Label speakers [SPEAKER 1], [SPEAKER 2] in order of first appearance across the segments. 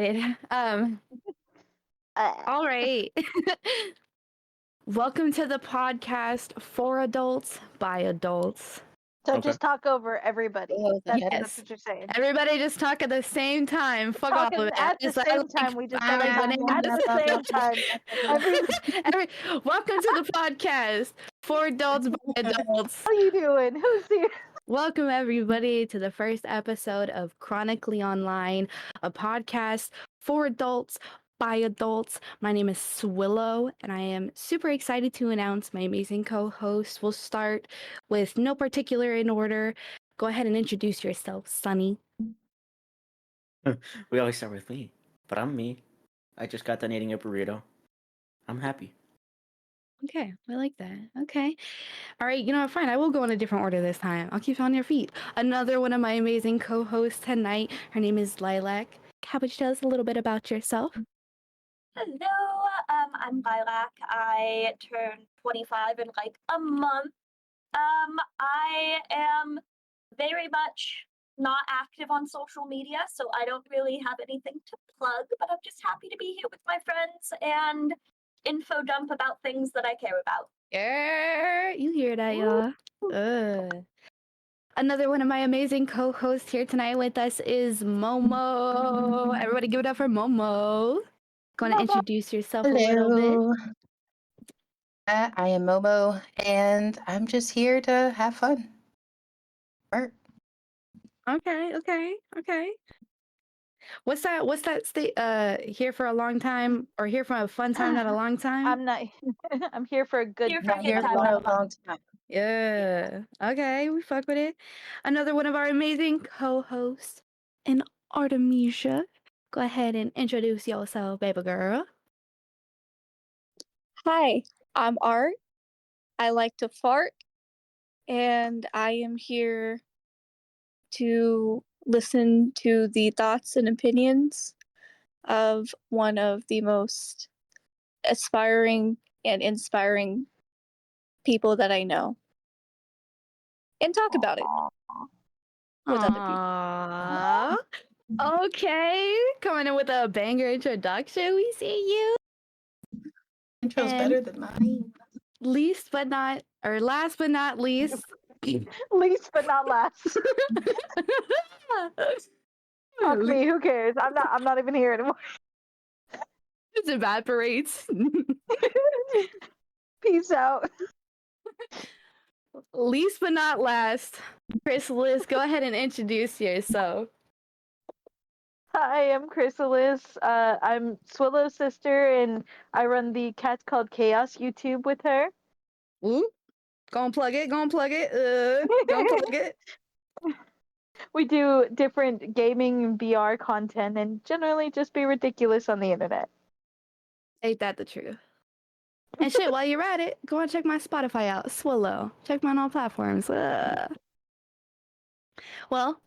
[SPEAKER 1] excited. All right. Welcome to the podcast for adults by adults.
[SPEAKER 2] So
[SPEAKER 3] Okay.
[SPEAKER 2] just talk over everybody. That's
[SPEAKER 1] Yes.
[SPEAKER 2] what you're saying.
[SPEAKER 1] Everybody just talk at the same time. Fuck off
[SPEAKER 2] Talking
[SPEAKER 1] of it.
[SPEAKER 2] at the same time. We just started talking at the same time.
[SPEAKER 1] Welcome to the podcast for adults by adults.
[SPEAKER 2] How are you doing? Who's here?
[SPEAKER 1] Welcome everybody to the first episode of Chronically Online, a podcast for adults by adults. My name is Swillow, and I am super excited to announce my amazing co-host. We'll start with no particular in order. Go ahead and introduce yourself, Sunny.
[SPEAKER 3] We always start with me, but I'm me. I just got done eating a burrito. I'm happy.
[SPEAKER 1] Okay, I like that. Okay. All right, you know what? Fine. I will go in a different order this time. I'll keep you on your feet. Another one of my amazing co-hosts tonight. Her name is Lilac. How about you tell us a little bit about yourself?
[SPEAKER 4] Hello, I'm Lilac. I turned 25 in like a month. I am very much not active on social media, so I don't really have anything to plug, but I'm just happy to be here with my friends and info dump about things that I care about.
[SPEAKER 1] Yeah, you hear that, y'all? Another one of my amazing co-hosts here tonight with us is Momo. Everybody give it up for Momo. Going to introduce yourself a little bit.
[SPEAKER 5] I am Momo, and I'm just here to have fun. Art.
[SPEAKER 1] Okay. What's that state? Here for a long time, or here for a fun time, not a long time?
[SPEAKER 2] I'm not. I'm here for a good
[SPEAKER 4] Here for
[SPEAKER 2] time.
[SPEAKER 4] a good
[SPEAKER 5] Here
[SPEAKER 4] time,
[SPEAKER 5] for
[SPEAKER 4] not
[SPEAKER 5] a
[SPEAKER 4] a
[SPEAKER 5] long time.
[SPEAKER 1] Yeah. Okay, we fuck with it. Another one of our amazing co-hosts, and Artemisia. Go ahead and introduce yourself, baby girl.
[SPEAKER 6] Hi, I'm Art. I like to fart, and I am here to listen to the thoughts and opinions of one of the most aspiring and inspiring people that I know, and talk about it with other people.
[SPEAKER 1] Aww. Okay, coming in with a banger introduction. We see you.
[SPEAKER 5] Intro's
[SPEAKER 1] And-
[SPEAKER 5] better than mine.
[SPEAKER 1] Last but not least.
[SPEAKER 2] Least but not last. Fuck me. Who cares? I'm not even here anymore.
[SPEAKER 1] It evaporates.
[SPEAKER 2] Peace out.
[SPEAKER 1] Least but not last, Chrysalis, go ahead and introduce yourself.
[SPEAKER 2] Hi, I'm Chrysalis. I'm Swillow's sister, and I run the Cats Called Chaos YouTube with her.
[SPEAKER 1] Ooh, gonna plug it. Gonna plug it.
[SPEAKER 2] We do different gaming and VR content, and generally just be ridiculous on the internet.
[SPEAKER 1] Ain't that the truth? And shit, while you're at it, go and check my Spotify out, Swallow. Check mine on all platforms. Well,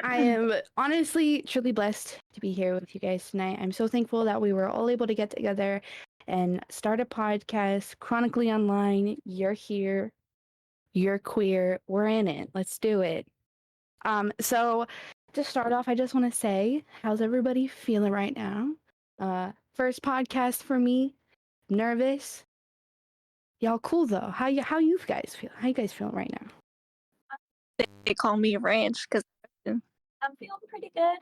[SPEAKER 1] I am honestly truly blessed to be here with you guys tonight. I'm so thankful that we were all able to get together and start a podcast, Chronically Online. You're here. You're queer. We're in it. Let's do it. So to start off, I just want to say, how's everybody feeling right now? First podcast for me. Nervous. Y'all cool though. How you guys feel? How you guys feeling right now?
[SPEAKER 6] They call me Ranch because
[SPEAKER 4] I'm feeling pretty good.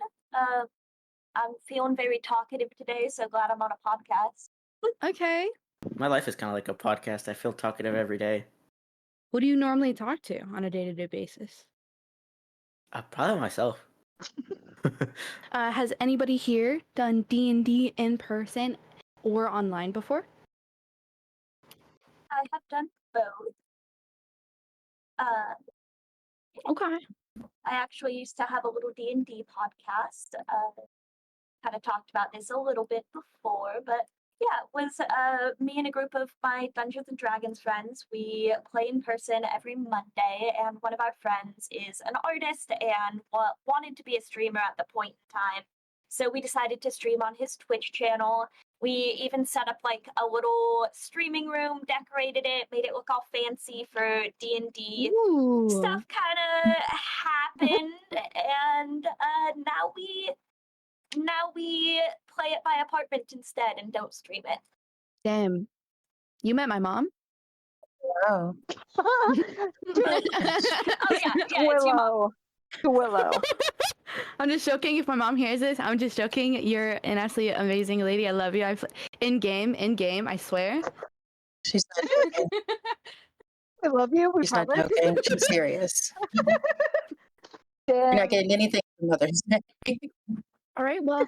[SPEAKER 4] I'm feeling very talkative today, so glad I'm on a podcast.
[SPEAKER 1] Okay.
[SPEAKER 3] My life is kind of like a podcast. I feel talkative every day.
[SPEAKER 1] Who do you normally talk to on a day-to-day basis?
[SPEAKER 3] Probably myself.
[SPEAKER 1] Has anybody here done D&D in person or online before?
[SPEAKER 4] I have done both.
[SPEAKER 1] Okay.
[SPEAKER 4] I actually used to have a little D&D podcast. Kind of talked about this a little bit before, but yeah, it was me and a group of my Dungeons and Dragons friends. We play in person every Monday, and one of our friends is an artist and wanted to be a streamer at the point in time. So we decided to stream on his Twitch channel. We even set up like a little streaming room, decorated it, made it look all fancy for D&D.
[SPEAKER 1] Ooh.
[SPEAKER 4] Stuff kind of happened, and now we now we play it by apartment instead and don't stream it.
[SPEAKER 1] Damn. You met my mom?
[SPEAKER 5] Oh,
[SPEAKER 4] Oh yeah, it's your mom.
[SPEAKER 2] Willow.
[SPEAKER 1] I'm just joking. If my mom hears this, I'm just joking. You're an absolutely amazing lady. I love you. In game, I swear.
[SPEAKER 5] she's not joking.
[SPEAKER 2] I love you. We
[SPEAKER 5] She's not
[SPEAKER 2] promise.
[SPEAKER 5] joking. She's serious. You're not
[SPEAKER 2] Damn.
[SPEAKER 5] getting anything from Mother's Day.
[SPEAKER 1] All right, well,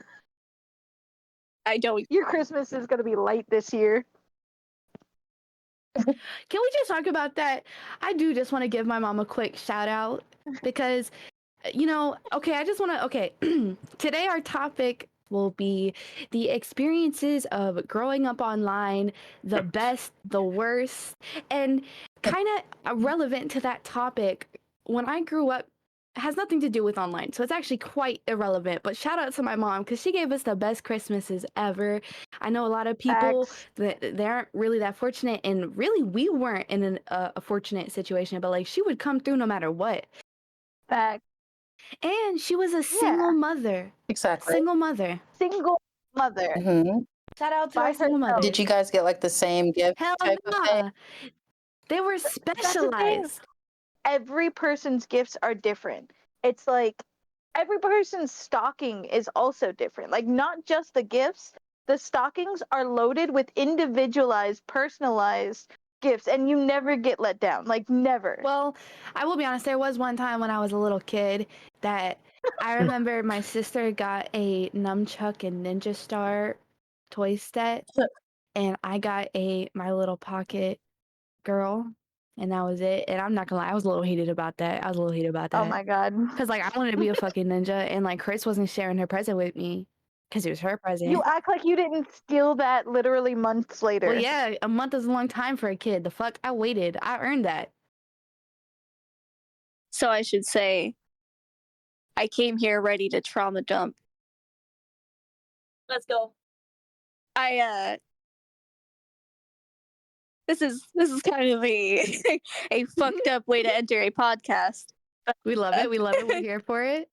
[SPEAKER 6] I don't.
[SPEAKER 2] Your Christmas is gonna be light this year.
[SPEAKER 1] can we just talk about that? I do just want to give my mom a quick shout out because, okay, I just want to, okay, today our topic will be the experiences of growing up online, the best, the worst, and kind of relevant to that topic. When I grew up, it has nothing to do with online, so it's actually quite irrelevant. But shout out to my mom because she gave us the best Christmases ever. I know a lot of people
[SPEAKER 2] Facts.
[SPEAKER 1] that they aren't really that fortunate, and really we weren't in a fortunate situation, but like she would come through no matter what.
[SPEAKER 2] Facts.
[SPEAKER 1] And she was a single mother.
[SPEAKER 5] Exactly.
[SPEAKER 1] Single mother.
[SPEAKER 2] Single mother.
[SPEAKER 5] Hmm.
[SPEAKER 1] Shout out to
[SPEAKER 2] By
[SPEAKER 1] our single
[SPEAKER 2] herself.
[SPEAKER 1] mother.
[SPEAKER 5] Did you guys get like the same gift
[SPEAKER 1] Hell
[SPEAKER 5] type of thing?
[SPEAKER 1] nah. They were
[SPEAKER 2] the thing.
[SPEAKER 1] specialized.
[SPEAKER 2] Every person's gifts are different. It's like every person's stocking is also different. Like not just the gifts, the stockings are loaded with individualized, personalized gifts, and you never get let down. Like never.
[SPEAKER 1] Well, I will be honest, there was one time when I was a little kid that I remember my sister got a nunchuck and ninja star toy set, and I got a My Little Pocket girl, and that was it. And I'm not gonna lie, I was a little heated about that.
[SPEAKER 2] Oh my god.
[SPEAKER 1] Because like I wanted to be a fucking ninja, and like Chris wasn't sharing her present with me because it was her present.
[SPEAKER 2] You act like you didn't steal that literally months later.
[SPEAKER 1] Well, yeah, a month is a long time for a kid. The fuck, I waited. I earned that.
[SPEAKER 6] So I should say, I came here ready to trauma dump.
[SPEAKER 4] Let's go.
[SPEAKER 6] This is kind of a a fucked up way to enter a podcast.
[SPEAKER 1] We love it. We love it. We're here for it.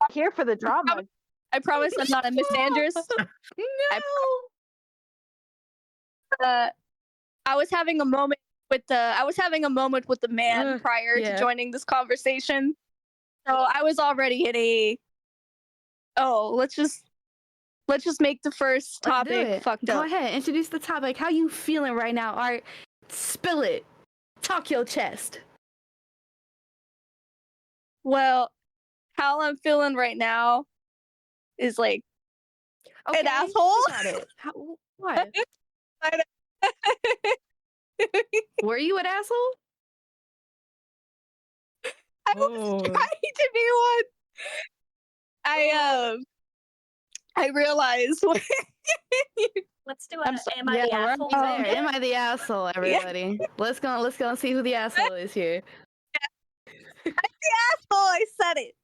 [SPEAKER 2] Here for the drama.
[SPEAKER 6] I promise I'm not a Miss Andrews.
[SPEAKER 1] No.
[SPEAKER 6] I was having a moment with the man prior
[SPEAKER 1] yeah.
[SPEAKER 6] to joining this conversation. So I was already in a let's just make the first
[SPEAKER 1] Let's do
[SPEAKER 6] topic
[SPEAKER 1] it.
[SPEAKER 6] fucked
[SPEAKER 1] Go
[SPEAKER 6] up.
[SPEAKER 1] ahead. Introduce the topic. How you feeling right now, Art? Spill it. Talk your chest.
[SPEAKER 6] Well, how I'm feeling right now is like an asshole.
[SPEAKER 1] Got it. What? Were you an asshole?
[SPEAKER 6] I was trying to be one. I realized
[SPEAKER 4] Let's do
[SPEAKER 6] I'm
[SPEAKER 4] it.
[SPEAKER 6] so-
[SPEAKER 4] Am I the
[SPEAKER 1] Yeah,
[SPEAKER 4] asshole?
[SPEAKER 1] right there. Am I the asshole, everybody? Let's go see who the asshole is here.
[SPEAKER 6] I said it.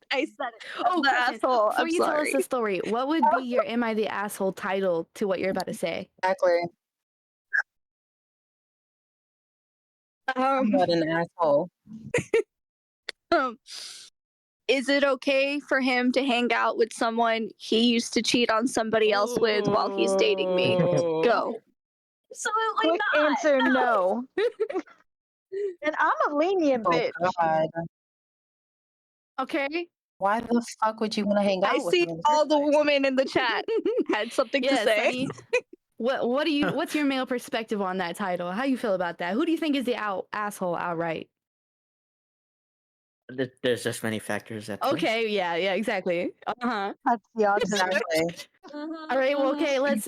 [SPEAKER 1] Oh,
[SPEAKER 6] the
[SPEAKER 1] question.
[SPEAKER 6] asshole.
[SPEAKER 1] Before
[SPEAKER 6] I'm
[SPEAKER 1] you tell us
[SPEAKER 6] sorry.
[SPEAKER 1] the story, what would be your "Am I the asshole" title to what you're about to say?
[SPEAKER 5] Exactly. I'm not an asshole.
[SPEAKER 6] Is it okay for him to hang out with someone he used to cheat on somebody else with while he's dating me? Go.
[SPEAKER 4] Absolutely
[SPEAKER 2] Quick
[SPEAKER 4] not.
[SPEAKER 2] answer, no. And I'm a lenient
[SPEAKER 5] Oh
[SPEAKER 2] bitch.
[SPEAKER 5] God.
[SPEAKER 1] Okay.
[SPEAKER 5] Why the fuck would you want to hang out
[SPEAKER 6] I
[SPEAKER 5] with
[SPEAKER 6] see
[SPEAKER 5] me?
[SPEAKER 6] all the women in the chat had something to
[SPEAKER 1] Yes,
[SPEAKER 6] say.
[SPEAKER 1] honey. What's your male perspective on that title? How you feel about that? Who do you think is the asshole outright?
[SPEAKER 3] There's just many factors at play.
[SPEAKER 1] Okay, yeah, exactly. Uh-huh.
[SPEAKER 2] That's the autism.
[SPEAKER 5] Exactly.
[SPEAKER 1] All right, well, okay, let's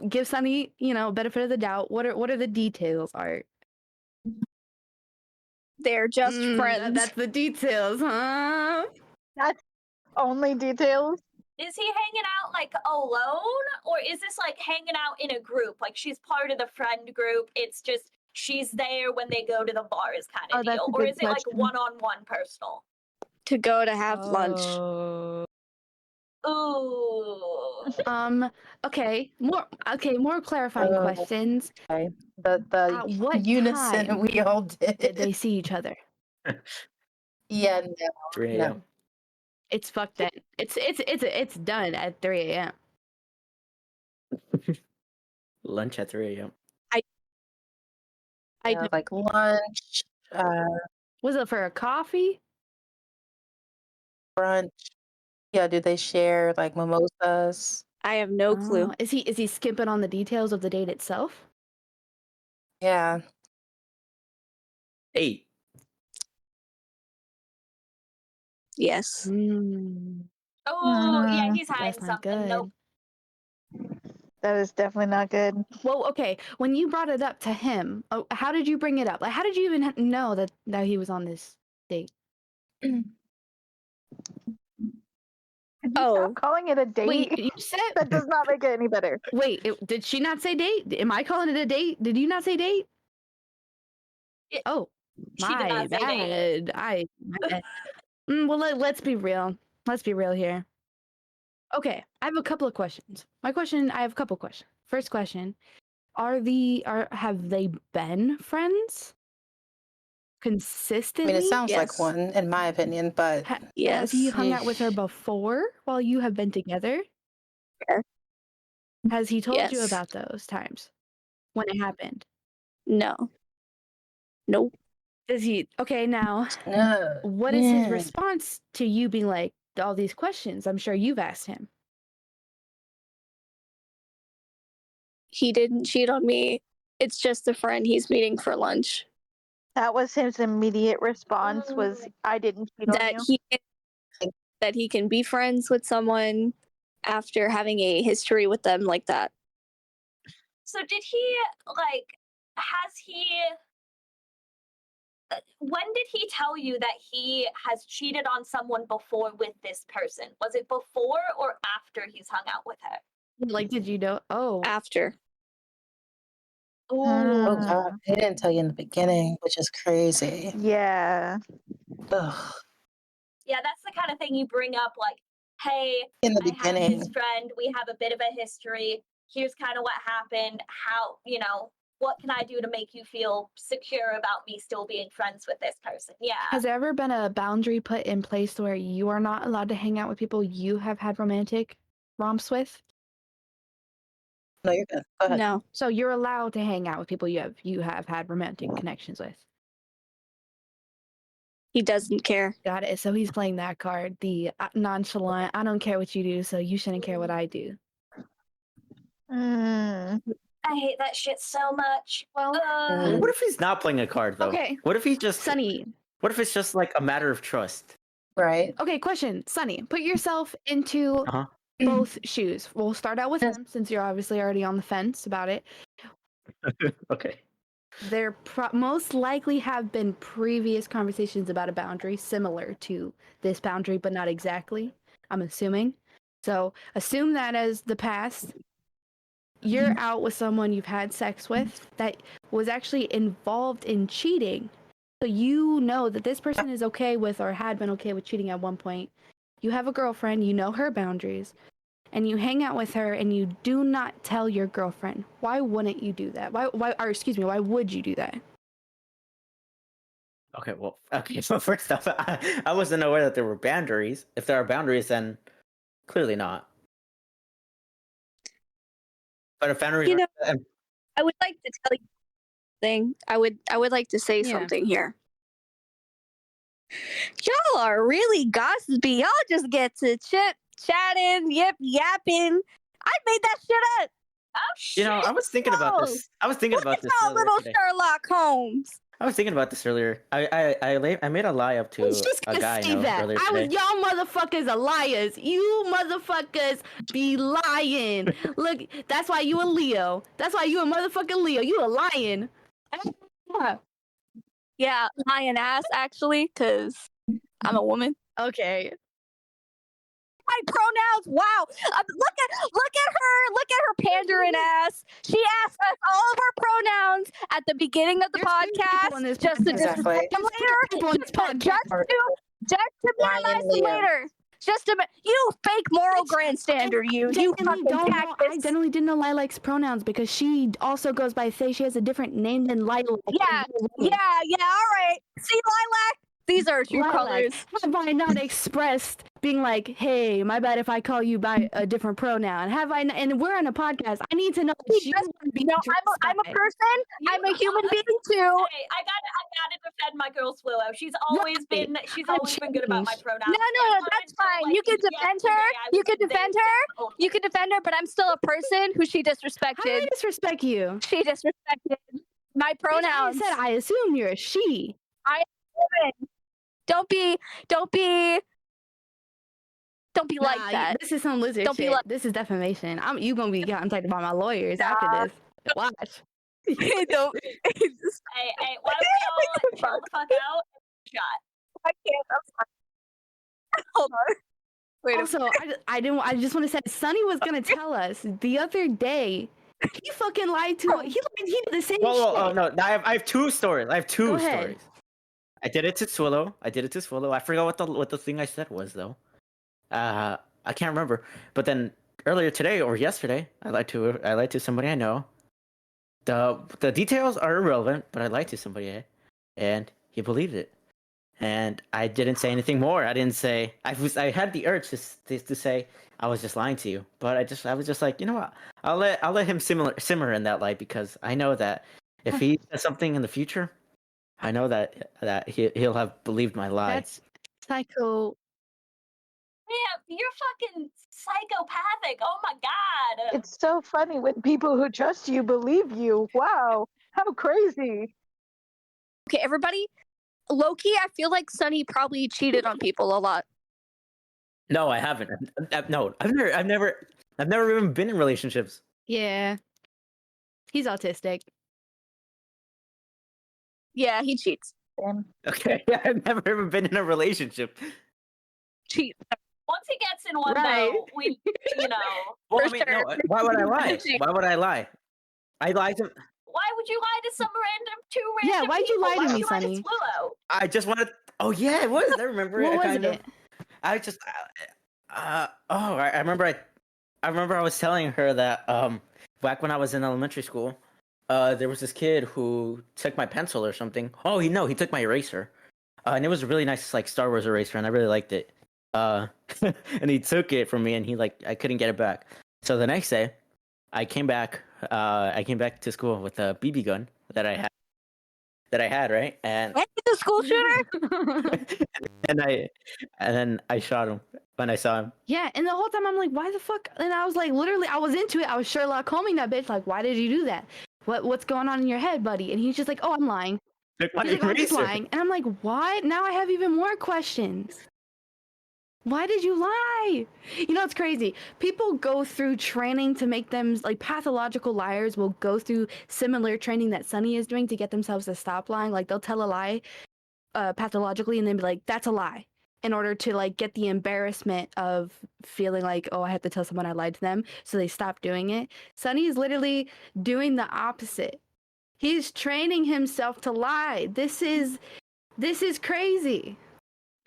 [SPEAKER 1] give Sunny, benefit of the doubt. What are the details, Art?
[SPEAKER 6] They're just friends.
[SPEAKER 1] That's the details, huh?
[SPEAKER 2] That's only details.
[SPEAKER 4] Is he hanging out like alone, or is this like hanging out in a group? Like she's part of the friend group. It's just she's there when they go to the bars kind of
[SPEAKER 2] Oh, that's
[SPEAKER 4] deal,
[SPEAKER 2] a
[SPEAKER 4] or
[SPEAKER 2] good
[SPEAKER 4] is it like
[SPEAKER 2] question.
[SPEAKER 4] one-on-one personal?
[SPEAKER 6] To go to have lunch.
[SPEAKER 4] Ooh.
[SPEAKER 1] Okay, more clarifying
[SPEAKER 5] Oh.
[SPEAKER 1] questions.
[SPEAKER 5] Okay.
[SPEAKER 1] At
[SPEAKER 5] The
[SPEAKER 1] what
[SPEAKER 5] unison
[SPEAKER 1] time
[SPEAKER 5] we all
[SPEAKER 1] did
[SPEAKER 5] did.
[SPEAKER 1] they see each other?
[SPEAKER 5] Yeah, no.
[SPEAKER 3] 3
[SPEAKER 5] No.
[SPEAKER 3] a.m.
[SPEAKER 1] It's fucked then. It's done at 3 a.m.
[SPEAKER 3] Lunch at 3 a.m.
[SPEAKER 6] I know.
[SPEAKER 5] Like lunch,
[SPEAKER 1] Was it for a coffee?
[SPEAKER 5] brunch. Yeah, do they share like mimosas?
[SPEAKER 6] I have no clue.
[SPEAKER 1] Is he skipping on the details of the date itself?
[SPEAKER 5] Yeah.
[SPEAKER 3] 8.
[SPEAKER 6] Yes.
[SPEAKER 4] Oh, yeah,
[SPEAKER 2] Mm,
[SPEAKER 4] he's hiding
[SPEAKER 1] That's not
[SPEAKER 4] something.
[SPEAKER 1] good.
[SPEAKER 4] Nope.
[SPEAKER 2] that is definitely not good.
[SPEAKER 1] Well, okay. When you brought it up to him, how did you bring it up? Like, how did you even know that he was on this date?
[SPEAKER 2] Can you
[SPEAKER 6] Oh.
[SPEAKER 2] stop calling it a date?
[SPEAKER 1] Wait, you said.
[SPEAKER 2] That does not make it any better.
[SPEAKER 1] Wait, did she not say date? Am I calling it a date? Did you not say date?
[SPEAKER 4] It-
[SPEAKER 1] Oh,
[SPEAKER 4] She did
[SPEAKER 1] my
[SPEAKER 4] not say date.
[SPEAKER 1] bad. My bad. Well, let's be real. Let's be real here. Okay, I have a couple of questions. I have a couple of questions. First question: have they been friends
[SPEAKER 5] I
[SPEAKER 1] consistently?
[SPEAKER 5] mean, it sounds like
[SPEAKER 6] Yes.
[SPEAKER 5] one, in my opinion, but
[SPEAKER 1] Has he
[SPEAKER 6] Yes.
[SPEAKER 1] hung out with her
[SPEAKER 5] Yeesh.
[SPEAKER 1] before while you have been together?
[SPEAKER 6] Yes.
[SPEAKER 1] Has he told you
[SPEAKER 6] Yes.
[SPEAKER 1] about those times when it happened?
[SPEAKER 6] No. Nope.
[SPEAKER 1] Does he? Okay, now what is his
[SPEAKER 5] Yeah.
[SPEAKER 1] response to you being like all these questions? I'm sure you've asked him.
[SPEAKER 6] He didn't cheat on me. It's just a friend he's meeting for lunch.
[SPEAKER 2] That was his immediate response was, I didn't cheat on
[SPEAKER 6] That
[SPEAKER 2] you.
[SPEAKER 6] he can be friends with someone after having a history with them like that.
[SPEAKER 4] So did he, like, has he, when did he tell you that he has cheated on someone before with this person? Was it before or after he's hung out with her?
[SPEAKER 1] Like, did you know? Oh,
[SPEAKER 6] After.
[SPEAKER 5] Oh
[SPEAKER 2] Mm,
[SPEAKER 5] God, they didn't tell you in the beginning, which is crazy.
[SPEAKER 2] yeah.
[SPEAKER 5] Ugh.
[SPEAKER 4] Yeah, that's the kind of thing you bring up, like, hey,
[SPEAKER 5] In the
[SPEAKER 4] I have this
[SPEAKER 5] beginning,
[SPEAKER 4] friend, we have a bit of a history. Here's kind of what happened. How, what can I do to make you feel secure about me still being friends with this person? Yeah.
[SPEAKER 1] has there ever been a boundary put in place where you are not allowed to hang out with people you have had romantic romps with?
[SPEAKER 5] no, you're good. Go ahead.
[SPEAKER 6] No.
[SPEAKER 1] So you're allowed to hang out with people you have had romantic connections with.
[SPEAKER 6] He doesn't care.
[SPEAKER 1] Got it. So he's playing that card, the nonchalant. I don't care what you do, so you shouldn't care what I do.
[SPEAKER 2] Mm.
[SPEAKER 4] I hate that shit so much.
[SPEAKER 1] Well,
[SPEAKER 5] Mm.
[SPEAKER 3] What if he's not playing a card though?
[SPEAKER 1] Okay.
[SPEAKER 3] What if he's just
[SPEAKER 1] Sunny.
[SPEAKER 3] What if it's just like a matter of trust?
[SPEAKER 5] Right.
[SPEAKER 1] Okay, question. Sunny, put yourself into
[SPEAKER 3] Uh-huh.
[SPEAKER 1] both shoes. We'll start out with
[SPEAKER 5] Yes.
[SPEAKER 1] him since you're obviously already on the fence about it.
[SPEAKER 3] Okay.
[SPEAKER 1] There most likely have been previous conversations about a boundary similar to this boundary, but not exactly, I'm assuming. So assume that as the past, you're out with someone you've had sex with that was actually involved in cheating. So you know that this person is okay with or had been okay with cheating at one point. You have a girlfriend, you know her boundaries, and you hang out with her and you do not tell your girlfriend. Why wouldn't you do that? Why why would you do that?
[SPEAKER 3] Okay, so first off, I wasn't aware that there were boundaries. If there are boundaries, then clearly not. But if boundaries
[SPEAKER 6] You know,
[SPEAKER 3] are,
[SPEAKER 6] I would like to tell you something. I would like to say something here. Y'all are really gossipy. Y'all just get to chatting, yapping. I made that shit up.
[SPEAKER 4] Oh, shit.
[SPEAKER 3] I was thinking about this. I was thinking about this
[SPEAKER 6] Y'all
[SPEAKER 3] earlier
[SPEAKER 6] little
[SPEAKER 3] today.
[SPEAKER 6] Sherlock Holmes.
[SPEAKER 3] I was thinking about this earlier. I made a lie up to
[SPEAKER 1] Just
[SPEAKER 3] a
[SPEAKER 1] gonna
[SPEAKER 3] guy I
[SPEAKER 1] say
[SPEAKER 3] know
[SPEAKER 1] that.
[SPEAKER 3] earlier
[SPEAKER 1] I was
[SPEAKER 3] today.
[SPEAKER 1] y'all motherfuckers are liars. You motherfuckers be lying. Look, that's why you a Leo. That's why you a motherfucking Leo. You a lion.
[SPEAKER 6] Yeah, lion ass actually, because I'm a woman.
[SPEAKER 1] Okay.
[SPEAKER 6] My pronouns. Wow. Look at her pandering ass. She asked us all of our pronouns at the beginning of the
[SPEAKER 1] There's three people in
[SPEAKER 6] podcast
[SPEAKER 1] this
[SPEAKER 6] just to
[SPEAKER 1] podcast.
[SPEAKER 6] disrespect them
[SPEAKER 1] People in
[SPEAKER 6] later.
[SPEAKER 1] this podcast.
[SPEAKER 6] Just to minimize them
[SPEAKER 5] Lion
[SPEAKER 6] later. You fake moral grandstander, you
[SPEAKER 1] Genuinely
[SPEAKER 6] fucking
[SPEAKER 1] don't know. I
[SPEAKER 6] cactus.
[SPEAKER 1] genuinely didn't know Lilac's pronouns because she also goes by Faye. She has a different name than Lilac.
[SPEAKER 6] Yeah, all right. See, Lilac, these are true
[SPEAKER 1] Lilac,
[SPEAKER 6] colors.
[SPEAKER 1] have I not expressed being like, "Hey, my bad if I call you by a different pronoun. Have I?" And we're on a podcast. I need to know that she's being
[SPEAKER 6] No,
[SPEAKER 1] addressed
[SPEAKER 6] I'm a
[SPEAKER 1] by.
[SPEAKER 6] person. I'm a human being too.
[SPEAKER 4] Hey, I gotta defend my girl Swillow. She's always
[SPEAKER 1] Right.
[SPEAKER 4] been good about my
[SPEAKER 1] changed.
[SPEAKER 4] pronouns.
[SPEAKER 6] No, that's fine. You can defend her. You can defend her. You can defend her, but I'm still a person who she
[SPEAKER 1] How did
[SPEAKER 6] disrespected.
[SPEAKER 1] I disrespect you?
[SPEAKER 6] She disrespected my
[SPEAKER 1] Bitch, I
[SPEAKER 6] pronouns.
[SPEAKER 1] said I assume you're a she.
[SPEAKER 6] Don't be like
[SPEAKER 1] Nah,
[SPEAKER 6] that.
[SPEAKER 1] this is some lizard
[SPEAKER 6] Don't be
[SPEAKER 1] shit.
[SPEAKER 6] like-
[SPEAKER 1] This is defamation. You gonna be contacted by my lawyers after this. Watch.
[SPEAKER 6] Don't.
[SPEAKER 4] Hey, why don't we all chill the fuck out? Shot.
[SPEAKER 6] I can't. I'm sorry. Hold on. Wait.
[SPEAKER 1] Also, I just want to say, Sunny was gonna tell us the other day. He fucking lied to. He did the same
[SPEAKER 3] Well,
[SPEAKER 1] shit.
[SPEAKER 3] oh no, I have two stories. I have two
[SPEAKER 1] Go ahead.
[SPEAKER 3] stories. I did it to Swillow. I forgot what the thing I said was though. I can't remember. But then earlier today or yesterday, I lied to somebody I know. The details are irrelevant, but I lied to somebody, and he believed it. And I didn't say anything more. I didn't say I had the urge to say I was just lying to you, but I was just like, you know what? I'll let him simmer in that light, because I know that if he says something in the future, I know that he'll have believed my lie.
[SPEAKER 1] That's psycho.
[SPEAKER 4] Yeah, you're fucking psychopathic. Oh my god.
[SPEAKER 2] It's so funny when people who trust you believe you. Wow, how crazy.
[SPEAKER 6] Okay, everybody. Loki, I feel like Sunny probably cheated on people a lot.
[SPEAKER 3] No, I haven't. No, I've never even been in relationships.
[SPEAKER 1] Yeah. He's autistic.
[SPEAKER 6] Yeah, he cheats.
[SPEAKER 3] Okay, I've never even been in a relationship.
[SPEAKER 6] Cheat.
[SPEAKER 4] Once he gets in one
[SPEAKER 1] Right.
[SPEAKER 4] though, we
[SPEAKER 3] Well,
[SPEAKER 6] For
[SPEAKER 3] I mean, no.
[SPEAKER 6] sure.
[SPEAKER 3] Why would I lie? Why would I lie? I lied to.
[SPEAKER 4] why would you lie to some two
[SPEAKER 1] Yeah,
[SPEAKER 4] random
[SPEAKER 1] why'd you
[SPEAKER 4] people?
[SPEAKER 1] lie to
[SPEAKER 4] Why'd
[SPEAKER 1] me,
[SPEAKER 4] you lie to
[SPEAKER 1] Sunny?
[SPEAKER 4] Swillow?
[SPEAKER 3] I just wanted. Oh yeah, it was. I remember.
[SPEAKER 1] What
[SPEAKER 3] it
[SPEAKER 1] was
[SPEAKER 3] kind
[SPEAKER 1] it?
[SPEAKER 3] of. I just. I remember. I remember I was telling her that back when I was in elementary school, there was this kid who took my pencil or something. Oh, he took my eraser, and it was a really nice like Star Wars eraser, and I really liked it. And he took it from me, and I couldn't get it back. So the next day, I came back. I came back to school with a BB gun that I had, right? And
[SPEAKER 6] The school shooter?
[SPEAKER 3] and then I shot him when I saw him.
[SPEAKER 1] Yeah, and the whole time I'm like, why the fuck? And I was like, literally, I was into it. I was Sherlock Holmesing that bitch. Like, why did you do that? What's going on in your head, buddy? And he's just like, oh, I'm lying.
[SPEAKER 3] Took my
[SPEAKER 1] He's like, I'm just
[SPEAKER 3] eraser.
[SPEAKER 1] lying. And I'm like, what? Now I have even more questions. Why did you lie? You know, it's crazy. People go through training to make them, like, pathological liars will go through similar training that Sunny is doing to get themselves to stop lying. Like, they'll tell a lie pathologically and then be like, that's a lie, in order to, like, get the embarrassment of feeling like, oh, I have to tell someone I lied to them. So they stop doing it. Sunny is literally doing the opposite. He's training himself to lie. This is crazy.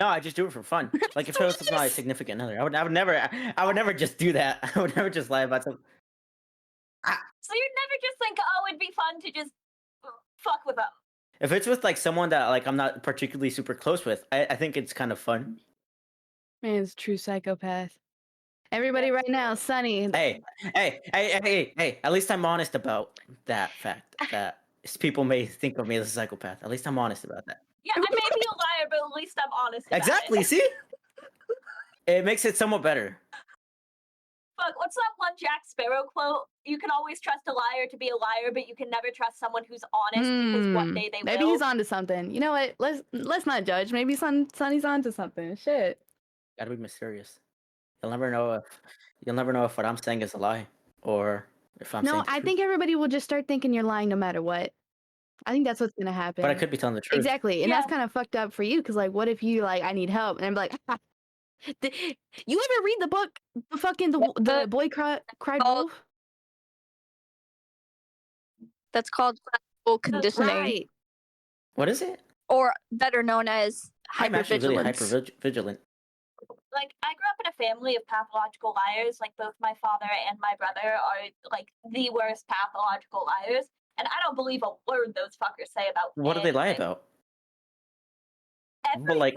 [SPEAKER 3] No, I just do it for fun. Like if it was with my significant other, I would never just do that. I would never just lie about something.
[SPEAKER 4] So you'd never just think, oh, it'd be fun to just fuck with them.
[SPEAKER 3] If it's with like someone that like I'm not particularly super close with, I think it's kind of fun.
[SPEAKER 1] Man's true psychopath. Everybody right now, Sunny.
[SPEAKER 3] Hey, at least I'm honest about that fact that people may think of me as a psychopath. At least I'm honest about that.
[SPEAKER 4] Yeah, I may be a liar, but at least I'm honest about
[SPEAKER 3] Exactly,
[SPEAKER 4] it.
[SPEAKER 3] see? It makes it somewhat better.
[SPEAKER 4] Fuck, what's that one Jack Sparrow quote? You can always trust a liar to be a liar, but you can never trust someone who's honest because one day they
[SPEAKER 1] Maybe
[SPEAKER 4] will.
[SPEAKER 1] he's onto something. You know what? Let's not judge. Maybe Sunny's onto something. Shit.
[SPEAKER 3] Gotta be mysterious. You'll never know if what I'm saying is a lie or if I'm saying
[SPEAKER 1] No,
[SPEAKER 3] the
[SPEAKER 1] I
[SPEAKER 3] truth.
[SPEAKER 1] think everybody will just start thinking you're lying no matter what. I think that's what's gonna happen.
[SPEAKER 3] But I could be telling the truth.
[SPEAKER 1] Exactly, and
[SPEAKER 4] Yeah.
[SPEAKER 1] that's kind of fucked up for you, because like, what if you like, I need help, and I'm like, you ever read the book, the boy cried wolf?
[SPEAKER 6] That's called classical conditioning,
[SPEAKER 1] Right.
[SPEAKER 3] What is it?
[SPEAKER 6] or better known as
[SPEAKER 3] I'm actually really
[SPEAKER 6] hypervigilance.
[SPEAKER 3] hyper-vigilant.
[SPEAKER 4] Like, I grew up in a family of pathological liars. Like, both my father and my brother are, like, the worst pathological liars. And I don't believe a word those fuckers say about
[SPEAKER 3] What do they lie
[SPEAKER 4] anything.
[SPEAKER 3] about?
[SPEAKER 4] Everything.
[SPEAKER 3] But, like-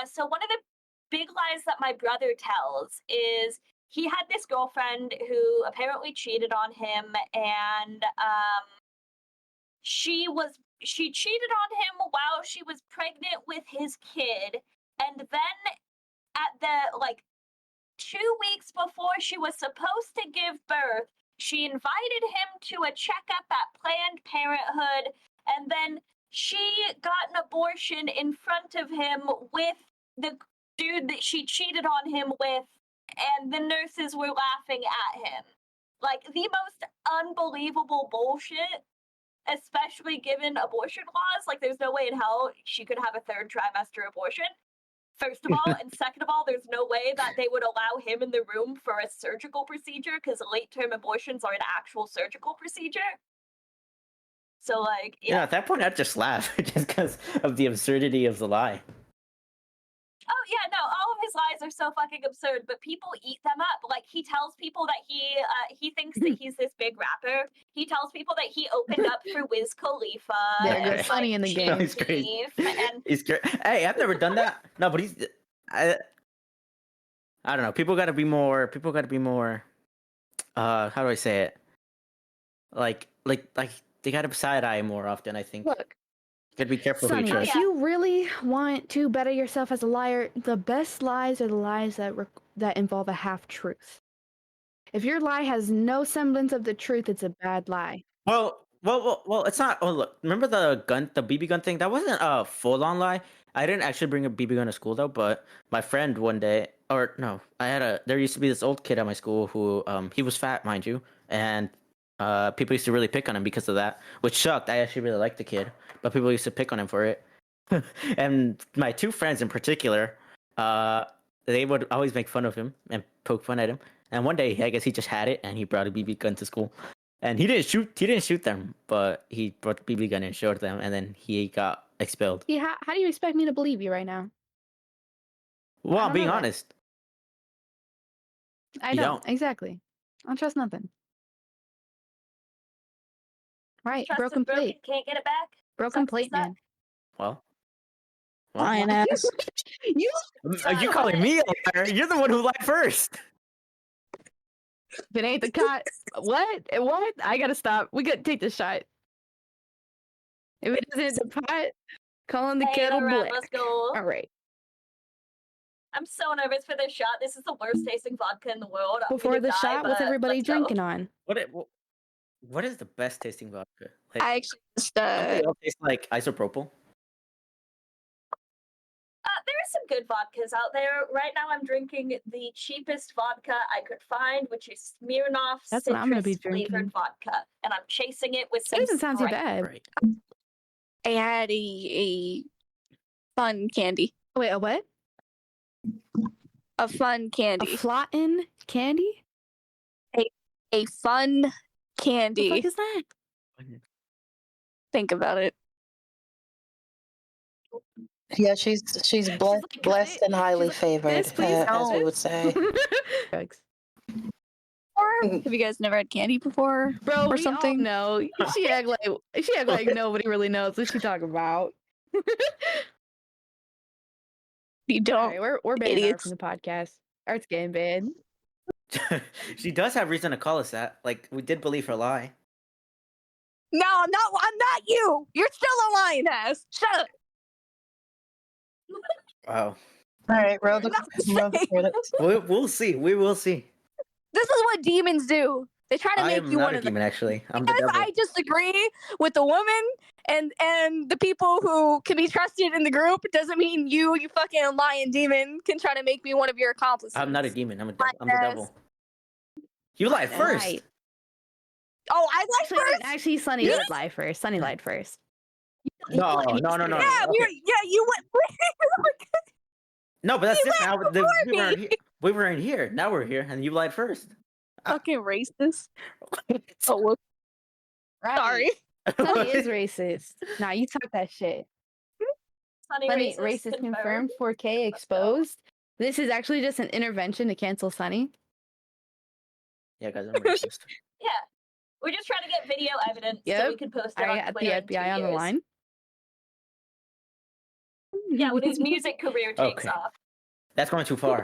[SPEAKER 4] So one of the big lies that my brother tells is he had this girlfriend who apparently cheated on him, and she cheated on him while she was pregnant with his kid, and then at the 2 weeks before she was supposed to give birth, she invited him to a checkup at Planned Parenthood, and then she got an abortion in front of him with the dude that she cheated on him with, and the nurses were laughing at him. Like, the most unbelievable bullshit, especially given abortion laws. Like, there's no way in hell she could have a third trimester abortion. First of all, and second of all, there's no way that they would allow him in the room for a surgical procedure, because late-term abortions are an actual surgical procedure. So,
[SPEAKER 3] Yeah, at that point, I'd just laugh just because of the absurdity of the lie.
[SPEAKER 4] Oh yeah, no, all of his lies are so fucking absurd, but people eat them up. Like, he tells people that he thinks that he's this big rapper. He tells people that he opened up for Wiz Khalifa.
[SPEAKER 1] There
[SPEAKER 3] goes
[SPEAKER 4] and,
[SPEAKER 1] Sonny in the game.
[SPEAKER 3] He's crazy.
[SPEAKER 4] Chief, and
[SPEAKER 3] He's great. Hey, I've never done that. No, but I don't know. People got to be more. How do I say it? Like they got to side eye more often. I think.
[SPEAKER 1] Look,
[SPEAKER 3] You gotta be careful who you
[SPEAKER 1] Sonny,
[SPEAKER 3] trust.
[SPEAKER 1] if you really want to better yourself as a liar, the best lies are the lies that involve a half truth. If your lie has no semblance of the truth, it's a bad lie.
[SPEAKER 3] Well, it's not. Oh, look, remember the BB gun thing? That wasn't a full-on lie. I didn't actually bring a BB gun to school though, but my friend one day, or no, there used to be this old kid at my school who, he was fat, mind you, and people used to really pick on him because of that, which sucked. I actually really liked the kid, but people used to pick on him for it. And my two friends in particular, they would always make fun of him and poke fun at him. And one day, I guess he just had it, and he brought a BB gun to school. And he didn't shoot them, but he brought the BB gun and showed them, and then he got expelled.
[SPEAKER 1] Yeah, how do you expect me to believe you right now?
[SPEAKER 3] Well,
[SPEAKER 1] I
[SPEAKER 3] I'm
[SPEAKER 1] don't
[SPEAKER 3] being
[SPEAKER 1] know that.
[SPEAKER 3] honest.
[SPEAKER 1] I
[SPEAKER 3] You
[SPEAKER 1] don't.
[SPEAKER 3] don't.
[SPEAKER 1] Exactly. I don't trust nothing. Right,
[SPEAKER 4] trust
[SPEAKER 1] broken
[SPEAKER 4] is broken,
[SPEAKER 1] plate.
[SPEAKER 4] can't get it back.
[SPEAKER 1] Broken
[SPEAKER 4] Sucks to
[SPEAKER 1] plate,
[SPEAKER 4] suck.
[SPEAKER 1] man.
[SPEAKER 3] Well,
[SPEAKER 6] Lying ass.
[SPEAKER 1] You
[SPEAKER 3] are you calling me a liar? You're the one who lied first.
[SPEAKER 1] if it ain't the cot. What? What? I gotta stop. We gotta take this shot. If it isn't the pot, calling the
[SPEAKER 4] Hey,
[SPEAKER 1] kettle
[SPEAKER 4] alright,
[SPEAKER 1] black.
[SPEAKER 4] let's go.
[SPEAKER 1] All right.
[SPEAKER 4] I'm so nervous for this shot. This is the worst tasting vodka in the world. I'm
[SPEAKER 1] Before
[SPEAKER 4] gonna
[SPEAKER 1] the
[SPEAKER 4] die,
[SPEAKER 1] shot, what's
[SPEAKER 4] but
[SPEAKER 1] everybody
[SPEAKER 4] let's go.
[SPEAKER 1] drinking on?
[SPEAKER 3] What is the best tasting vodka? Like,
[SPEAKER 6] I actually just
[SPEAKER 3] don't they all taste like isopropyl?
[SPEAKER 4] There are some good vodkas out there. Right now, I'm drinking the cheapest vodka I could find, which is Smirnoff
[SPEAKER 1] That's what I'm gonna be
[SPEAKER 4] citrus flavored
[SPEAKER 1] drinking.
[SPEAKER 4] vodka, and I'm chasing it with
[SPEAKER 1] It
[SPEAKER 4] some
[SPEAKER 1] doesn't sound too
[SPEAKER 4] Sprite.
[SPEAKER 1] bad.
[SPEAKER 3] Right.
[SPEAKER 6] I had a fun candy.
[SPEAKER 1] Wait, a what?
[SPEAKER 6] A fun
[SPEAKER 1] A
[SPEAKER 6] candy.
[SPEAKER 1] flotin candy?
[SPEAKER 6] A fun
[SPEAKER 1] The
[SPEAKER 6] candy.
[SPEAKER 1] fuck is that?
[SPEAKER 6] Think about it.
[SPEAKER 5] Yeah, she's blessed,
[SPEAKER 1] like,
[SPEAKER 5] blessed and highly
[SPEAKER 1] she's like,
[SPEAKER 5] favored,
[SPEAKER 1] this, please,
[SPEAKER 5] as we
[SPEAKER 1] this.
[SPEAKER 5] would say.
[SPEAKER 1] Drugs.
[SPEAKER 6] Have you guys never had candy before?
[SPEAKER 1] Bro,
[SPEAKER 6] Or
[SPEAKER 1] we
[SPEAKER 6] something?
[SPEAKER 1] all know. She act like nobody really knows what she talking about.
[SPEAKER 6] You
[SPEAKER 1] All
[SPEAKER 6] don't.
[SPEAKER 1] right, we're banning her
[SPEAKER 6] idiots.
[SPEAKER 1] from the podcast. Art's getting banned.
[SPEAKER 3] She does have reason to call us that. Like, we did believe her lie.
[SPEAKER 6] No, I'm not you. You're still a lying ass. Shut up.
[SPEAKER 3] Wow.
[SPEAKER 5] All right, roll the credits.
[SPEAKER 3] We'll see. We will see.
[SPEAKER 6] This is what demons do. They try to
[SPEAKER 3] I
[SPEAKER 6] make
[SPEAKER 3] am
[SPEAKER 6] you
[SPEAKER 3] not
[SPEAKER 6] one
[SPEAKER 3] a
[SPEAKER 6] of them.
[SPEAKER 3] demon, actually. I'm the
[SPEAKER 6] Because
[SPEAKER 3] devil.
[SPEAKER 6] I disagree with the woman and the people who can be trusted in the group doesn't mean you fucking lying demon can try to make me one of your accomplices.
[SPEAKER 3] I'm not a demon. I'm the
[SPEAKER 6] Yes.
[SPEAKER 3] devil. You lied first.
[SPEAKER 1] Right.
[SPEAKER 6] Oh, I lied first.
[SPEAKER 1] Actually, Sunny did lie first. Sunny lied first.
[SPEAKER 3] No.
[SPEAKER 6] Yeah,
[SPEAKER 3] Okay.
[SPEAKER 6] you went.
[SPEAKER 3] No, but that's
[SPEAKER 6] You
[SPEAKER 3] different.
[SPEAKER 6] lied
[SPEAKER 3] We
[SPEAKER 6] before
[SPEAKER 3] weren't
[SPEAKER 6] me.
[SPEAKER 3] here. We weren't here. Now we're here, and you lied first.
[SPEAKER 6] Fucking racist. Oh, whoops.
[SPEAKER 1] Right.
[SPEAKER 6] Sorry.
[SPEAKER 1] Sunny is racist. Nah, you talk that shit.
[SPEAKER 4] Sunny
[SPEAKER 1] Sunny,
[SPEAKER 4] racist
[SPEAKER 1] racist confirmed. 4K exposed. This is actually just an intervention to cancel Sunny.
[SPEAKER 3] Yeah, guys, I'm racist.
[SPEAKER 4] Yeah, we're just trying to get video evidence so
[SPEAKER 1] Yep.
[SPEAKER 4] we can post it
[SPEAKER 1] I
[SPEAKER 4] on
[SPEAKER 1] got the
[SPEAKER 4] Twitter in 2
[SPEAKER 1] FBI on the
[SPEAKER 4] years.
[SPEAKER 1] line.
[SPEAKER 4] Yeah, when his music career takes
[SPEAKER 3] Okay.
[SPEAKER 4] off.
[SPEAKER 3] That's going too far.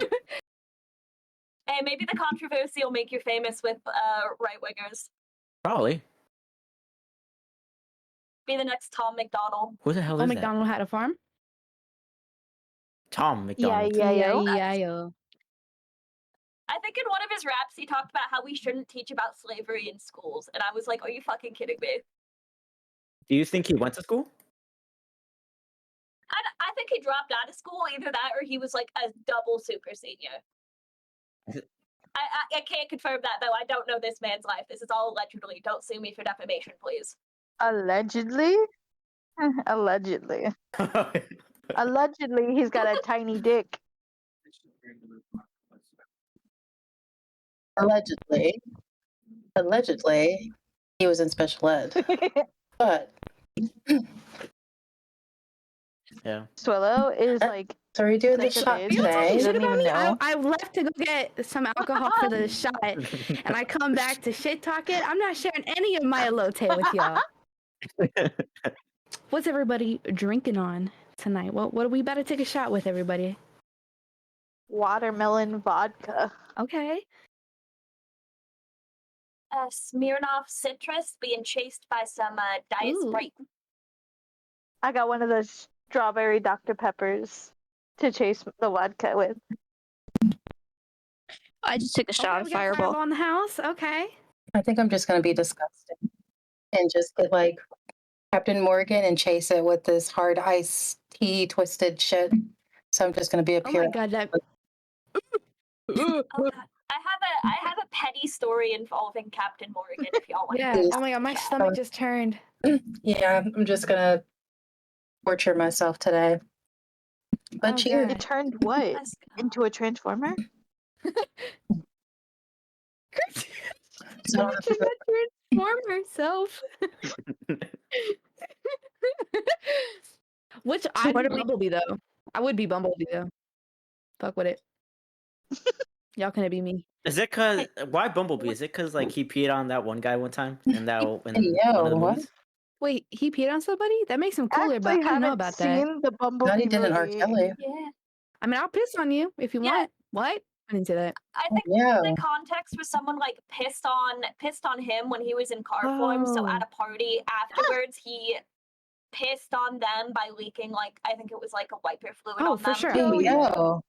[SPEAKER 4] Hey, maybe the controversy will make you famous with right wingers.
[SPEAKER 3] Probably.
[SPEAKER 4] Be the next Tom McDonald.
[SPEAKER 3] Who the hell
[SPEAKER 1] Oh,
[SPEAKER 3] is
[SPEAKER 1] McDonald had a farm?
[SPEAKER 3] Tom McDonald.
[SPEAKER 2] yo.
[SPEAKER 1] E-I-E-I-O.
[SPEAKER 4] I think in one of his raps he talked about how we shouldn't teach about slavery in schools, and I was like, "Are you fucking kidding me?"
[SPEAKER 3] Do you think he went to school?
[SPEAKER 4] I think he dropped out of school, either that or he was like a double super senior. I can't confirm that though. I don't know this man's life. This is all allegedly. Don't sue me for defamation, please.
[SPEAKER 2] Allegedly? Allegedly. Allegedly, he's got a tiny dick.
[SPEAKER 5] Allegedly, he was in special ed. But
[SPEAKER 3] Yeah.
[SPEAKER 2] Swallow is like
[SPEAKER 5] so are we doing the
[SPEAKER 2] such a
[SPEAKER 5] shot
[SPEAKER 2] bitch.
[SPEAKER 1] You know
[SPEAKER 5] today?
[SPEAKER 2] She
[SPEAKER 1] shit
[SPEAKER 2] doesn't
[SPEAKER 1] about
[SPEAKER 2] even
[SPEAKER 1] me?
[SPEAKER 2] know.
[SPEAKER 1] I left to go get some alcohol for the shot, and I come back to shit talk it. I'm not sharing any of my elote with y'all. What's everybody drinking on tonight? What are we about to take a shot with, everybody?
[SPEAKER 2] Watermelon vodka.
[SPEAKER 1] Okay.
[SPEAKER 4] Smirnoff Citrus being chased by some Diet
[SPEAKER 1] Ooh.
[SPEAKER 4] Sprite.
[SPEAKER 2] I got one of those strawberry Dr. Peppers to chase the vodka with.
[SPEAKER 6] I just took a shot
[SPEAKER 1] Okay,
[SPEAKER 6] of
[SPEAKER 1] we got
[SPEAKER 6] Fireball.
[SPEAKER 1] in the house. Okay.
[SPEAKER 5] I think I'm just gonna be disgusting and just get like Captain Morgan and chase it with this hard iced tea twisted shit. So I'm just gonna be a
[SPEAKER 1] Oh
[SPEAKER 5] pure.
[SPEAKER 1] my god, that.
[SPEAKER 4] Oh god. I have a petty story involving Captain Morgan if y'all want
[SPEAKER 1] Yeah.
[SPEAKER 4] to.
[SPEAKER 1] Oh my god, my stomach just turned.
[SPEAKER 5] Yeah, I'm just gonna torture myself today. But
[SPEAKER 1] Oh,
[SPEAKER 5] cheers.
[SPEAKER 1] God.
[SPEAKER 2] It turned what?
[SPEAKER 4] Let's go.
[SPEAKER 2] Into a transformer?
[SPEAKER 5] So I don't have to go-
[SPEAKER 1] Transform herself. Which I'd
[SPEAKER 6] what
[SPEAKER 1] be
[SPEAKER 6] are we-
[SPEAKER 1] Bumblebee though. I would be Bumblebee though. Fuck with it. Y'all couldn't be me.
[SPEAKER 3] Is it cause why Bumblebee? Is it cause like he peed on that one guy one time in that in
[SPEAKER 5] Hey,
[SPEAKER 3] one of the
[SPEAKER 5] yo, what?
[SPEAKER 3] movies?
[SPEAKER 1] Wait, he peed on somebody? That makes him cooler, but I
[SPEAKER 2] Actually,
[SPEAKER 1] don't know
[SPEAKER 2] haven't
[SPEAKER 1] about that.
[SPEAKER 2] seen the
[SPEAKER 5] Not
[SPEAKER 2] Bumblebee
[SPEAKER 5] he did an R.
[SPEAKER 2] movie.
[SPEAKER 5] Kelly.
[SPEAKER 4] Yeah.
[SPEAKER 1] I mean, I'll piss on you if you
[SPEAKER 4] Yeah.
[SPEAKER 1] want. What? I didn't say that.
[SPEAKER 4] I think
[SPEAKER 5] Yeah.
[SPEAKER 4] the context was someone like pissed on him when he was in car form. So at a party afterwards, he pissed on them by leaking like I think it was like a wiper fluid
[SPEAKER 1] Oh,
[SPEAKER 4] on
[SPEAKER 1] for
[SPEAKER 4] them.
[SPEAKER 1] sure.
[SPEAKER 5] Hey,
[SPEAKER 2] So
[SPEAKER 5] yo.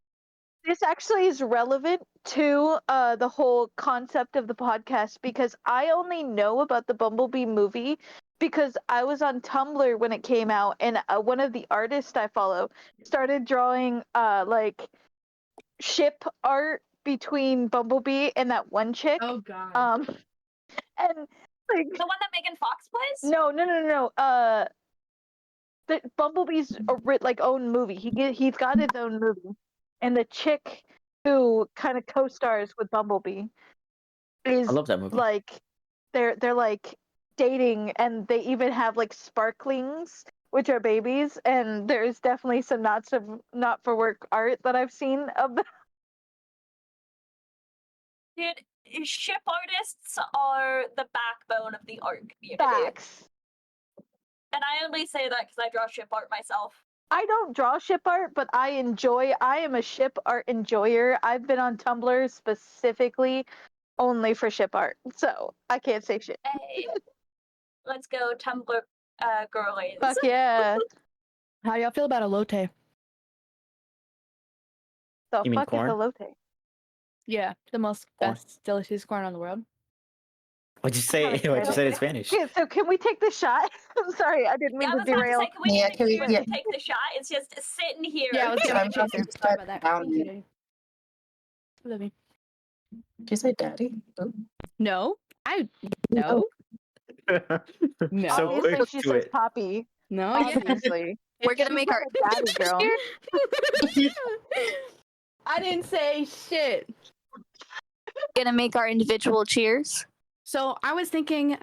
[SPEAKER 2] this actually is relevant to the whole concept of the podcast because I only know about the Bumblebee movie because I was on Tumblr when it came out, and one of the artists I follow started drawing like ship art between Bumblebee and that one chick.
[SPEAKER 1] Oh god.
[SPEAKER 2] And like
[SPEAKER 4] The one that Megan Fox plays?
[SPEAKER 2] no. The Bumblebee's like own movie. He's got his own movie, and the chick who kind of co-stars with Bumblebee is
[SPEAKER 3] I love that movie.
[SPEAKER 2] like they're like dating, and they even have like sparklings, which are babies. And there's definitely some not for work art that I've seen of them.
[SPEAKER 4] Dude, ship artists are the backbone of the art community.
[SPEAKER 2] Facts.
[SPEAKER 4] And I only say that because I draw ship art myself.
[SPEAKER 2] I don't draw ship art, but I am a ship art enjoyer. I've been on Tumblr specifically only for ship art, so I can't say shit.
[SPEAKER 4] Hey, let's go Tumblr girlies.
[SPEAKER 2] Fuck yeah.
[SPEAKER 1] How y'all feel about elote?
[SPEAKER 2] The
[SPEAKER 3] You mean
[SPEAKER 2] fuck is
[SPEAKER 3] corn?
[SPEAKER 2] elote?
[SPEAKER 1] Yeah, the most
[SPEAKER 3] Corn.
[SPEAKER 1] best delicious corn on the world.
[SPEAKER 3] What'd you say?
[SPEAKER 2] Kinda
[SPEAKER 3] What'd you say in
[SPEAKER 2] crazy.
[SPEAKER 3] Spanish?
[SPEAKER 2] Okay, so can we take the shot? I'm sorry, I didn't mean
[SPEAKER 4] Yeah, I
[SPEAKER 2] to
[SPEAKER 4] was about to
[SPEAKER 2] derail.
[SPEAKER 4] say, can we
[SPEAKER 5] Yeah,
[SPEAKER 4] take
[SPEAKER 5] can we-
[SPEAKER 4] cheers
[SPEAKER 5] yeah.
[SPEAKER 4] to take the shot? It's just sitting here.
[SPEAKER 1] Yeah, I was
[SPEAKER 5] So
[SPEAKER 1] gonna
[SPEAKER 5] I'm
[SPEAKER 1] chaser.
[SPEAKER 5] talking
[SPEAKER 1] Sorry about that.
[SPEAKER 5] down
[SPEAKER 1] Thank you,
[SPEAKER 5] here.
[SPEAKER 1] Daddy. Love you.
[SPEAKER 5] Did you say daddy? Oh.
[SPEAKER 1] No, no, no,
[SPEAKER 3] So
[SPEAKER 2] Obviously,
[SPEAKER 3] quick
[SPEAKER 2] she
[SPEAKER 3] to
[SPEAKER 2] says
[SPEAKER 3] it.
[SPEAKER 1] Oh,
[SPEAKER 2] Poppy.
[SPEAKER 1] yeah.
[SPEAKER 2] Obviously.
[SPEAKER 6] We're gonna
[SPEAKER 2] She's
[SPEAKER 6] make
[SPEAKER 2] not
[SPEAKER 6] our
[SPEAKER 2] a daddy girl.
[SPEAKER 1] I didn't say shit.
[SPEAKER 6] individual cheers.
[SPEAKER 1] So I was thinking,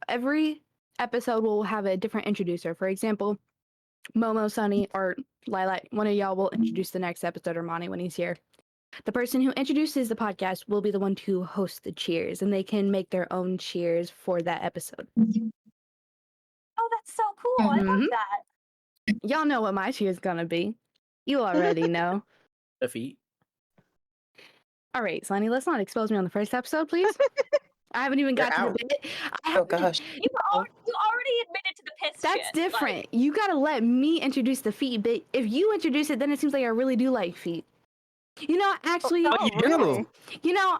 [SPEAKER 1] every episode will have a different introducer. For example, Momo, Sunny, or Lilac, one of y'all will introduce the next episode, or Monty when he's here. The person who introduces the podcast will be the one to host the cheers, and they can make their own cheers for that episode.
[SPEAKER 4] Oh, that's so cool. I love
[SPEAKER 1] Mhm.
[SPEAKER 4] that.
[SPEAKER 1] Y'all know what my cheers gonna be. You already know.
[SPEAKER 3] The feet.
[SPEAKER 1] All right, Sonny, let's not expose me on the first episode, please. I haven't even
[SPEAKER 3] You're
[SPEAKER 1] got to the
[SPEAKER 3] out.
[SPEAKER 1] bit.
[SPEAKER 5] Oh gosh.
[SPEAKER 4] You already admitted to the piss
[SPEAKER 1] That's
[SPEAKER 4] shit.
[SPEAKER 1] different.
[SPEAKER 4] Like,
[SPEAKER 1] You gotta let me introduce the feet, but if you introduce it, then it seems like I really do like feet. You know, actually,
[SPEAKER 2] Oh, really?
[SPEAKER 1] you know,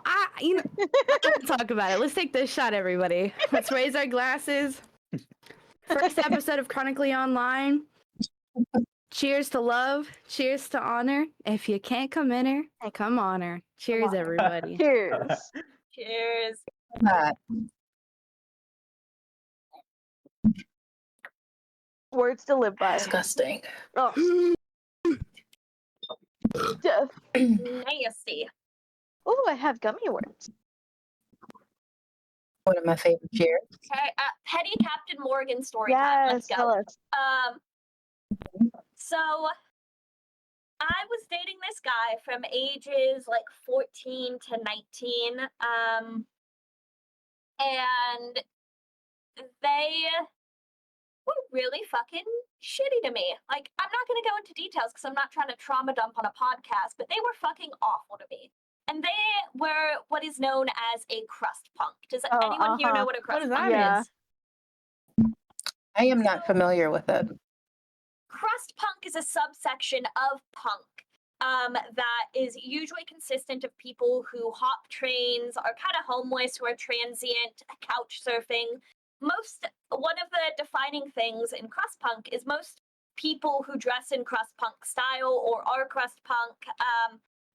[SPEAKER 1] let's talk about it. Let's take this shot, everybody. Let's raise our glasses. First episode of Chronically Online. Cheers to love. Cheers to honor. If you can't come in her, come on her. Cheers,
[SPEAKER 2] on her.
[SPEAKER 1] everybody.
[SPEAKER 2] Cheers.
[SPEAKER 4] cheers.
[SPEAKER 5] That.
[SPEAKER 2] Words to live by.
[SPEAKER 5] Disgusting.
[SPEAKER 2] Oh.
[SPEAKER 4] Nasty.
[SPEAKER 2] Oh, I have gummy words.
[SPEAKER 5] One of my favorite cheers.
[SPEAKER 4] Okay, Petty Captain Morgan story time. Let's
[SPEAKER 2] Yes,
[SPEAKER 4] go.
[SPEAKER 2] tell us.
[SPEAKER 4] So I was dating this guy from ages like 14 to 19. And they were really fucking shitty to me. Like, I'm not going to go into details because I'm not trying to trauma dump on a podcast, but they were fucking awful to me. And they were what is known as a crust punk. Does anyone here know what a crust
[SPEAKER 1] does
[SPEAKER 4] punk
[SPEAKER 1] that
[SPEAKER 4] is?
[SPEAKER 1] mean?
[SPEAKER 5] I am not familiar with it.
[SPEAKER 4] Crust punk is a subsection of punk that is usually consistent of people who hop trains, are kind of homeless, who are transient, couch surfing. One of the defining things in crust punk is most people who dress in crust punk style or are crust punk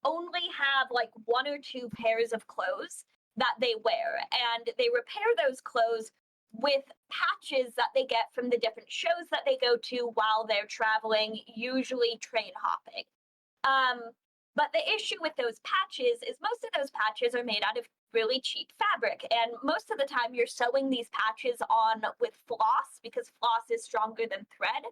[SPEAKER 4] only have like one or two pairs of clothes that they wear, and they repair those clothes with patches that they get from the different shows that they go to while they're traveling, usually train hopping. But the issue with those patches is most of those patches are made out of really cheap fabric, and most of the time you're sewing these patches on with floss because floss is stronger than thread.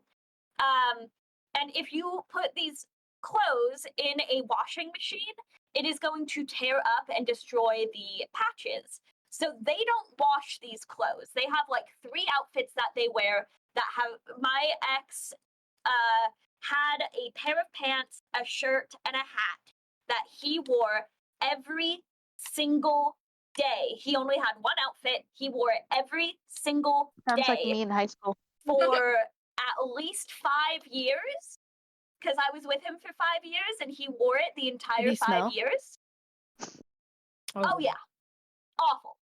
[SPEAKER 4] And if you put these clothes in a washing machine, it is going to tear up and destroy the patches. So they don't wash these clothes. They have like 3 outfits that they wear that have my ex had a pair of pants, a shirt, and a hat that he wore every single day. He only had one outfit. He wore it every single
[SPEAKER 2] Sounds
[SPEAKER 4] day
[SPEAKER 2] like me in high school.
[SPEAKER 4] for at least 5 years. Because I was with him for 5 years and he wore it the entire
[SPEAKER 1] he
[SPEAKER 4] 5
[SPEAKER 1] smell?
[SPEAKER 4] years. Oh yeah. Awful.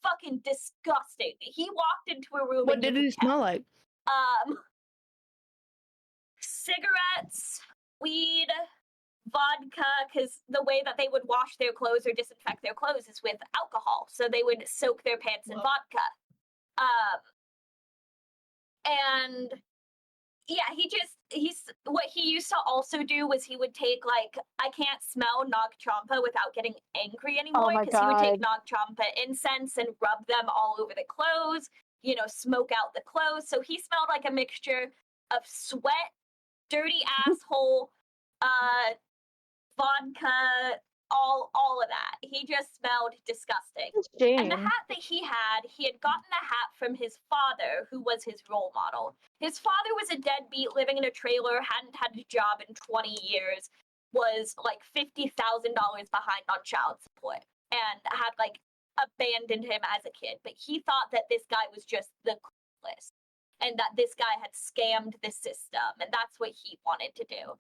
[SPEAKER 4] Fucking disgusting. He walked into a room
[SPEAKER 1] What
[SPEAKER 4] and you
[SPEAKER 1] did
[SPEAKER 4] could
[SPEAKER 1] it smell like?
[SPEAKER 4] Cigarettes, weed, vodka, because the way that they would wash their clothes or disinfect their clothes is with alcohol. So they would soak their pants in vodka. And yeah, what he used to also do was he would take like, I can't smell Nag Champa without getting angry anymore,
[SPEAKER 2] my
[SPEAKER 4] because he would take
[SPEAKER 2] God.
[SPEAKER 4] Nag Champa incense and rub them all over the clothes, smoke out the clothes. So he smelled like a mixture of sweat, dirty asshole, vodka, all of that. He just smelled disgusting. And the
[SPEAKER 2] Shame.
[SPEAKER 4] hat that he had gotten the hat from his father, who was his role model. His father was a deadbeat living in a trailer, hadn't had a job in 20 years, was like $50,000 behind on child support, and had like abandoned him as a kid. But he thought that this guy was just the coolest and that this guy had scammed the system, and that's what he wanted to do.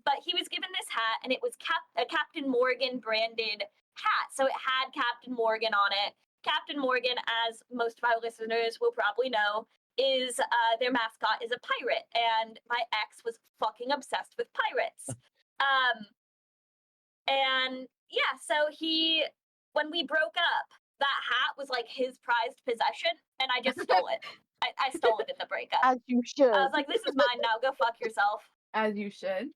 [SPEAKER 4] But he was given this hat, and it was a Captain Morgan branded hat. So it had Captain Morgan on it. Captain Morgan, as most of our listeners will probably know, is their mascot is a pirate, and my ex was fucking obsessed with pirates. And yeah, so when we broke up, that hat was like his prized possession, and I just stole it. I stole it in the breakup.
[SPEAKER 2] As you should.
[SPEAKER 4] I was like, this is mine now, go fuck yourself.
[SPEAKER 1] As you should.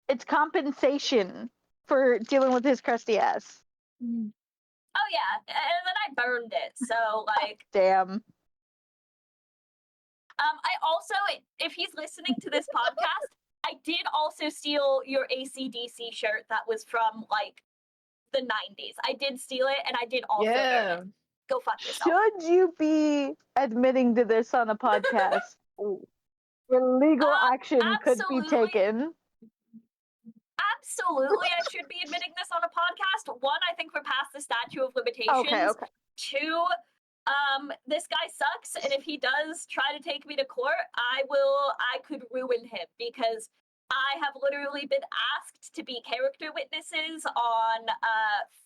[SPEAKER 2] It's compensation for dealing with his crusty ass.
[SPEAKER 4] Oh yeah, and then I burned it. So like,
[SPEAKER 2] Damn.
[SPEAKER 4] I also, if he's listening to this podcast, I did also steal your AC/DC shirt that was from like the 90s. I did steal it, and I did also burn it. Go fuck yourself.
[SPEAKER 2] Should you be admitting to this on a podcast? Where legal action could be
[SPEAKER 4] absolutely.
[SPEAKER 2] taken.
[SPEAKER 4] absolutely I should be admitting this on a podcast. One, I think we're past the statute of limitations.
[SPEAKER 2] Okay.
[SPEAKER 4] Two, this guy sucks, and if he does try to take me to court, I could ruin him, because I have literally been asked to be character witnesses on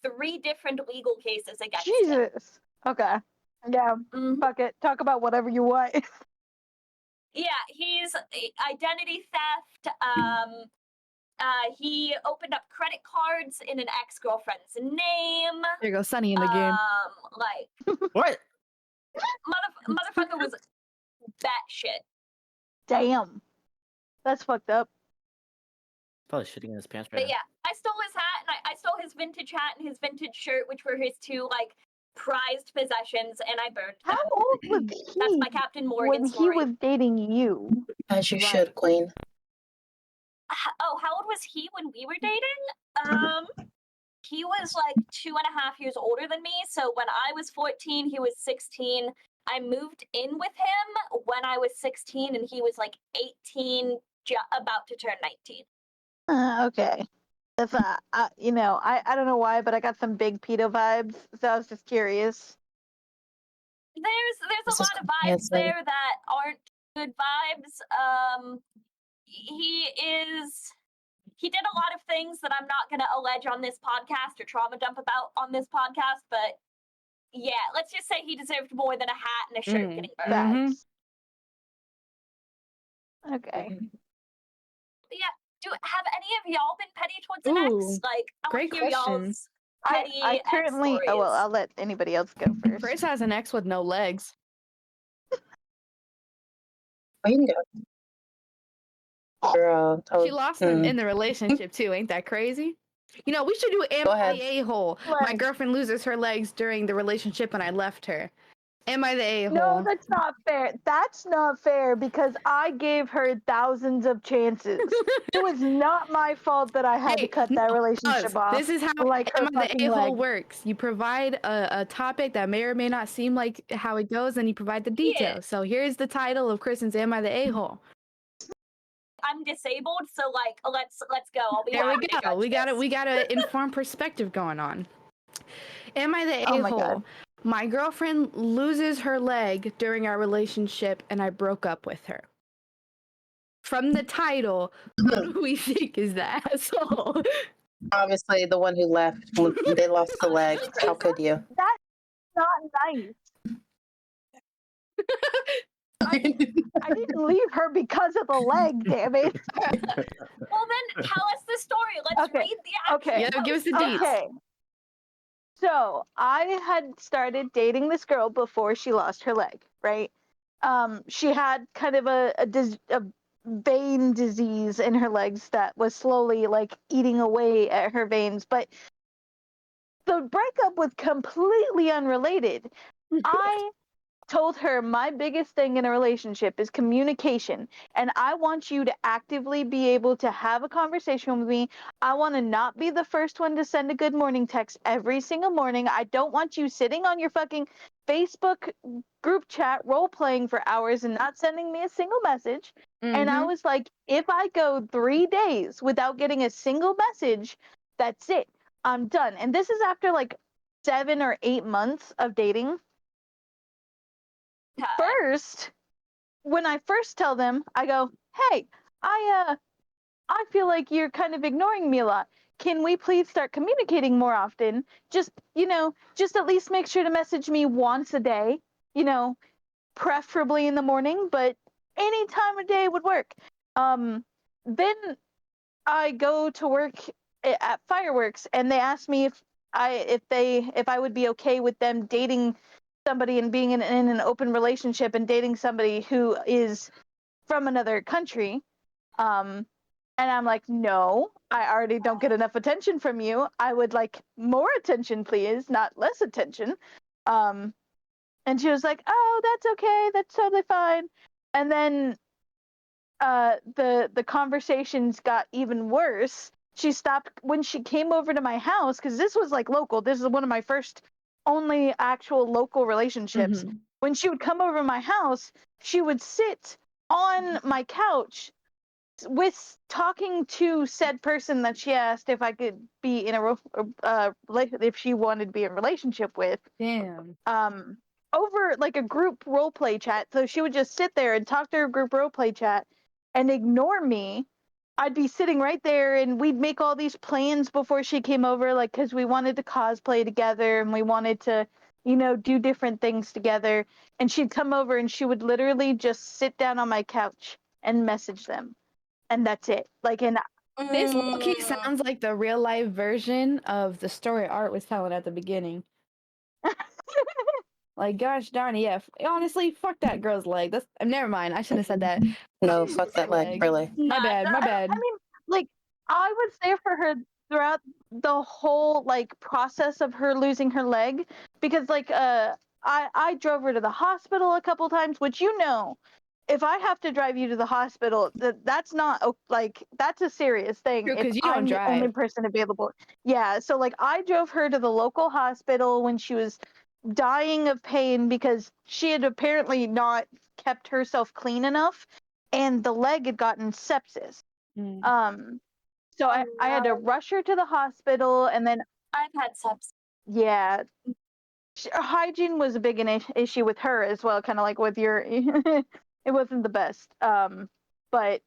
[SPEAKER 4] 3 different legal cases against him.
[SPEAKER 2] Jesus. Okay. Yeah. Fuck it. Talk about whatever you want.
[SPEAKER 4] Yeah, he's identity theft. He opened up credit cards in an ex-girlfriend's name.
[SPEAKER 1] There goes Sunny in the game.
[SPEAKER 4] Like,
[SPEAKER 3] What?
[SPEAKER 4] motherfucker was batshit.
[SPEAKER 2] Damn. That's fucked up.
[SPEAKER 3] Probably shitting in his pants right
[SPEAKER 4] But yeah, I stole his hat, and I stole his vintage hat and his vintage shirt, which were his 2 like prized possessions, and I burned them.
[SPEAKER 2] How old was he
[SPEAKER 4] That's my Captain Morgan
[SPEAKER 2] when
[SPEAKER 4] story.
[SPEAKER 2] he was dating you?
[SPEAKER 5] As you should, Queen.
[SPEAKER 4] Oh, how old was he when we were dating? He was like 2.5 years older than me. So when I was 14, he was 16. I moved in with him when I was 16, and he was like 18, about to turn 19.
[SPEAKER 2] Okay. That's I don't know why, but I got some big pedo vibes, so I was just curious.
[SPEAKER 4] There's a lot of vibes there that aren't good vibes. He did a lot of things that I'm not going to allege on this podcast or trauma dump about on this podcast, but yeah, let's just say he deserved more than a hat and a shirt getting burned.
[SPEAKER 2] Facts. Okay.
[SPEAKER 4] But yeah, have any of y'all been petty towards an ex? Like, I
[SPEAKER 1] great
[SPEAKER 4] want to hear
[SPEAKER 1] question.
[SPEAKER 4] y'all's petty
[SPEAKER 2] I currently.
[SPEAKER 4] ex
[SPEAKER 2] Oh well,
[SPEAKER 4] stories.
[SPEAKER 2] I'll let anybody else go first.
[SPEAKER 1] Grace has an ex with no legs.
[SPEAKER 5] You can go. Girl.
[SPEAKER 1] She lost them in the relationship too. Ain't that crazy? You know, we should do Am
[SPEAKER 5] Go
[SPEAKER 1] I
[SPEAKER 5] ahead.
[SPEAKER 1] the a-hole? My
[SPEAKER 2] Legs.
[SPEAKER 1] girlfriend loses her legs during the relationship and I left her. Am I the a-hole?
[SPEAKER 2] No, that's not fair. That's not fair because I gave her thousands of chances. It was not my fault that I had to
[SPEAKER 1] Hey,
[SPEAKER 2] cut that relationship off.
[SPEAKER 1] This is how
[SPEAKER 2] like her
[SPEAKER 1] Am I the
[SPEAKER 2] fucking
[SPEAKER 1] a-hole
[SPEAKER 2] leg.
[SPEAKER 1] works. You provide a topic that may or may not seem like how it goes, and you provide the details.
[SPEAKER 4] Yeah.
[SPEAKER 1] So here's the title of Kristen's Am I the a-hole?
[SPEAKER 4] I'm disabled, so like let's go. I'll be
[SPEAKER 1] There we
[SPEAKER 4] happy to
[SPEAKER 1] go.
[SPEAKER 4] judge
[SPEAKER 1] We
[SPEAKER 4] this.
[SPEAKER 1] got an informed perspective going on. Am I the
[SPEAKER 2] Oh my
[SPEAKER 1] a-hole?
[SPEAKER 2] God.
[SPEAKER 1] My girlfriend loses her leg during our relationship and I broke up with her. From the title, who do we think is the asshole?
[SPEAKER 5] Obviously, the one who left, they lost the leg. How could you?
[SPEAKER 2] That's not nice. I didn't leave her because of the leg, damn it.
[SPEAKER 4] Well, then tell us the story. Let's
[SPEAKER 2] Okay,
[SPEAKER 4] read the
[SPEAKER 2] okay.
[SPEAKER 1] Yeah, give us the deets.
[SPEAKER 2] Okay. So I had started dating this girl before she lost her leg, right? She had kind of a vein disease in her legs that was slowly like eating away at her veins, but the breakup was completely unrelated. I told her my biggest thing in a relationship is communication, and I want you to actively be able to have a conversation with me. I want to not be the first one to send a good morning text every single morning. I don't want you sitting on your fucking Facebook group chat role playing for hours and not sending me a single message. And I was like, if I go 3 days without getting a single message, that's it. I'm done. And this is after like 7 or 8 months of dating. First, when I first tell them, I go, "Hey, I feel like you're kind of ignoring me a lot. Can we please start communicating more often? Just at least make sure to message me once a day, preferably in the morning, but any time of day would work." Then I go to work at Fireworks, and they asked me if I would be okay with them dating somebody and being in an open relationship and dating somebody who is from another country. And I'm like, no, I already don't get enough attention from you. I would like more attention, please, not less attention. And she was like, oh, that's okay. That's totally fine. And then the conversations got even worse. She stopped when she came over to my house, because this was like local. This is one of my first only actual local relationships. When she would come over to my house, she would sit on my couch with talking to said person that she asked if I could be in if she wanted to be in a relationship with,
[SPEAKER 1] Damn.
[SPEAKER 2] over like a group role play chat. So she would just sit there and talk to her group role play chat and ignore me. I'd be sitting right there and we'd make all these plans before she came over, like, because we wanted to cosplay together and we wanted to, do different things together. And she'd come over and she would literally just sit down on my couch and message them. And that's it. Like, and
[SPEAKER 1] This low-key
[SPEAKER 4] Mm.
[SPEAKER 1] sounds like the real life version of the story Art was telling at the beginning. Like, gosh darn it, yeah. Honestly, fuck that girl's leg. Never mind. I shouldn't have said that.
[SPEAKER 5] No, fuck that leg, really.
[SPEAKER 1] My bad. My bad.
[SPEAKER 2] I mean, like, I was there for her throughout the whole like process of her losing her leg, because like I drove her to the hospital a couple times, which, if I have to drive you to the hospital, that's not like, that's a serious thing.
[SPEAKER 1] True,
[SPEAKER 2] if
[SPEAKER 1] 'cause you don't
[SPEAKER 2] I'm the only
[SPEAKER 1] drive.
[SPEAKER 2] person available. Yeah, so like I drove her to the local hospital when she was dying of pain because she had apparently not kept herself clean enough, and the leg had gotten sepsis.
[SPEAKER 1] Mm.
[SPEAKER 2] So
[SPEAKER 4] Oh,
[SPEAKER 2] I had to
[SPEAKER 4] no.
[SPEAKER 2] rush her to the hospital, and then
[SPEAKER 4] I've had sepsis.
[SPEAKER 2] yeah, hygiene was a big issue with her as well, kind of like with your. It wasn't the best. But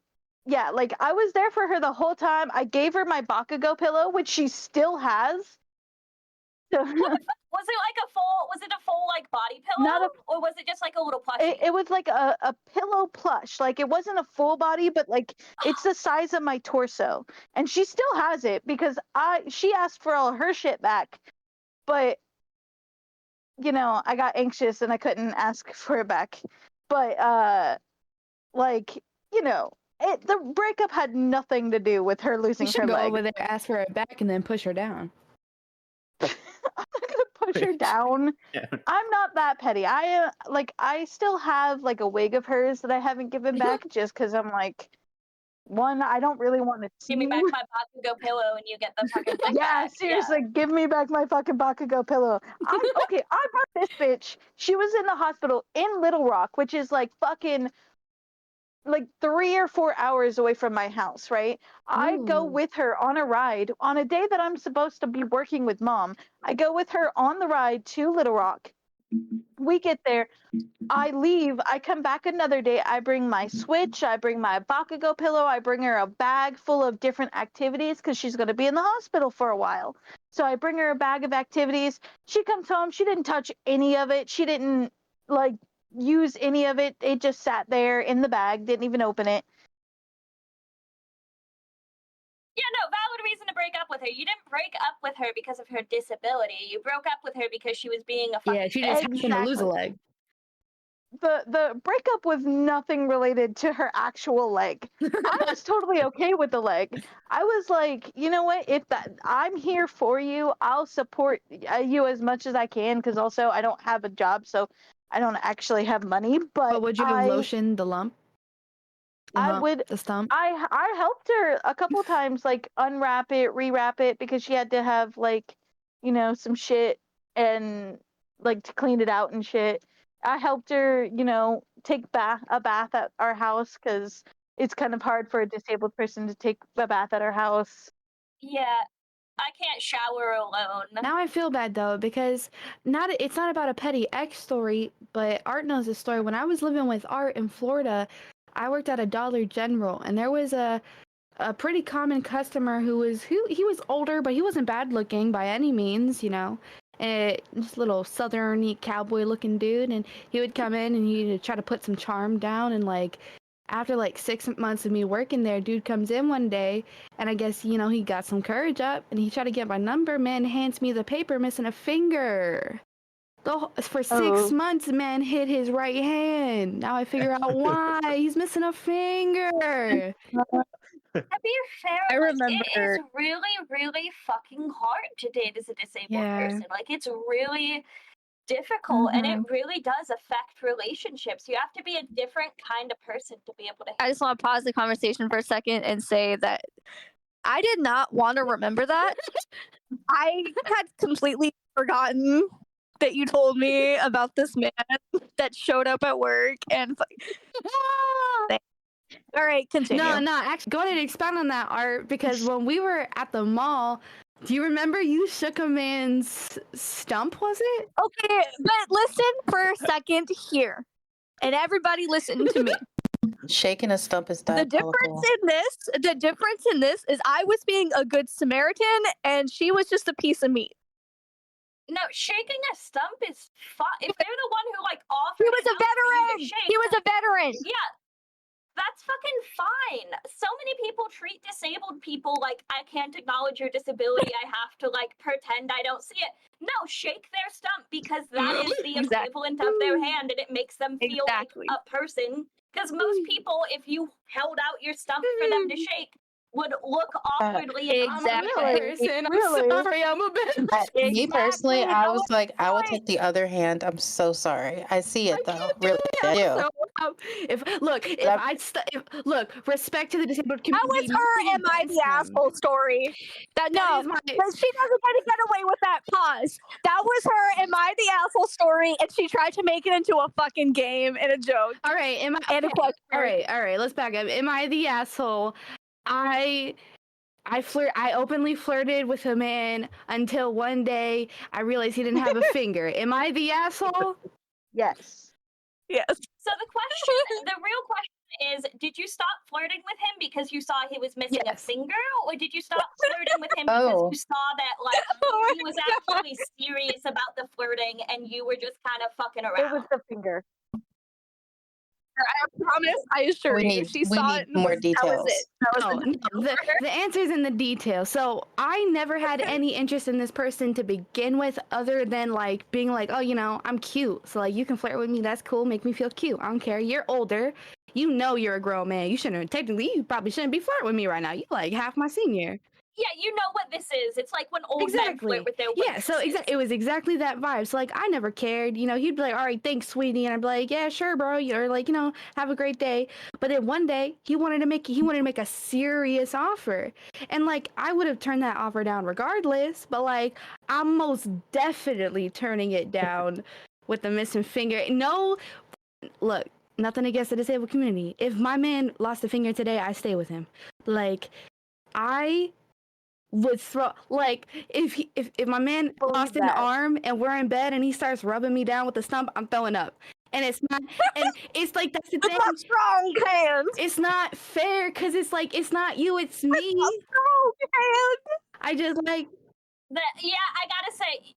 [SPEAKER 2] yeah, like I was there for her the whole time. I gave her my Bakugo pillow, which she still has. So
[SPEAKER 4] Was it a full like body pillow, or was it just like a little plushie?
[SPEAKER 2] it was like a pillow plush. Like it wasn't a full body, but like it's the size of my torso, and she still has it because she asked for all her shit back, but I got anxious and I couldn't ask for it back. But like the breakup had nothing to do with her
[SPEAKER 1] You
[SPEAKER 2] losing
[SPEAKER 1] should
[SPEAKER 2] her
[SPEAKER 1] go
[SPEAKER 2] leg.
[SPEAKER 1] over there, ask for it back, and then push her down.
[SPEAKER 2] I'm not gonna push her down.
[SPEAKER 3] Yeah.
[SPEAKER 2] I'm not that petty. I still have like a wig of hers that I haven't given back just because I'm like, one, I don't really want to see.
[SPEAKER 4] Give me back my Bakugo pillow, and you get the fucking thing
[SPEAKER 2] Yeah,
[SPEAKER 4] back.
[SPEAKER 2] seriously, give me back my fucking Bakugo pillow. I brought this bitch. She was in the hospital in Little Rock, which is like fucking like 3 or 4 hours away from my house, right? I go
[SPEAKER 1] Ooh.
[SPEAKER 2] with her on a ride on a day that I'm supposed to be working with mom. I go with her on the ride to Little Rock. We get there. I leave. I come back another day. I bring my Switch. I bring my Bakugo pillow. I bring her a bag full of different activities because she's going to be in the hospital for a while. So I bring her a bag of activities. She comes home. She didn't touch any of it. She didn't like use any of it. It just sat there in the bag. Didn't even open it.
[SPEAKER 4] Yeah, no, valid reason to break up with her. You didn't break up with her because of her disability. You broke up with her because she was being a fucking
[SPEAKER 1] Yeah, she just happened to lose a leg.
[SPEAKER 2] The breakup was nothing related to her actual leg. I was totally okay with the leg. I was like, you know what? I'm here for you. I'll support you as much as I can because also I don't have a job, so I don't actually have money. But
[SPEAKER 1] would you have lotioned the lump? The stump?
[SPEAKER 2] I helped her a couple times, like unwrap it, rewrap it, because she had to have like, some shit and like to clean it out and shit. I helped her, take a bath at our house because it's kind of hard for a disabled person to take a bath at our house.
[SPEAKER 4] Yeah, I can't shower alone.
[SPEAKER 1] Now I feel bad though because it's not about a petty ex story, but Art knows this story. When I was living with Art in Florida, I worked at a Dollar General, and there was a pretty common customer who he was older, but he wasn't bad looking by any means, this little southern cowboy looking dude, and he would come in and he'd try to put some charm down, and like after like 6 months of me working there, dude comes in one day, and I guess he got some courage up, and he tried to get my number. Man hands me the paper missing a finger. For 6 months, man hid his right hand. Now I figure out why. He's missing a finger.
[SPEAKER 4] To be fair,
[SPEAKER 6] I
[SPEAKER 4] like, it
[SPEAKER 6] remember-
[SPEAKER 4] is really, really fucking hard to date as a disabled
[SPEAKER 1] Yeah.
[SPEAKER 4] person. Like, it's really difficult, and it really does affect relationships. You have to be a different kind of person to be able to.
[SPEAKER 6] I just want to pause the conversation for a second and say that I did not want to remember that. I had completely forgotten that you told me about this man that showed up at work and All right, continue.
[SPEAKER 1] No, actually, go ahead and expound on that, Art, because when we were at the mall, do you remember you shook a man's stump, was it?
[SPEAKER 6] Okay, but listen for a second here. And everybody listen to me.
[SPEAKER 5] Shaking a stump is diabolical.
[SPEAKER 6] The difference in this is I was being a good Samaritan and she was just a piece of meat.
[SPEAKER 4] No, shaking a stump is fine. If they're the one who like offered,
[SPEAKER 6] He was a veteran. He was a veteran.
[SPEAKER 4] Yeah, that's fucking fine. So many people treat disabled people like, I can't acknowledge your disability. I have to like pretend I don't see it. No, shake their stump because that is the equivalent of their hand, and it makes them feel like a person. Because most people, if you held out your stump for them to shake, would look awkwardly.
[SPEAKER 6] Exactly.
[SPEAKER 1] I'm a person.
[SPEAKER 2] Really?
[SPEAKER 1] I'm sorry. I'm a bitch.
[SPEAKER 5] Me personally,
[SPEAKER 6] Exactly,
[SPEAKER 5] I
[SPEAKER 6] that
[SPEAKER 5] was
[SPEAKER 6] was
[SPEAKER 5] like, I will
[SPEAKER 6] fine.
[SPEAKER 5] take the other hand. I'm so sorry. I see it though. Really, I do.
[SPEAKER 1] So, look, respect to the disabled
[SPEAKER 6] That
[SPEAKER 1] community.
[SPEAKER 6] was her "Am I the asshole" story. That no,
[SPEAKER 1] is my-
[SPEAKER 6] but she doesn't get away with that. Pause. That was her "Am I the asshole" story, and she tried to make it into a fucking game and a joke
[SPEAKER 1] All right, am I?
[SPEAKER 6] and a
[SPEAKER 1] Okay,
[SPEAKER 6] question.
[SPEAKER 1] all right. Let's back up. Am I the asshole? I openly flirted with a man until one day I realized he didn't have a finger. Am I the asshole?
[SPEAKER 2] Yes.
[SPEAKER 6] Yes.
[SPEAKER 4] So the real question is, did you stop flirting with him because you saw he was missing a
[SPEAKER 1] Yes.
[SPEAKER 4] finger, or did you stop flirting with him because
[SPEAKER 5] Oh.
[SPEAKER 4] you saw that like
[SPEAKER 6] Oh
[SPEAKER 4] he
[SPEAKER 6] my
[SPEAKER 4] was
[SPEAKER 6] God.
[SPEAKER 4] actually serious about the flirting and you were just kind of fucking
[SPEAKER 2] It
[SPEAKER 4] around?
[SPEAKER 2] was the finger.
[SPEAKER 6] I promise. I assure you, she saw it. And
[SPEAKER 5] more
[SPEAKER 6] that was
[SPEAKER 5] details.
[SPEAKER 6] it. That was
[SPEAKER 1] No,
[SPEAKER 6] the
[SPEAKER 1] no,
[SPEAKER 6] details for her.
[SPEAKER 1] the answer's in the details. So I never had any interest in this person to begin with, other than like being like, oh, I'm cute. So like you can flirt with me. That's cool. Make me feel cute. I don't care. You're older. You know you're a grown man. You probably shouldn't be flirting with me right now. You like half my senior.
[SPEAKER 4] Yeah, you know what this is. It's like when old men flirt with their
[SPEAKER 1] Yeah, so
[SPEAKER 4] waitresses.
[SPEAKER 1] it was exactly that vibe. So like I never cared. He'd be like, all right, thanks, sweetie. And I'd be like, yeah, sure, bro. Or like, have a great day. But then one day he wanted to make a serious offer. And like I would have turned that offer down regardless, but like I'm most definitely turning it down with the missing finger. No, look, nothing against the disabled community. If my man lost a finger today, I stay with him. Like I would throw, like, if my man
[SPEAKER 2] Believe
[SPEAKER 1] lost an
[SPEAKER 2] that.
[SPEAKER 1] arm and we're in bed and he starts rubbing me down with the stump, I'm throwing up. And it's not, and it's like that's the
[SPEAKER 6] With
[SPEAKER 1] thing.
[SPEAKER 6] my strong hands.
[SPEAKER 1] It's not fair because it's like it's not you, it's me.
[SPEAKER 6] Strong hands.
[SPEAKER 1] I just like
[SPEAKER 4] Yeah, I gotta say,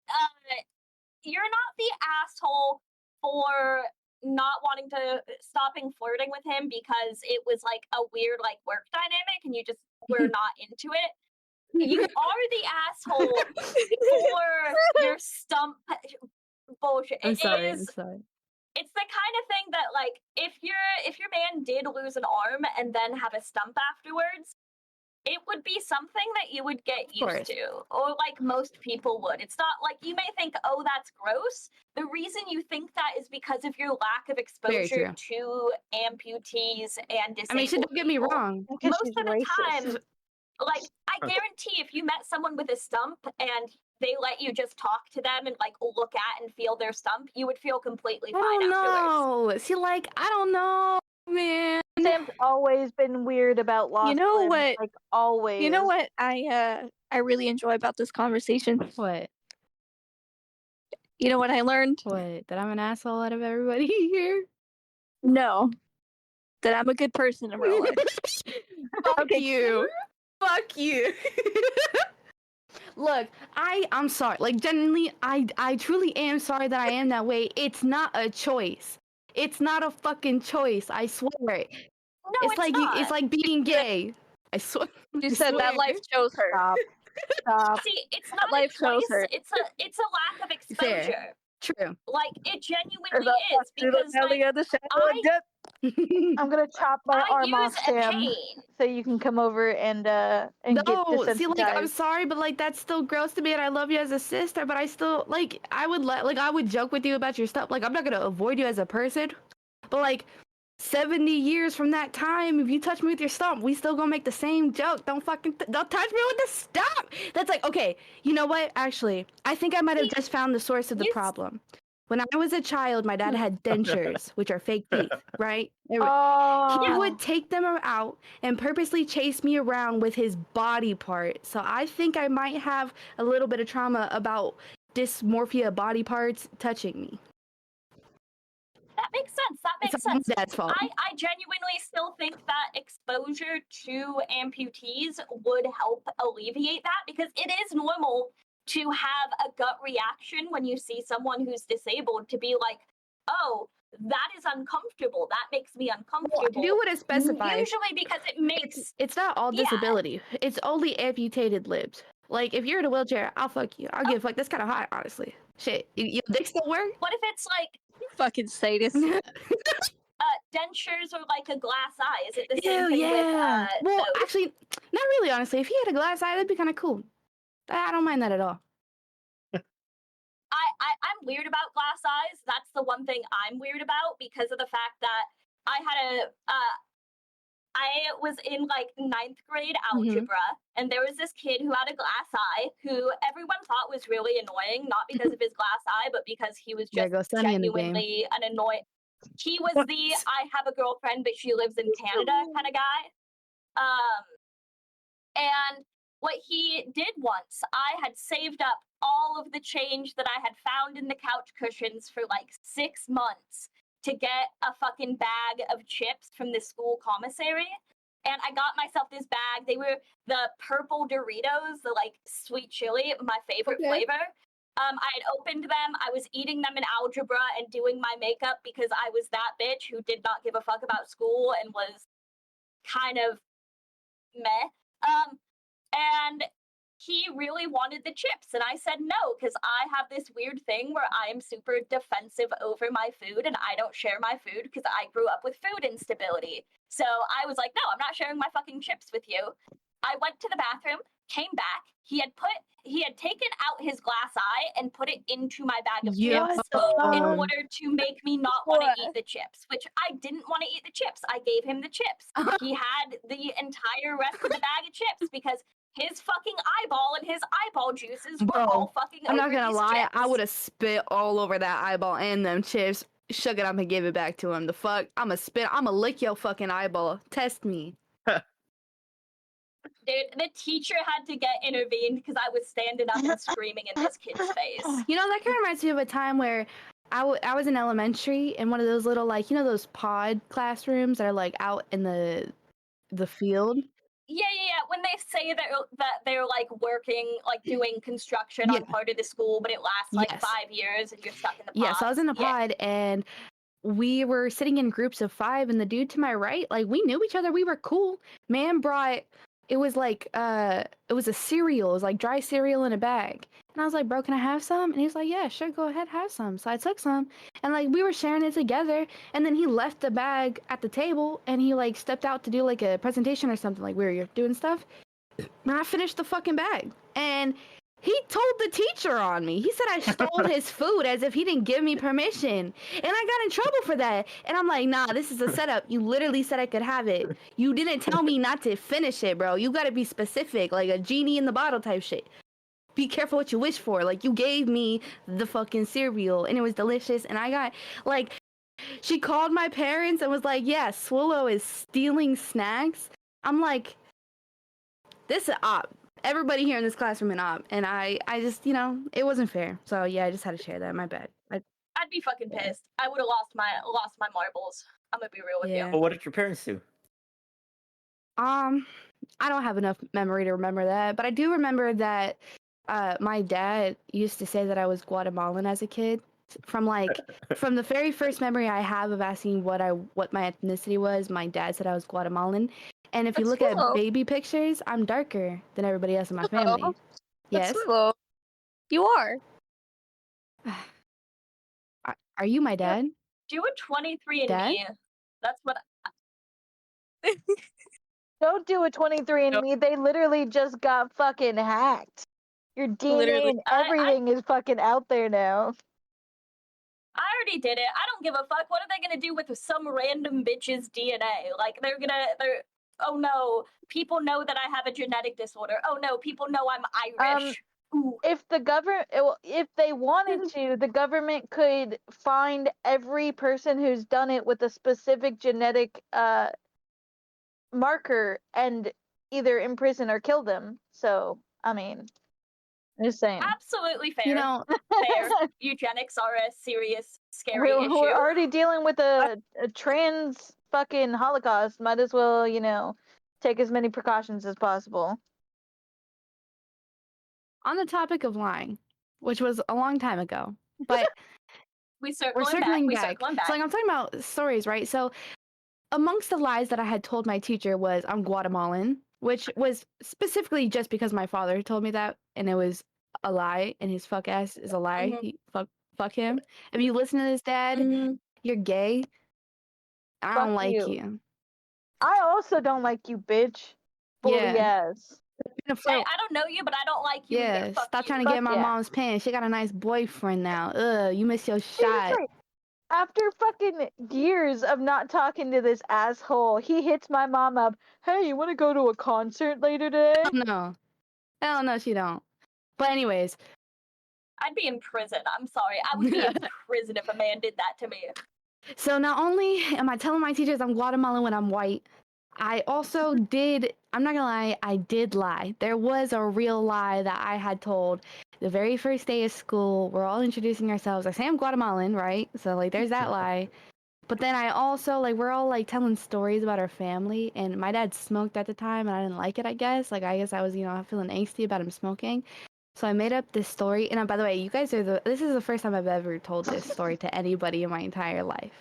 [SPEAKER 4] you're not the asshole for not wanting to stopping flirting with him because it was like a weird like work dynamic and you just were not into it. You are the asshole for your stump bullshit.
[SPEAKER 1] I'm sorry.
[SPEAKER 4] It's the kind of thing that like if your man did lose an arm and then have a stump afterwards, it would be something that you would get used to, or like most people would. It's not like you may think, oh, that's gross. The reason you think that is because of your lack of exposure to amputees and disabled
[SPEAKER 1] I mean, don't get me
[SPEAKER 4] people.
[SPEAKER 1] wrong.
[SPEAKER 2] Because
[SPEAKER 4] Most
[SPEAKER 2] she's
[SPEAKER 4] of the
[SPEAKER 2] racist.
[SPEAKER 4] time, like I guarantee if you met someone with a stump and they let you just talk to them and like look at and feel their stump, you would feel completely fine afterwards.
[SPEAKER 1] No, see, like I don't know, man.
[SPEAKER 2] Sam's always been weird about lost
[SPEAKER 6] You know
[SPEAKER 2] limbs,
[SPEAKER 6] what?
[SPEAKER 2] like always.
[SPEAKER 6] You know what I really enjoy about this conversation?
[SPEAKER 1] What?
[SPEAKER 6] You know what I learned?
[SPEAKER 1] What? That I'm an asshole out of everybody here?
[SPEAKER 6] No. That I'm a good person in real life.
[SPEAKER 1] Fuck you. Fuck you. Look, I'm sorry. Like genuinely, I truly am sorry that I am that way. It's not a choice. It's not a fucking choice. I swear.
[SPEAKER 4] No, it's
[SPEAKER 1] like
[SPEAKER 4] not.
[SPEAKER 1] it's like being gay. I swear.
[SPEAKER 6] You said that life chose her.
[SPEAKER 2] Stop.
[SPEAKER 4] See, it's not
[SPEAKER 6] life
[SPEAKER 4] a
[SPEAKER 6] chose
[SPEAKER 4] choice.
[SPEAKER 6] her.
[SPEAKER 4] It's a lack of exposure.
[SPEAKER 1] True.
[SPEAKER 4] Like it genuinely is because like,
[SPEAKER 2] I'm gonna chop my
[SPEAKER 4] I
[SPEAKER 2] arm off,
[SPEAKER 4] use a
[SPEAKER 2] Sam,
[SPEAKER 4] pain.
[SPEAKER 2] so you can come over and get
[SPEAKER 1] No,
[SPEAKER 2] desensitized.
[SPEAKER 1] see, like I'm sorry, but like that's still gross to me, and I love you as a sister. But I still like I would joke with you about your stuff. Like I'm not gonna avoid you as a person, but like 70 years from that time, if you touch me with your stump, we still gonna make the same joke. Don't touch me with the stump. That's like, okay, you know what? Actually, I think I might have just found the source of the problem. When I was a child, my dad had dentures, which are fake teeth, right? He
[SPEAKER 2] Oh.
[SPEAKER 1] would take them out and purposely chase me around with his body part. So I think I might have a little bit of trauma about dysmorphia body parts touching me.
[SPEAKER 4] That makes sense. That makes
[SPEAKER 1] It's all
[SPEAKER 4] sense.
[SPEAKER 1] my dad's fault.
[SPEAKER 4] I genuinely still think that exposure to amputees would help alleviate that, because it is normal to have a gut reaction when you see someone who's disabled to be like, oh, that is uncomfortable. That makes me uncomfortable.
[SPEAKER 1] I do want to specify.
[SPEAKER 4] Usually because it makes
[SPEAKER 1] It's not all
[SPEAKER 4] Yeah.
[SPEAKER 1] disability. It's only amputated limbs. Like, if you're in a wheelchair, I'll fuck you. I'll give a fuck. That's kind of hot, honestly. Shit, your dick still work?
[SPEAKER 4] what if it's like
[SPEAKER 6] Fucking sadist.
[SPEAKER 4] dentures or like a glass eye? Is it the same
[SPEAKER 1] Ew,
[SPEAKER 4] thing
[SPEAKER 1] yeah.
[SPEAKER 4] with
[SPEAKER 1] Well,
[SPEAKER 4] those?
[SPEAKER 1] actually, not really, honestly. If he had a glass eye, that'd be kind of cool. I don't mind that at all.
[SPEAKER 4] I'm weird about glass eyes. That's the one thing I'm weird about, because of the fact that I was in like 9th grade algebra, and there was this kid who had a glass eye who everyone thought was really annoying, not because of his glass eye, but because he was
[SPEAKER 1] There
[SPEAKER 4] just
[SPEAKER 1] goes Sunny in the game.
[SPEAKER 4] genuinely an annoying. He was the I have a girlfriend, but she lives in Canada kind of guy. And what he did once, I had saved up all of the change that I had found in the couch cushions for like 6 months to get a fucking bag of chips from the school commissary. And I got myself this bag. They were the purple Doritos, the like sweet chili, my favorite flavor. I had opened them. I was eating them in algebra and doing my makeup because I was that bitch who did not give a fuck about school and was kind of meh. And he really wanted the chips, and I said no, because I have this weird thing where I am super defensive over my food, and I don't share my food because I grew up with food instability. So I was like, no, I'm not sharing my fucking chips with you. I went to the bathroom, came back. He had taken out his glass eye and put it into my bag of chips in order to make me not want to eat the chips, which I didn't want to eat the chips. I gave him the chips. He had the entire rest of the bag of chips because his fucking eyeball and his eyeball juices were all fucking
[SPEAKER 1] I'm
[SPEAKER 4] over
[SPEAKER 1] not gonna
[SPEAKER 4] these
[SPEAKER 1] lie,
[SPEAKER 4] chips.
[SPEAKER 1] I would have spit all over that eyeball and them chips, shook it up and gave it back to him. The fuck? I'ma lick your fucking eyeball. Test me.
[SPEAKER 4] Dude, the teacher had to get intervened because I was standing up and screaming in this kid's face.
[SPEAKER 1] You know, that kind of reminds me of a time where I was in elementary in one of those little, like, you know, those pod classrooms that are like out in the field.
[SPEAKER 4] Yeah. When they say that they're like working, like doing construction on part of the school, but it lasts like 5 years and you're stuck in the pod.
[SPEAKER 1] Yeah, so I was in the pod and we were sitting in groups of 5, and the dude to my right, like, we knew each other, we were cool. Man brought, it was like it was a cereal, it was like dry cereal in a bag. And I was like, bro, can I have some? And he was like, yeah, sure, go ahead, have some. So I took some, and like we were sharing it together, and then he left the bag at the table and he like stepped out to do like a presentation or something, like we were doing stuff. And I finished the fucking bag. And he told the teacher on me. He said I stole his food as if he didn't give me permission. And I got in trouble for that. And I'm like, nah, this is a setup. You literally said I could have it. You didn't tell me not to finish it, bro. You gotta be specific, like a genie in the bottle type shit. Be careful what you wish for. Like, you gave me the fucking cereal and it was delicious. And I got, like, she called my parents and was like, yeah, Swallow is stealing snacks. I'm like, this is op. Everybody here in this classroom an op, and I just, you know, it wasn't fair. So yeah, I just had to share that. My bad.
[SPEAKER 4] I'd be fucking pissed. I would have lost my marbles. I'm gonna be real with you.
[SPEAKER 3] Well, what did your parents do?
[SPEAKER 1] I don't have enough memory to remember that, but I do remember that my dad used to say that I was Guatemalan as a kid. From the very first memory I have of asking what my ethnicity was, my dad said I was Guatemalan. And if you look at baby pictures, I'm darker than everybody else in my family. Yes.
[SPEAKER 6] You are.
[SPEAKER 1] Are you my dad?
[SPEAKER 4] Do a 23andMe.
[SPEAKER 1] Dad?
[SPEAKER 4] That's what.
[SPEAKER 2] Don't do a 23andMe. They literally just got fucking hacked. Your DNA and everything is fucking out there now.
[SPEAKER 4] I already did it. I don't give a fuck. What are they gonna do with some random bitch's DNA? Like, they're oh no, people know that I have a genetic disorder. Oh no, people know I'm Irish. Ooh,
[SPEAKER 2] if they wanted to, the government could find every person who's done it with a specific genetic marker and either imprison or kill them. So, I mean, I'm just saying.
[SPEAKER 4] absolutely fair.
[SPEAKER 1] You know,
[SPEAKER 4] Fair. Eugenics are a serious, scary
[SPEAKER 2] we're
[SPEAKER 4] issue.
[SPEAKER 2] already dealing with a trans fucking Holocaust. Might as well, take as many precautions as possible.
[SPEAKER 1] on the topic of lying, which was a long time ago, but
[SPEAKER 4] We're
[SPEAKER 1] we're
[SPEAKER 4] circling back.
[SPEAKER 1] circling back. So like I'm talking about stories, right? So amongst the lies that I had told my teacher was I'm Guatemalan, which was specifically just because my father told me that, and it was a lie, and his fuck ass is a lie.
[SPEAKER 4] Mhm.
[SPEAKER 1] Fuck him. If you listen to this, Dad,
[SPEAKER 4] Mm,
[SPEAKER 1] you're gay. I
[SPEAKER 2] Fuck
[SPEAKER 1] don't like
[SPEAKER 2] you.
[SPEAKER 1] you.
[SPEAKER 2] I also don't like you, bitch. Bully
[SPEAKER 1] Yeah.
[SPEAKER 2] ass.
[SPEAKER 4] hey, I don't know you, but I don't like you
[SPEAKER 1] Yeah,
[SPEAKER 4] either. Fuck
[SPEAKER 1] stop
[SPEAKER 4] you.
[SPEAKER 1] trying to
[SPEAKER 2] Fuck
[SPEAKER 1] get my
[SPEAKER 2] yeah.
[SPEAKER 1] mom's pants. She got a nice boyfriend now. Ugh, you missed your shot.
[SPEAKER 2] Seriously, after fucking years of not talking to this asshole, he hits my mom up. Hey, you want to go to a concert later today?
[SPEAKER 1] No. Hell no, she don't. But anyways,
[SPEAKER 4] I'd be in prison. I'm sorry. I would be in prison if a man did that to me.
[SPEAKER 1] so not only am I telling my teachers I'm Guatemalan when I'm white, I also did, I'm not gonna lie, I did lie. There was a real lie that I had told the very first day of school. We're all introducing ourselves. I say I'm Guatemalan, right? So like there's that lie. But then I also like we're all like telling stories about our family, and my dad smoked at the time and I didn't like it, I guess. Like I guess I was, feeling angsty about him smoking. So I made up this story, and by the way, you guys are this is the first time I've ever told this story to anybody in my entire life.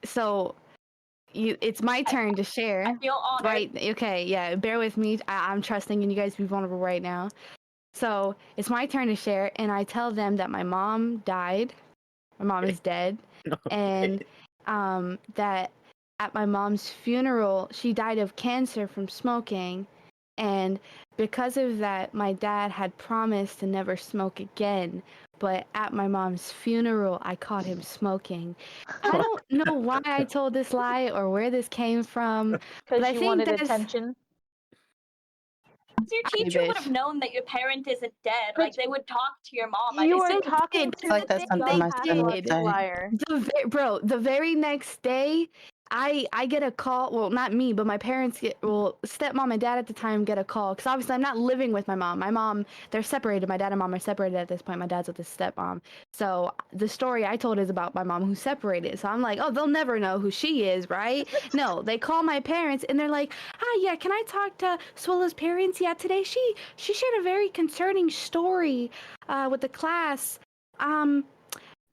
[SPEAKER 1] So it's my turn to share.
[SPEAKER 4] I feel honored.
[SPEAKER 1] Right, okay, yeah, bear with me. I'm trusting in you guys to be vulnerable right now. So it's my turn to share, and I tell them that my mom died. My mom is dead. And that at my mom's funeral, she died of cancer from smoking. And because of that, my dad had promised to never smoke again. But at my mom's funeral, I caught him smoking. I don't know why I told this lie or where this came from, but
[SPEAKER 2] Because
[SPEAKER 1] I
[SPEAKER 2] you
[SPEAKER 1] think
[SPEAKER 2] wanted
[SPEAKER 1] that's
[SPEAKER 2] attention.
[SPEAKER 4] Your
[SPEAKER 1] Hey,
[SPEAKER 4] teacher would
[SPEAKER 1] bitch.
[SPEAKER 4] have known that your parent isn't dead.
[SPEAKER 2] But
[SPEAKER 4] Like they would talk to your mom. I
[SPEAKER 2] You
[SPEAKER 4] just
[SPEAKER 2] were
[SPEAKER 1] They
[SPEAKER 2] talking
[SPEAKER 1] did.
[SPEAKER 2] to
[SPEAKER 5] like
[SPEAKER 2] the
[SPEAKER 5] that's
[SPEAKER 2] big
[SPEAKER 5] something my son would
[SPEAKER 2] pathologic
[SPEAKER 5] say.
[SPEAKER 2] liar.
[SPEAKER 1] Bro, the very next day, I get a call. Well, not me, but my parents get. Well, stepmom and dad at the time get a call because obviously I'm not living with my mom. My mom, they're separated. My dad and mom are separated at this point. My dad's with his stepmom. So the story I told is about my mom who's separated. So I'm like, oh, they'll never know who she is, right? No, they call my parents and they're like, hi, yeah, can I talk to Swilla's parents? Yeah, today she shared a very concerning story with the class.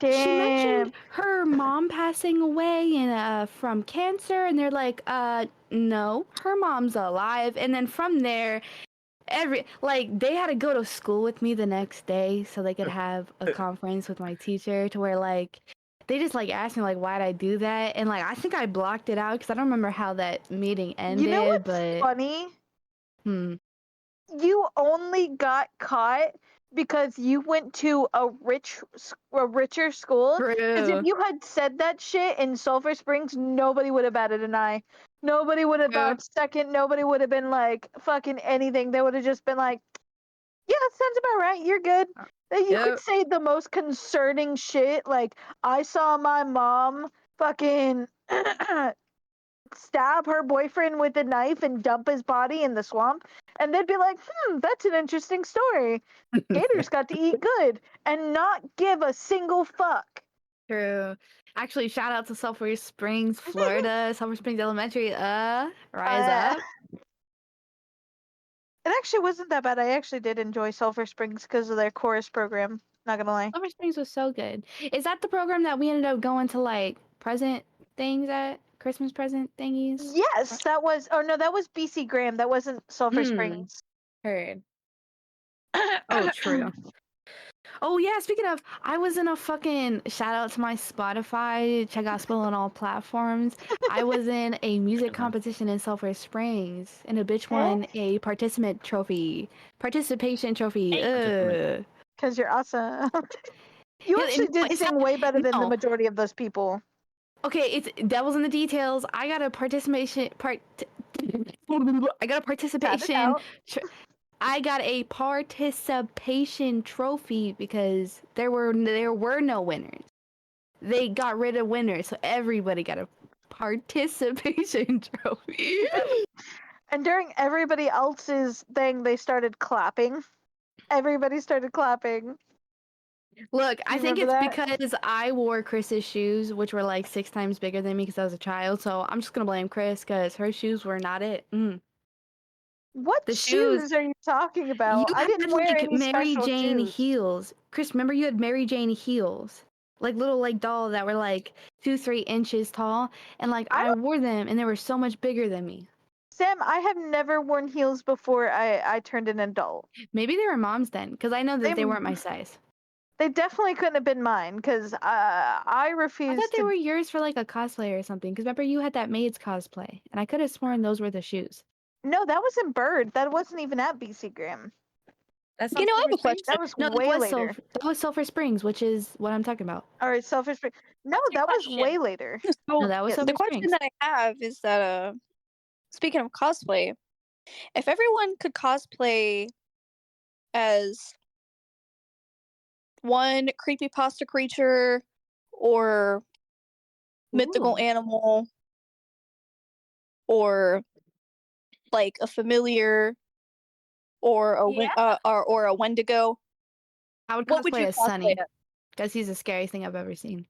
[SPEAKER 1] She
[SPEAKER 2] Damn.
[SPEAKER 1] mentioned her mom passing away and from cancer, and they're like, no, her mom's alive. And then from there, they had to go to school with me the next day so they could have a conference with my teacher to where they just asked me why'd I do that, and I think I blocked it out because I don't remember how that meeting ended.
[SPEAKER 2] You know what's
[SPEAKER 1] but
[SPEAKER 2] funny?
[SPEAKER 1] hmm,
[SPEAKER 2] You only got caught because you went to a richer school. Because if
[SPEAKER 1] true.
[SPEAKER 2] you had said that shit in Sulphur Springs, nobody would have batted an eye. Nobody would have
[SPEAKER 1] True.
[SPEAKER 2] thought second. Nobody would have been like fucking anything. They would have just been like, yeah, that sounds about right. You're good. That you could
[SPEAKER 1] Yep.
[SPEAKER 2] say the most concerning shit. Like, I saw my mom fucking stab her boyfriend with a knife and dump his body in the swamp. And they'd be like, that's an interesting story. Gators got to eat good and not give a single fuck.
[SPEAKER 1] True. Actually, shout out to Sulphur Springs, Florida, Sulphur Springs Elementary. Rise up.
[SPEAKER 2] It actually wasn't that bad. I actually did enjoy Sulphur Springs because of their chorus program. Not gonna lie.
[SPEAKER 1] Sulphur Springs was so good. Is that the program that we ended up going to present things at? Christmas present thingies?
[SPEAKER 2] Yes, that was. Oh no, that was BC Graham. That wasn't Sulphur Springs.
[SPEAKER 1] Heard. Oh, true. Oh yeah, speaking of, I was in a fucking shout out to my Spotify, check out Spill on all platforms. I was in a music competition in Sulphur Springs, and a bitch won a participation trophy. Ugh.
[SPEAKER 2] Because you're awesome. You
[SPEAKER 1] Yeah,
[SPEAKER 2] actually did
[SPEAKER 1] it's
[SPEAKER 2] sing
[SPEAKER 1] not-
[SPEAKER 2] way better than the
[SPEAKER 1] no.
[SPEAKER 2] majority of those people.
[SPEAKER 1] Okay, it's devil's in the details. I got a participation. I got a participation.
[SPEAKER 2] out.
[SPEAKER 1] I got a participation trophy because there were no winners. They got rid of winners, so everybody got a participation trophy.
[SPEAKER 2] And during everybody else's thing, they started clapping. Everybody started clapping.
[SPEAKER 1] Look,
[SPEAKER 2] Do
[SPEAKER 1] I
[SPEAKER 2] you
[SPEAKER 1] think it's
[SPEAKER 2] remember that?
[SPEAKER 1] because I wore Chris's shoes, which were like 6 times bigger than me because I was a child. So I'm just gonna blame Chris because her shoes were not it.
[SPEAKER 2] What
[SPEAKER 1] The shoes.
[SPEAKER 2] shoes are you talking
[SPEAKER 1] You
[SPEAKER 2] about? I didn't
[SPEAKER 1] had
[SPEAKER 2] wear
[SPEAKER 1] like
[SPEAKER 2] any
[SPEAKER 1] Mary
[SPEAKER 2] special
[SPEAKER 1] Jane
[SPEAKER 2] shoes.
[SPEAKER 1] heels. Chris, remember you had Mary Jane heels, like little like dolls that were like 2-3 inches tall, and like
[SPEAKER 2] I
[SPEAKER 1] I wore them, and they were so much bigger than me.
[SPEAKER 2] Sam, I have never worn heels before I turned an adult.
[SPEAKER 1] Maybe they were mom's then, because I know that they weren't my size.
[SPEAKER 2] They definitely couldn't have been mine because I
[SPEAKER 1] I
[SPEAKER 2] refused
[SPEAKER 1] thought they
[SPEAKER 2] to.
[SPEAKER 1] were yours for like a cosplay or something. Because remember you had that maid's cosplay, and I could have sworn those were the shoes.
[SPEAKER 2] No, that was in Bird. That wasn't even at BC Graham.
[SPEAKER 1] That's
[SPEAKER 6] You know, I have a question.
[SPEAKER 2] That was
[SPEAKER 1] No,
[SPEAKER 2] way later.
[SPEAKER 1] that was Sulphur Springs, which is what I'm talking about.
[SPEAKER 2] All right, selfish. No,
[SPEAKER 4] What's your
[SPEAKER 2] that was
[SPEAKER 4] question?
[SPEAKER 2] way later.
[SPEAKER 1] No,
[SPEAKER 6] So
[SPEAKER 1] that was
[SPEAKER 2] Yes.
[SPEAKER 1] Sulphur
[SPEAKER 6] the question
[SPEAKER 1] Springs.
[SPEAKER 6] that I have is that speaking of cosplay, if everyone could cosplay as one creepypasta creature or mythical
[SPEAKER 1] Ooh.
[SPEAKER 6] animal or like a familiar or a
[SPEAKER 4] Yeah.
[SPEAKER 6] or a Wendigo,
[SPEAKER 1] I would
[SPEAKER 6] what would
[SPEAKER 1] cosplay
[SPEAKER 6] you
[SPEAKER 1] as
[SPEAKER 6] cosplay
[SPEAKER 1] Sunny,
[SPEAKER 6] as?
[SPEAKER 1] because he's the scariest thing I've ever seen.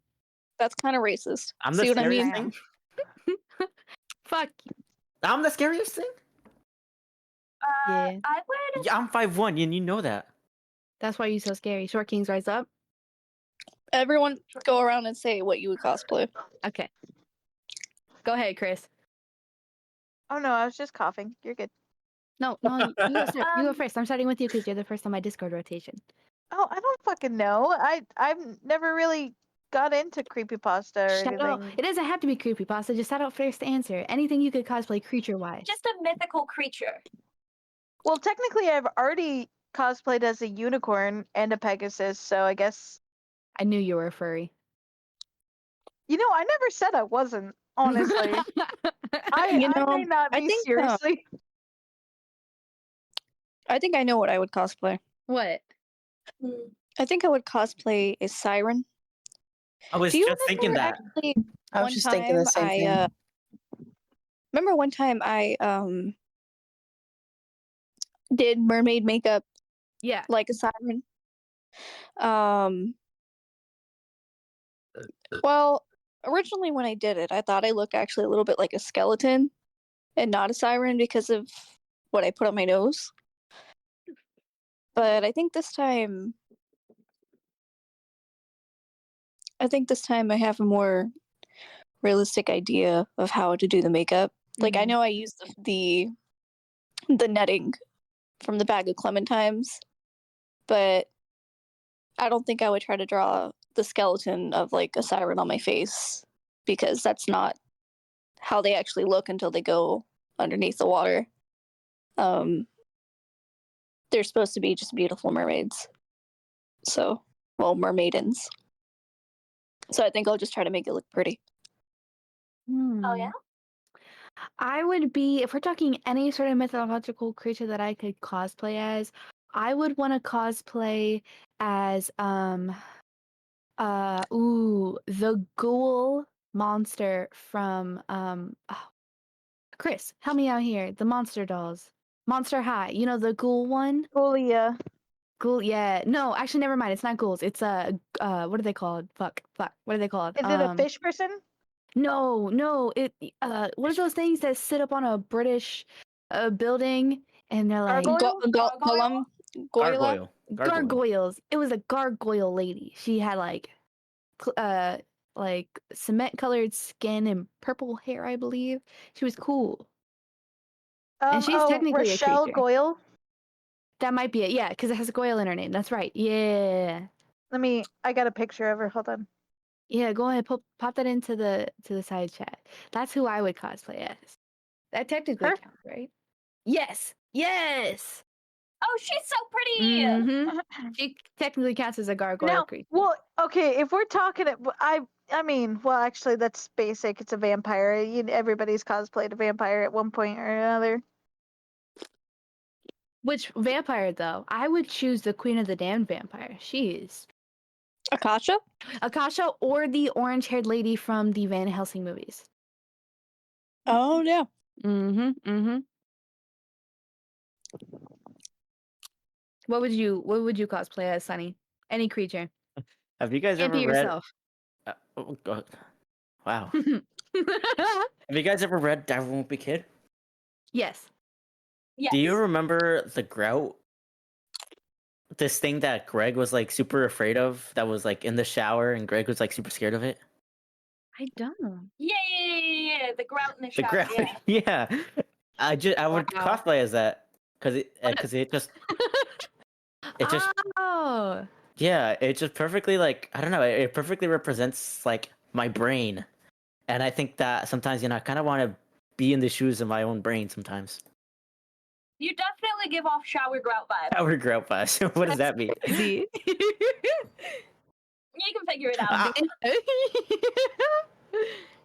[SPEAKER 6] That's kind of racist.
[SPEAKER 3] I'm the
[SPEAKER 6] See what I
[SPEAKER 3] scariest
[SPEAKER 6] mean?
[SPEAKER 3] thing.
[SPEAKER 1] Fuck.
[SPEAKER 3] I'm the scariest thing.
[SPEAKER 1] Yeah.
[SPEAKER 4] I would.
[SPEAKER 3] Yeah, I'm 5'1", and you know that.
[SPEAKER 1] That's why you're so scary. Short Kings rise up.
[SPEAKER 6] Everyone go around and say what you would cosplay.
[SPEAKER 1] Okay. Go ahead, Chris.
[SPEAKER 2] Oh no, I was just coughing. You're good.
[SPEAKER 1] No, you go start. You go
[SPEAKER 4] Um,
[SPEAKER 1] first. I'm starting with you because you're the first on my Discord rotation.
[SPEAKER 2] Oh, I don't fucking know. I've never really got into creepypasta or
[SPEAKER 1] Shout out.
[SPEAKER 2] anything.
[SPEAKER 1] It doesn't have to be creepypasta. Just shout out first answer. Anything you could cosplay creature wise.
[SPEAKER 4] just a mythical creature.
[SPEAKER 2] Well, technically, I've already cosplayed as a unicorn and a Pegasus, so I guess
[SPEAKER 1] I knew you were a furry.
[SPEAKER 2] I never said I wasn't. Honestly, I may not
[SPEAKER 6] I
[SPEAKER 2] be
[SPEAKER 6] think,
[SPEAKER 2] seriously.
[SPEAKER 6] I think I know what I would cosplay.
[SPEAKER 1] What?
[SPEAKER 6] I think I would cosplay a siren.
[SPEAKER 3] I was
[SPEAKER 6] Do you
[SPEAKER 3] just thinking
[SPEAKER 6] remember
[SPEAKER 3] that.
[SPEAKER 6] actually
[SPEAKER 5] I was
[SPEAKER 6] one
[SPEAKER 5] just thinking the
[SPEAKER 6] time
[SPEAKER 5] same thing.
[SPEAKER 6] remember one time I did mermaid makeup
[SPEAKER 1] Yeah.
[SPEAKER 6] like a siren? Well, originally when I did it, I thought I looked actually a little bit like a skeleton and not a siren because of what I put on my nose. But I think this time I have a more realistic idea of how to do the makeup. Like I
[SPEAKER 1] Mhm.
[SPEAKER 6] know I used the netting from the bag of clementines, but I don't think I would try to draw the skeleton of like a siren on my face because that's not how they actually look until they go underneath the water. They're supposed to be just beautiful mermaids. So, well, mermaidens. So I think I'll just try to make it look pretty.
[SPEAKER 4] Oh yeah.
[SPEAKER 1] I would be, if we're talking any sort of mythological creature that I could cosplay as, I would want to cosplay as the ghoul monster from Chris, help me out here. The monster dolls. Monster High. You know the ghoul one?
[SPEAKER 2] Julia.
[SPEAKER 1] Ghoul, yeah. No, actually never mind. It's not ghouls. It's what are they called? Fuck. What are they called?
[SPEAKER 2] Is it a fish person?
[SPEAKER 1] No, what are those things that sit up on a British building and they're like
[SPEAKER 2] Gargoyle?
[SPEAKER 6] Gollum? Goyla?
[SPEAKER 3] Gargoyle.
[SPEAKER 1] gargoyles. It was a gargoyle lady. She had like cement colored skin and purple hair, I believe. She was cool. And she's technically a
[SPEAKER 2] Rochelle
[SPEAKER 1] creature.
[SPEAKER 2] Goyle.
[SPEAKER 1] That might be it. Yeah, because it has Goyle in her name. That's right. Yeah.
[SPEAKER 2] I got a picture of her. Hold on.
[SPEAKER 1] Yeah, go ahead, pop that into the side chat. That's who I would cosplay as. That technically
[SPEAKER 2] Her?
[SPEAKER 1] counts, right? Yes.
[SPEAKER 4] Oh, she's so pretty.
[SPEAKER 1] Mm-hmm. She technically counts as a gargoyle
[SPEAKER 2] Now,
[SPEAKER 1] creature.
[SPEAKER 2] well, okay, if we're talking, I mean, well, actually, that's basic. It's a vampire. Everybody's cosplayed a vampire at one point or another.
[SPEAKER 1] Which vampire though? I would choose the Queen of the Damned vampire. She's
[SPEAKER 6] Akasha?
[SPEAKER 1] Akasha or the orange-haired lady from the Van Helsing movies.
[SPEAKER 6] Oh yeah.
[SPEAKER 1] Mm-hmm. What would you cosplay as, Sunny? Any creature.
[SPEAKER 3] Have you guys
[SPEAKER 1] Can't
[SPEAKER 3] ever
[SPEAKER 1] be
[SPEAKER 3] read?
[SPEAKER 1] yourself.
[SPEAKER 3] Oh God! Wow. Have you guys ever read Devil Won't Be Kid?
[SPEAKER 1] Yes.
[SPEAKER 4] Yes.
[SPEAKER 3] Do you remember the grout? This thing that Greg was like super afraid of, that was like in the shower, and Greg was like super scared of it.
[SPEAKER 1] I don't.
[SPEAKER 4] Yeah. The grout in the
[SPEAKER 3] The
[SPEAKER 4] shower.
[SPEAKER 3] grout.
[SPEAKER 4] Yeah.
[SPEAKER 3] Yeah. I would
[SPEAKER 1] Wow.
[SPEAKER 3] cosplay as that because it just
[SPEAKER 1] Oh.
[SPEAKER 3] yeah, it just perfectly, like, I don't know, it perfectly represents like my brain, and I think that sometimes I kind of want to be in the shoes of my own brain sometimes.
[SPEAKER 4] You definitely give off shower grout vibes.
[SPEAKER 3] Shower grout vibes. What does that mean?
[SPEAKER 1] Easy.
[SPEAKER 4] You can figure it out.
[SPEAKER 3] Ah,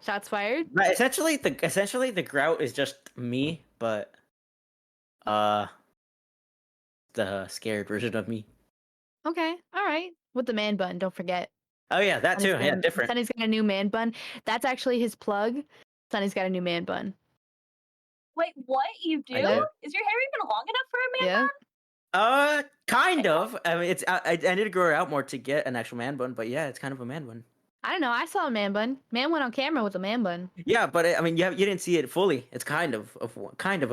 [SPEAKER 1] Shots fired.
[SPEAKER 3] but essentially the grout is just me, but the scared version of me.
[SPEAKER 1] Okay. All right. With the man bun, don't forget.
[SPEAKER 3] Oh yeah, that too. Yeah, different.
[SPEAKER 1] Sunny's got a new man bun. That's actually his plug. Sunny's got a new man bun.
[SPEAKER 4] Wait, what? You do?
[SPEAKER 3] I do.
[SPEAKER 4] Is your hair even long enough for a man
[SPEAKER 1] Yeah.
[SPEAKER 4] bun?
[SPEAKER 3] Kind of. I mean, I need to grow it out more to get an actual man bun, but yeah, it's kind of a man bun.
[SPEAKER 1] I don't know. I saw a man bun. Man went on camera with a man bun.
[SPEAKER 3] Yeah, but I mean, you didn't see it fully. It's kind of a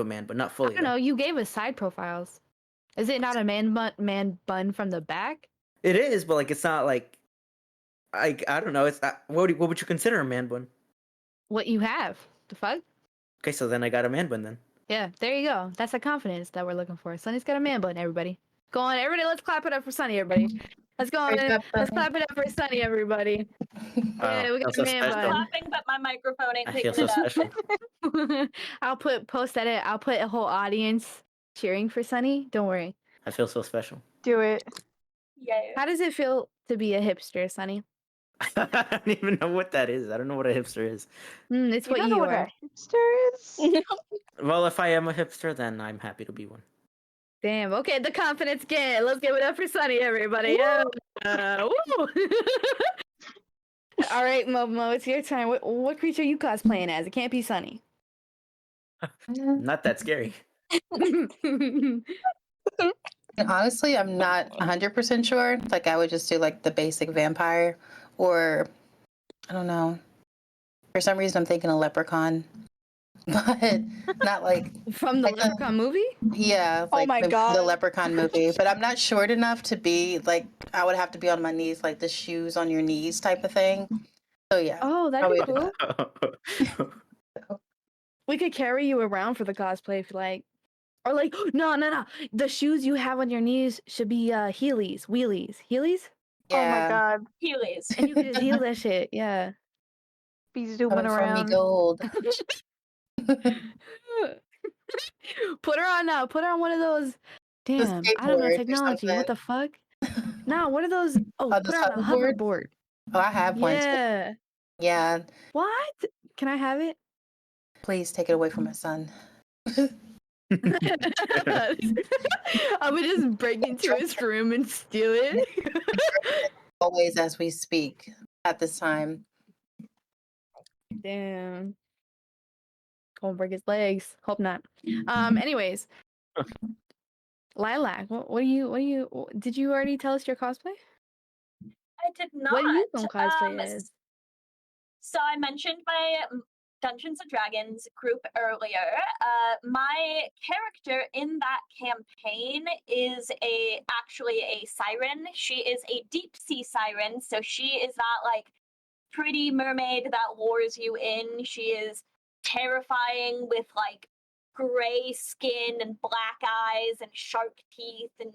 [SPEAKER 3] man, but not
[SPEAKER 1] I
[SPEAKER 3] fully.
[SPEAKER 1] don't know. You gave us side profiles. Is it not a man bun from the back?
[SPEAKER 3] It is, but like it's not like I don't know. It's not. What would you consider a man bun?
[SPEAKER 1] What you have? The fuck?
[SPEAKER 3] Okay, so then I got a man bun then.
[SPEAKER 1] Yeah, there you go. That's the confidence that we're looking for. Sunny's got a man bun, everybody. Go on, everybody. Let's clap it up for Sunny, everybody. Let's go on. Let's clap it up for Sunny, everybody.
[SPEAKER 3] Wow,
[SPEAKER 1] Yeah, we got
[SPEAKER 3] that's so
[SPEAKER 1] a man
[SPEAKER 3] special.
[SPEAKER 1] bun.
[SPEAKER 4] Clapping, but my microphone ain't
[SPEAKER 3] I feel
[SPEAKER 4] picking
[SPEAKER 3] so
[SPEAKER 4] it up.
[SPEAKER 3] special.
[SPEAKER 1] I'll post edit. I'll put a whole audience cheering for Sunny. Don't worry.
[SPEAKER 3] I feel so special.
[SPEAKER 2] Do it.
[SPEAKER 4] Yeah.
[SPEAKER 1] How does it feel to be a hipster, Sunny?
[SPEAKER 3] I don't even know what that is. I don't know what a hipster is.
[SPEAKER 1] It's
[SPEAKER 2] You
[SPEAKER 1] what
[SPEAKER 2] don't know
[SPEAKER 1] you
[SPEAKER 2] what
[SPEAKER 1] are.
[SPEAKER 2] a hipster is?
[SPEAKER 3] Well, if I am a hipster, then I'm happy to be one.
[SPEAKER 1] Damn. Okay, the confidence get. Let's give it up for Sunny, everybody. Woo! Woo! All right, Momo, it's your turn. What creature are you cosplaying as? It can't be Sunny.
[SPEAKER 3] Not that scary.
[SPEAKER 5] And honestly, I'm not 100% sure. Like, I would just do like the basic vampire, or I don't know. For some reason, I'm thinking a leprechaun, but not like,
[SPEAKER 1] From the
[SPEAKER 5] like
[SPEAKER 1] Leprechaun movie?
[SPEAKER 5] yeah,
[SPEAKER 6] Oh
[SPEAKER 5] like
[SPEAKER 6] my
[SPEAKER 5] the
[SPEAKER 6] God.
[SPEAKER 5] leprechaun movie. But I'm not short enough to be like, I would have to be on my knees, like the shoes on your knees type of thing. So yeah,
[SPEAKER 1] Oh, that'd be
[SPEAKER 5] probably
[SPEAKER 1] cool. We could carry you around for the cosplay if you like. Or like, no. The shoes you have on your knees should be Heelys.
[SPEAKER 5] yeah.
[SPEAKER 2] Oh my god.
[SPEAKER 4] Heelys.
[SPEAKER 1] And you can just heel that shit. Yeah.
[SPEAKER 2] Be zooming
[SPEAKER 5] Coming from me
[SPEAKER 2] around.
[SPEAKER 5] gold.
[SPEAKER 1] Put her on one of those. Damn, I don't know
[SPEAKER 5] skateboard or
[SPEAKER 1] technology. What the fuck? No, what are those? Oh,
[SPEAKER 5] Oh,
[SPEAKER 1] put
[SPEAKER 5] the
[SPEAKER 1] her on a
[SPEAKER 5] hoverboard?
[SPEAKER 1] hoverboard.
[SPEAKER 5] Oh, I have one too.
[SPEAKER 1] Yeah.
[SPEAKER 5] Yeah,
[SPEAKER 1] What? Can I have it?
[SPEAKER 5] please take it away from my son.
[SPEAKER 1] I would just break into his room and steal it.
[SPEAKER 5] Always as we speak at this time.
[SPEAKER 1] Damn. Won't break his legs. Hope not. Anyways. Lilac, what did you already tell us your cosplay?
[SPEAKER 4] I did not.
[SPEAKER 1] What are you gonna cosplay as?
[SPEAKER 4] So I mentioned my Dungeons and Dragons group earlier. My character in that campaign is actually a siren. She is a deep sea siren, so she is not like pretty mermaid that lures you in. She is terrifying with like gray skin and black eyes and shark teeth, and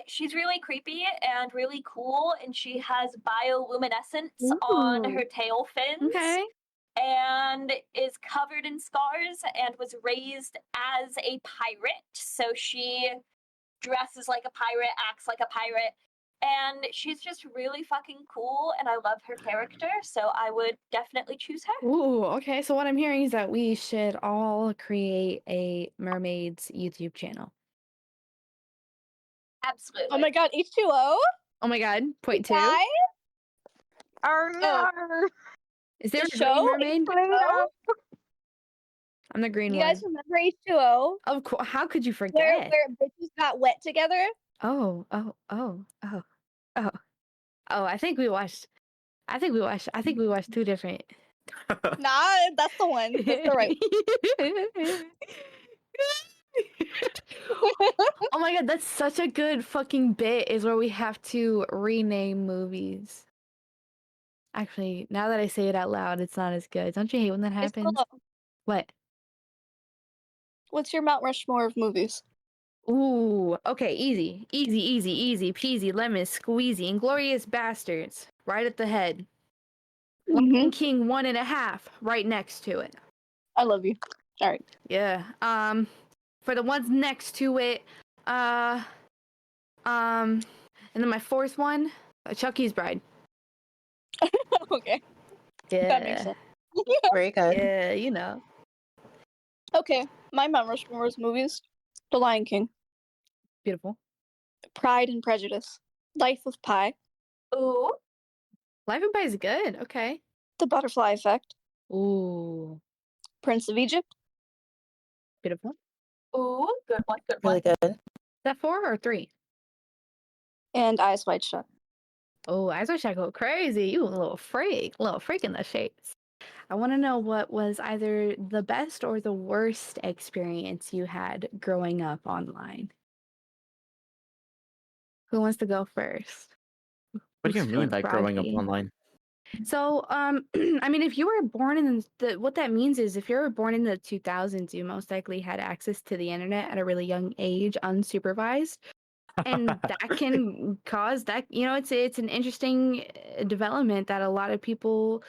[SPEAKER 4] she's really creepy and really cool, and she has bioluminescence on her
[SPEAKER 1] Ooh.
[SPEAKER 4] tail fins.
[SPEAKER 1] Okay.
[SPEAKER 4] And is covered in scars and was raised as a pirate. So she dresses like a pirate, acts like a pirate, and she's just really fucking cool, and I love her character, so I would definitely choose her.
[SPEAKER 1] Ooh, okay. So what I'm hearing is that we should all create a mermaid's YouTube channel.
[SPEAKER 4] Absolutely.
[SPEAKER 6] Oh my god, H2O?
[SPEAKER 1] Oh my god, point 2.
[SPEAKER 6] Guys?
[SPEAKER 2] Oh no!
[SPEAKER 1] Is there
[SPEAKER 6] The
[SPEAKER 1] a green
[SPEAKER 6] show?
[SPEAKER 1] mermaid?
[SPEAKER 6] H2O?
[SPEAKER 1] I'm the green
[SPEAKER 6] You
[SPEAKER 1] one.
[SPEAKER 6] guys remember H2O?
[SPEAKER 1] Of course. How could you
[SPEAKER 6] Where
[SPEAKER 1] forget?
[SPEAKER 6] bitches got wet together?
[SPEAKER 1] Oh. I think we watched. I think we watched 2 different.
[SPEAKER 6] Nah, that's the one. That's the right
[SPEAKER 1] Oh my god, that's such a good fucking bit. Is where we have to rename movies. Actually, now that I say it out loud, it's not as good. Don't you hate when that
[SPEAKER 6] It's
[SPEAKER 1] happens?
[SPEAKER 6] cool.
[SPEAKER 1] What?
[SPEAKER 6] What's your Mount Rushmore of movies?
[SPEAKER 1] Ooh, okay, easy peasy, lemon squeezy, Inglorious Bastards, right at the head. Lion King 1.5, right next to it.
[SPEAKER 6] I love you. All right.
[SPEAKER 1] Yeah. For the ones next to it, and then my 4th one, Chucky's Bride.
[SPEAKER 6] Okay.
[SPEAKER 1] Yeah.
[SPEAKER 6] That makes sense.
[SPEAKER 5] Very good.
[SPEAKER 1] Yeah, you know.
[SPEAKER 6] Okay. My Mount Rushmore's movies: The Lion King,
[SPEAKER 1] Beautiful.
[SPEAKER 6] Pride and Prejudice, Life of Pi,
[SPEAKER 4] Ooh.
[SPEAKER 1] Life of Pi is good. Okay.
[SPEAKER 6] The Butterfly Effect,
[SPEAKER 1] Ooh,
[SPEAKER 6] Prince of Egypt,
[SPEAKER 1] beautiful.
[SPEAKER 4] Ooh. Good one. Good
[SPEAKER 5] Really
[SPEAKER 4] one.
[SPEAKER 5] good.
[SPEAKER 1] Is that 4 or 3?
[SPEAKER 6] and Eyes Wide Shut.
[SPEAKER 1] Oh, I wish I go crazy. You a little freak in the shades. I want to know what was either the best or the worst experience you had growing up online. Who wants to go first?
[SPEAKER 3] What do you
[SPEAKER 1] Who's
[SPEAKER 3] mean
[SPEAKER 1] feeling
[SPEAKER 3] by growing up
[SPEAKER 1] froggy?
[SPEAKER 3] online?
[SPEAKER 1] So, I mean, if you were born in what that means is if you were born in the 2000s, you most likely had access to the internet at a really young age, unsupervised, and that can cause that. It's an interesting development that a lot of people,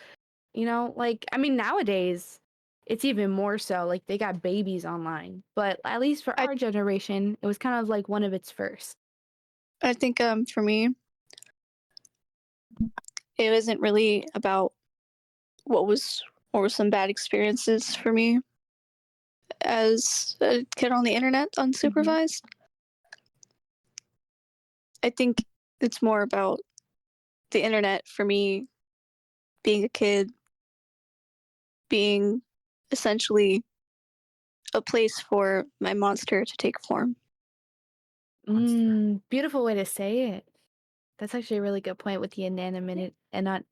[SPEAKER 1] like, I mean, nowadays it's even more so. Like they got babies online, but at least for our generation, it was kind of like one of its first.
[SPEAKER 6] I think for me, it wasn't really about what were some bad experiences for me as a kid on the internet unsupervised. I think it's more about the internet for me being a kid, being essentially a place for my monster to take form.
[SPEAKER 1] Beautiful way to say it. That's actually a really good point with the inanimate and not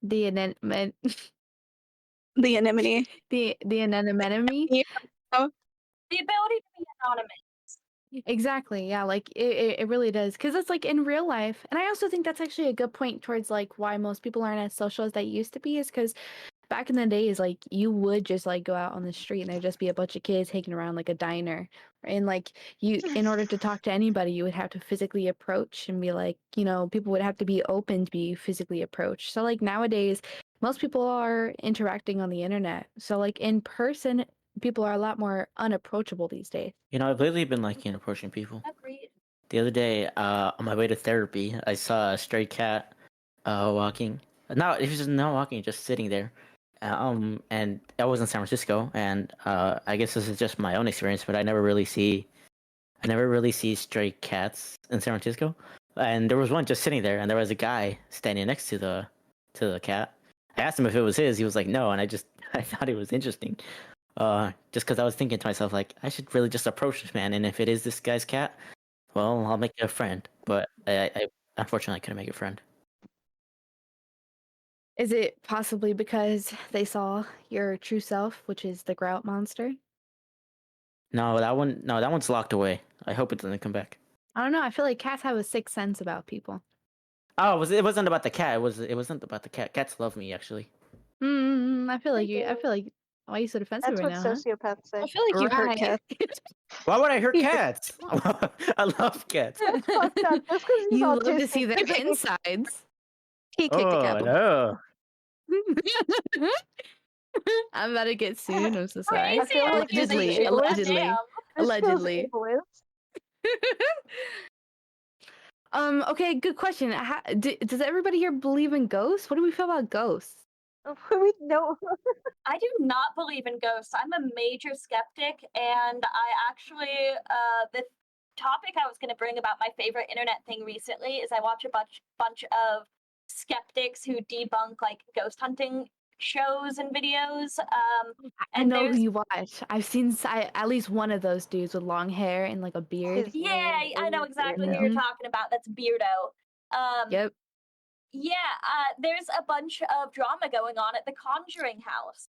[SPEAKER 1] the inanimate.
[SPEAKER 6] The anemone.
[SPEAKER 1] The anemone.
[SPEAKER 6] Yeah.
[SPEAKER 4] The ability to be anonymous.
[SPEAKER 1] Exactly. Yeah, like it really does. Because it's like in real life. And I also think that's actually a good point towards like why most people aren't as social as they used to be, is because back in the days, like you would just like go out on the street and there'd just be a bunch of kids hanging around like a diner. And like in order to talk to anybody, you would have to physically approach and be like, people would have to be open to be physically approached. So like nowadays, most people are interacting on the internet. So like in person, people are a lot more unapproachable these days.
[SPEAKER 3] I've lately been liking approaching people.
[SPEAKER 4] Agreed.
[SPEAKER 3] The other day, on my way to therapy, I saw a stray cat walking. No, it was just not walking, just sitting there. And I was in San Francisco, and I guess this is just my own experience, but I never really see stray cats in San Francisco. And there was one just sitting there, and there was a guy standing next to the cat. I asked him if it was his. He was like, no, and I thought it was interesting. Just because I was thinking to myself, like, I should really just approach this man, and if it is this guy's cat, well, I'll make it a friend. But I unfortunately couldn't make a friend.
[SPEAKER 1] Is it possibly because they saw your true self, which is the grout monster?
[SPEAKER 3] No, that one's locked away. I hope it doesn't come back.
[SPEAKER 1] I don't know. I feel like cats have a sixth sense about people.
[SPEAKER 3] Oh, it wasn't about the cat. It wasn't about the cat. Cats love me, actually.
[SPEAKER 1] I feel like you. I feel like why are you so defensive
[SPEAKER 2] That's
[SPEAKER 1] right
[SPEAKER 2] what
[SPEAKER 1] now?
[SPEAKER 2] sociopaths say.
[SPEAKER 6] I feel like you hurt
[SPEAKER 1] Right.
[SPEAKER 6] cats.
[SPEAKER 3] Why would I hurt cats? I love cats.
[SPEAKER 2] That's fucked up. Just because he's
[SPEAKER 1] You
[SPEAKER 2] autistic.
[SPEAKER 1] love to see their
[SPEAKER 2] doesn't mean-
[SPEAKER 1] insides.
[SPEAKER 6] He kicked the
[SPEAKER 3] Oh
[SPEAKER 6] cat.
[SPEAKER 3] no!
[SPEAKER 1] I'm about to get sued. I'm so sorry.
[SPEAKER 2] I feel like this is
[SPEAKER 1] Allegedly,
[SPEAKER 2] ableist.
[SPEAKER 1] allegedly,
[SPEAKER 4] Damn.
[SPEAKER 2] This
[SPEAKER 1] allegedly.
[SPEAKER 2] feels ableist.
[SPEAKER 1] Okay, good question. Does everybody here believe in ghosts? What do we feel about ghosts?
[SPEAKER 2] We know.
[SPEAKER 4] I do not believe in ghosts. I'm a major skeptic, and I actually, topic I was going to bring about my favorite internet thing recently is I watch a bunch of skeptics who debunk like ghost hunting shows and videos.
[SPEAKER 1] I
[SPEAKER 4] And
[SPEAKER 1] know who
[SPEAKER 4] there's
[SPEAKER 1] you watch. I've seen at least one of those dudes with long hair and like a beard.
[SPEAKER 2] His
[SPEAKER 4] yeah,
[SPEAKER 2] name
[SPEAKER 4] I know
[SPEAKER 2] is
[SPEAKER 4] exactly who
[SPEAKER 2] Weirdo.
[SPEAKER 4] you're
[SPEAKER 1] Mhm.
[SPEAKER 4] talking about. That's Beardo.
[SPEAKER 1] Yep.
[SPEAKER 4] Yeah, there's a bunch of drama going on at the Conjuring house,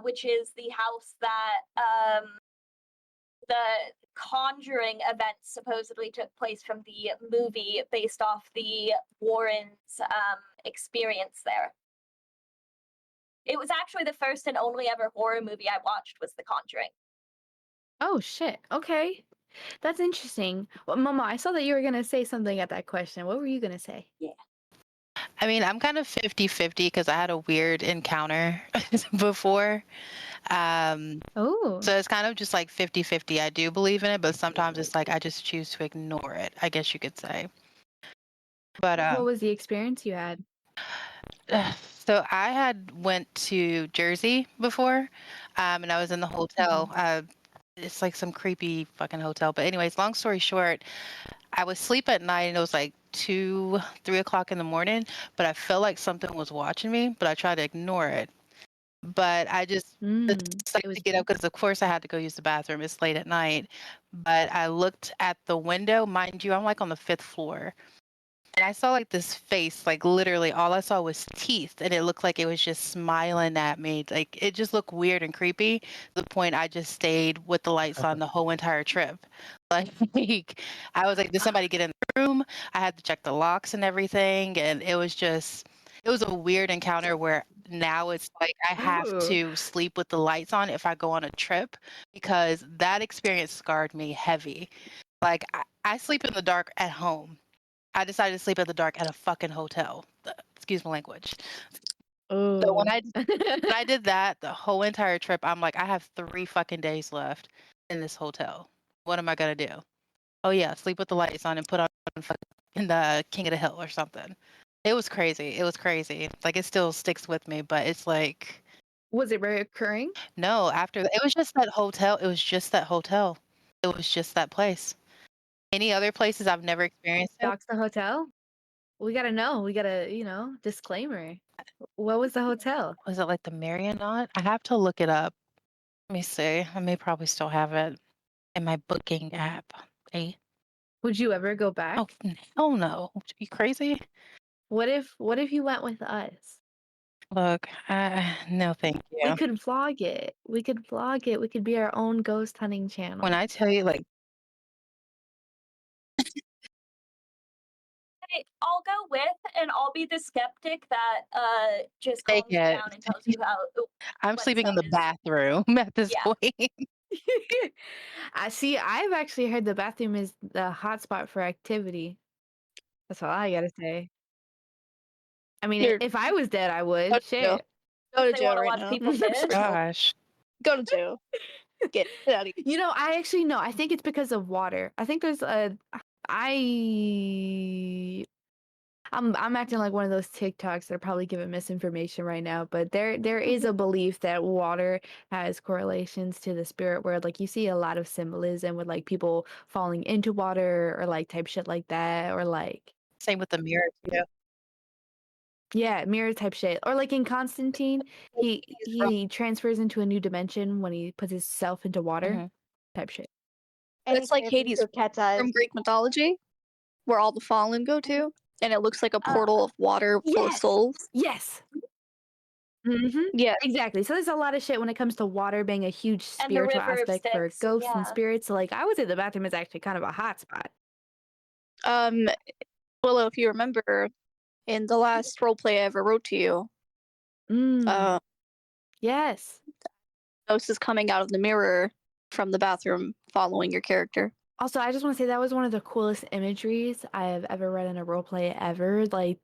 [SPEAKER 4] which is the house that the Conjuring events supposedly took place from the movie based off the Warrens' experience there. It was actually the first and only ever horror movie I watched was The Conjuring.
[SPEAKER 1] Oh shit. Okay. That's interesting. Well, Mama, I saw that you were gonna say something at that question. What were you gonna say?
[SPEAKER 5] I mean, I'm kind of 50-50 because I had a weird encounter before.
[SPEAKER 1] Oh.
[SPEAKER 5] So it's kind of just like 50-50. I do believe in it, but sometimes it's like I just choose to ignore it, I guess you could say. But
[SPEAKER 1] What was the experience you had?
[SPEAKER 5] so I had went to Jersey before, and I was in the hotel. It's like some creepy fucking hotel. But anyways, long story short, I would sleep at night and it was like 2, 3 o'clock in the morning, but I felt like something was watching me, but I tried to ignore it. But I just
[SPEAKER 1] It
[SPEAKER 5] decided
[SPEAKER 1] was
[SPEAKER 5] to get up because, of course, I had to go use the bathroom. It's late at night. But I looked at the window. Mind you, I'm like on the 5th floor. And I saw like this face, like literally all I saw was teeth. And it looked like it was just smiling at me. Like it just looked weird and creepy to the point I just stayed with the lights on the whole entire trip. Like I was like, did somebody get in the room? I had to check the locks and everything. And it was a weird encounter where now it's like I have
[SPEAKER 1] Ooh.
[SPEAKER 5] to sleep with the lights on if I go on a trip because that experience scarred me heavy. Like I sleep in the dark at home. I decided to sleep in the dark at a fucking hotel. Excuse my language. So
[SPEAKER 1] Oh.
[SPEAKER 5] when I did that, the whole entire trip, I'm like, I have 3 fucking days left in this hotel. What am I gonna do? Oh yeah, sleep with the lights on and put on fucking the King of the Hill or something. It was crazy. It was crazy. Like it still sticks with me, but it's like
[SPEAKER 1] Was it reoccurring?
[SPEAKER 5] no. It was just that hotel. It was just that hotel. It was just that place. Any other places I've never experienced it.
[SPEAKER 1] Docs the hotel? We gotta know. We gotta, disclaimer. What was the hotel?
[SPEAKER 5] Was it like the Marriott? I have to look it up. Let me see. I may probably still have it in my booking app. Hey.
[SPEAKER 1] Would you ever go
[SPEAKER 5] Oh,
[SPEAKER 1] back?
[SPEAKER 5] hell no. Are you crazy?
[SPEAKER 1] What if you went with us?
[SPEAKER 5] Look, no, thank
[SPEAKER 1] We
[SPEAKER 5] you.
[SPEAKER 1] could vlog it. We could vlog it. We could be our own ghost hunting
[SPEAKER 5] When
[SPEAKER 1] channel.
[SPEAKER 5] I tell you, like,
[SPEAKER 4] I'll go with, and I'll be the skeptic that just
[SPEAKER 5] take
[SPEAKER 4] calms you
[SPEAKER 5] it.
[SPEAKER 4] down and tells you how
[SPEAKER 5] I'm
[SPEAKER 4] what
[SPEAKER 5] sleeping in the
[SPEAKER 4] sound is.
[SPEAKER 5] bathroom at this
[SPEAKER 4] Yeah.
[SPEAKER 5] point.
[SPEAKER 1] I see. I've actually heard the bathroom is the hotspot for activity. That's all I gotta say. I mean,
[SPEAKER 6] You're
[SPEAKER 1] if I was dead, I
[SPEAKER 6] go
[SPEAKER 1] would.
[SPEAKER 6] to jail.
[SPEAKER 1] Shit.
[SPEAKER 6] Go to
[SPEAKER 4] They
[SPEAKER 6] jail
[SPEAKER 4] want to
[SPEAKER 6] right
[SPEAKER 4] watch
[SPEAKER 6] now.
[SPEAKER 4] people piss.
[SPEAKER 5] Gosh.
[SPEAKER 6] Go to jail. Get out of here.
[SPEAKER 1] I actually know. I think it's because of water. I think there's a. I'm acting like one of those TikToks that are probably giving misinformation right now, but there is a belief that water has correlations to the spirit world. Like you see a lot of symbolism with like people falling into water or like type shit like that, or like
[SPEAKER 5] Same with the mirror, too.
[SPEAKER 1] yeah, mirror type shit. Or like in Constantine, he transfers into a new dimension when he puts himself into water
[SPEAKER 5] Mhm.
[SPEAKER 1] type shit.
[SPEAKER 2] And
[SPEAKER 6] It's
[SPEAKER 2] he
[SPEAKER 6] like
[SPEAKER 2] turns
[SPEAKER 6] Hades
[SPEAKER 2] into a cat's eyes.
[SPEAKER 6] from Greek mythology, where all the fallen go to, and it looks like a portal of water full of
[SPEAKER 1] Yes.
[SPEAKER 6] souls.
[SPEAKER 1] Yes. Mm-hmm.
[SPEAKER 6] Yeah,
[SPEAKER 1] Exactly. So there's a lot of shit when it comes to water being a huge
[SPEAKER 4] And the
[SPEAKER 1] spiritual
[SPEAKER 4] river of
[SPEAKER 1] aspect for
[SPEAKER 4] Styx,
[SPEAKER 1] ghosts and
[SPEAKER 4] yeah.
[SPEAKER 1] spirits. So like I would say the bathroom is actually kind of a hot spot.
[SPEAKER 6] Willow, if you remember, in the last roleplay I ever wrote to you,
[SPEAKER 1] Yes.
[SPEAKER 6] ghost is coming out of the mirror from the bathroom following your character.
[SPEAKER 1] Also, I just want to say that was one of the coolest imageries I have ever read in a roleplay ever. Like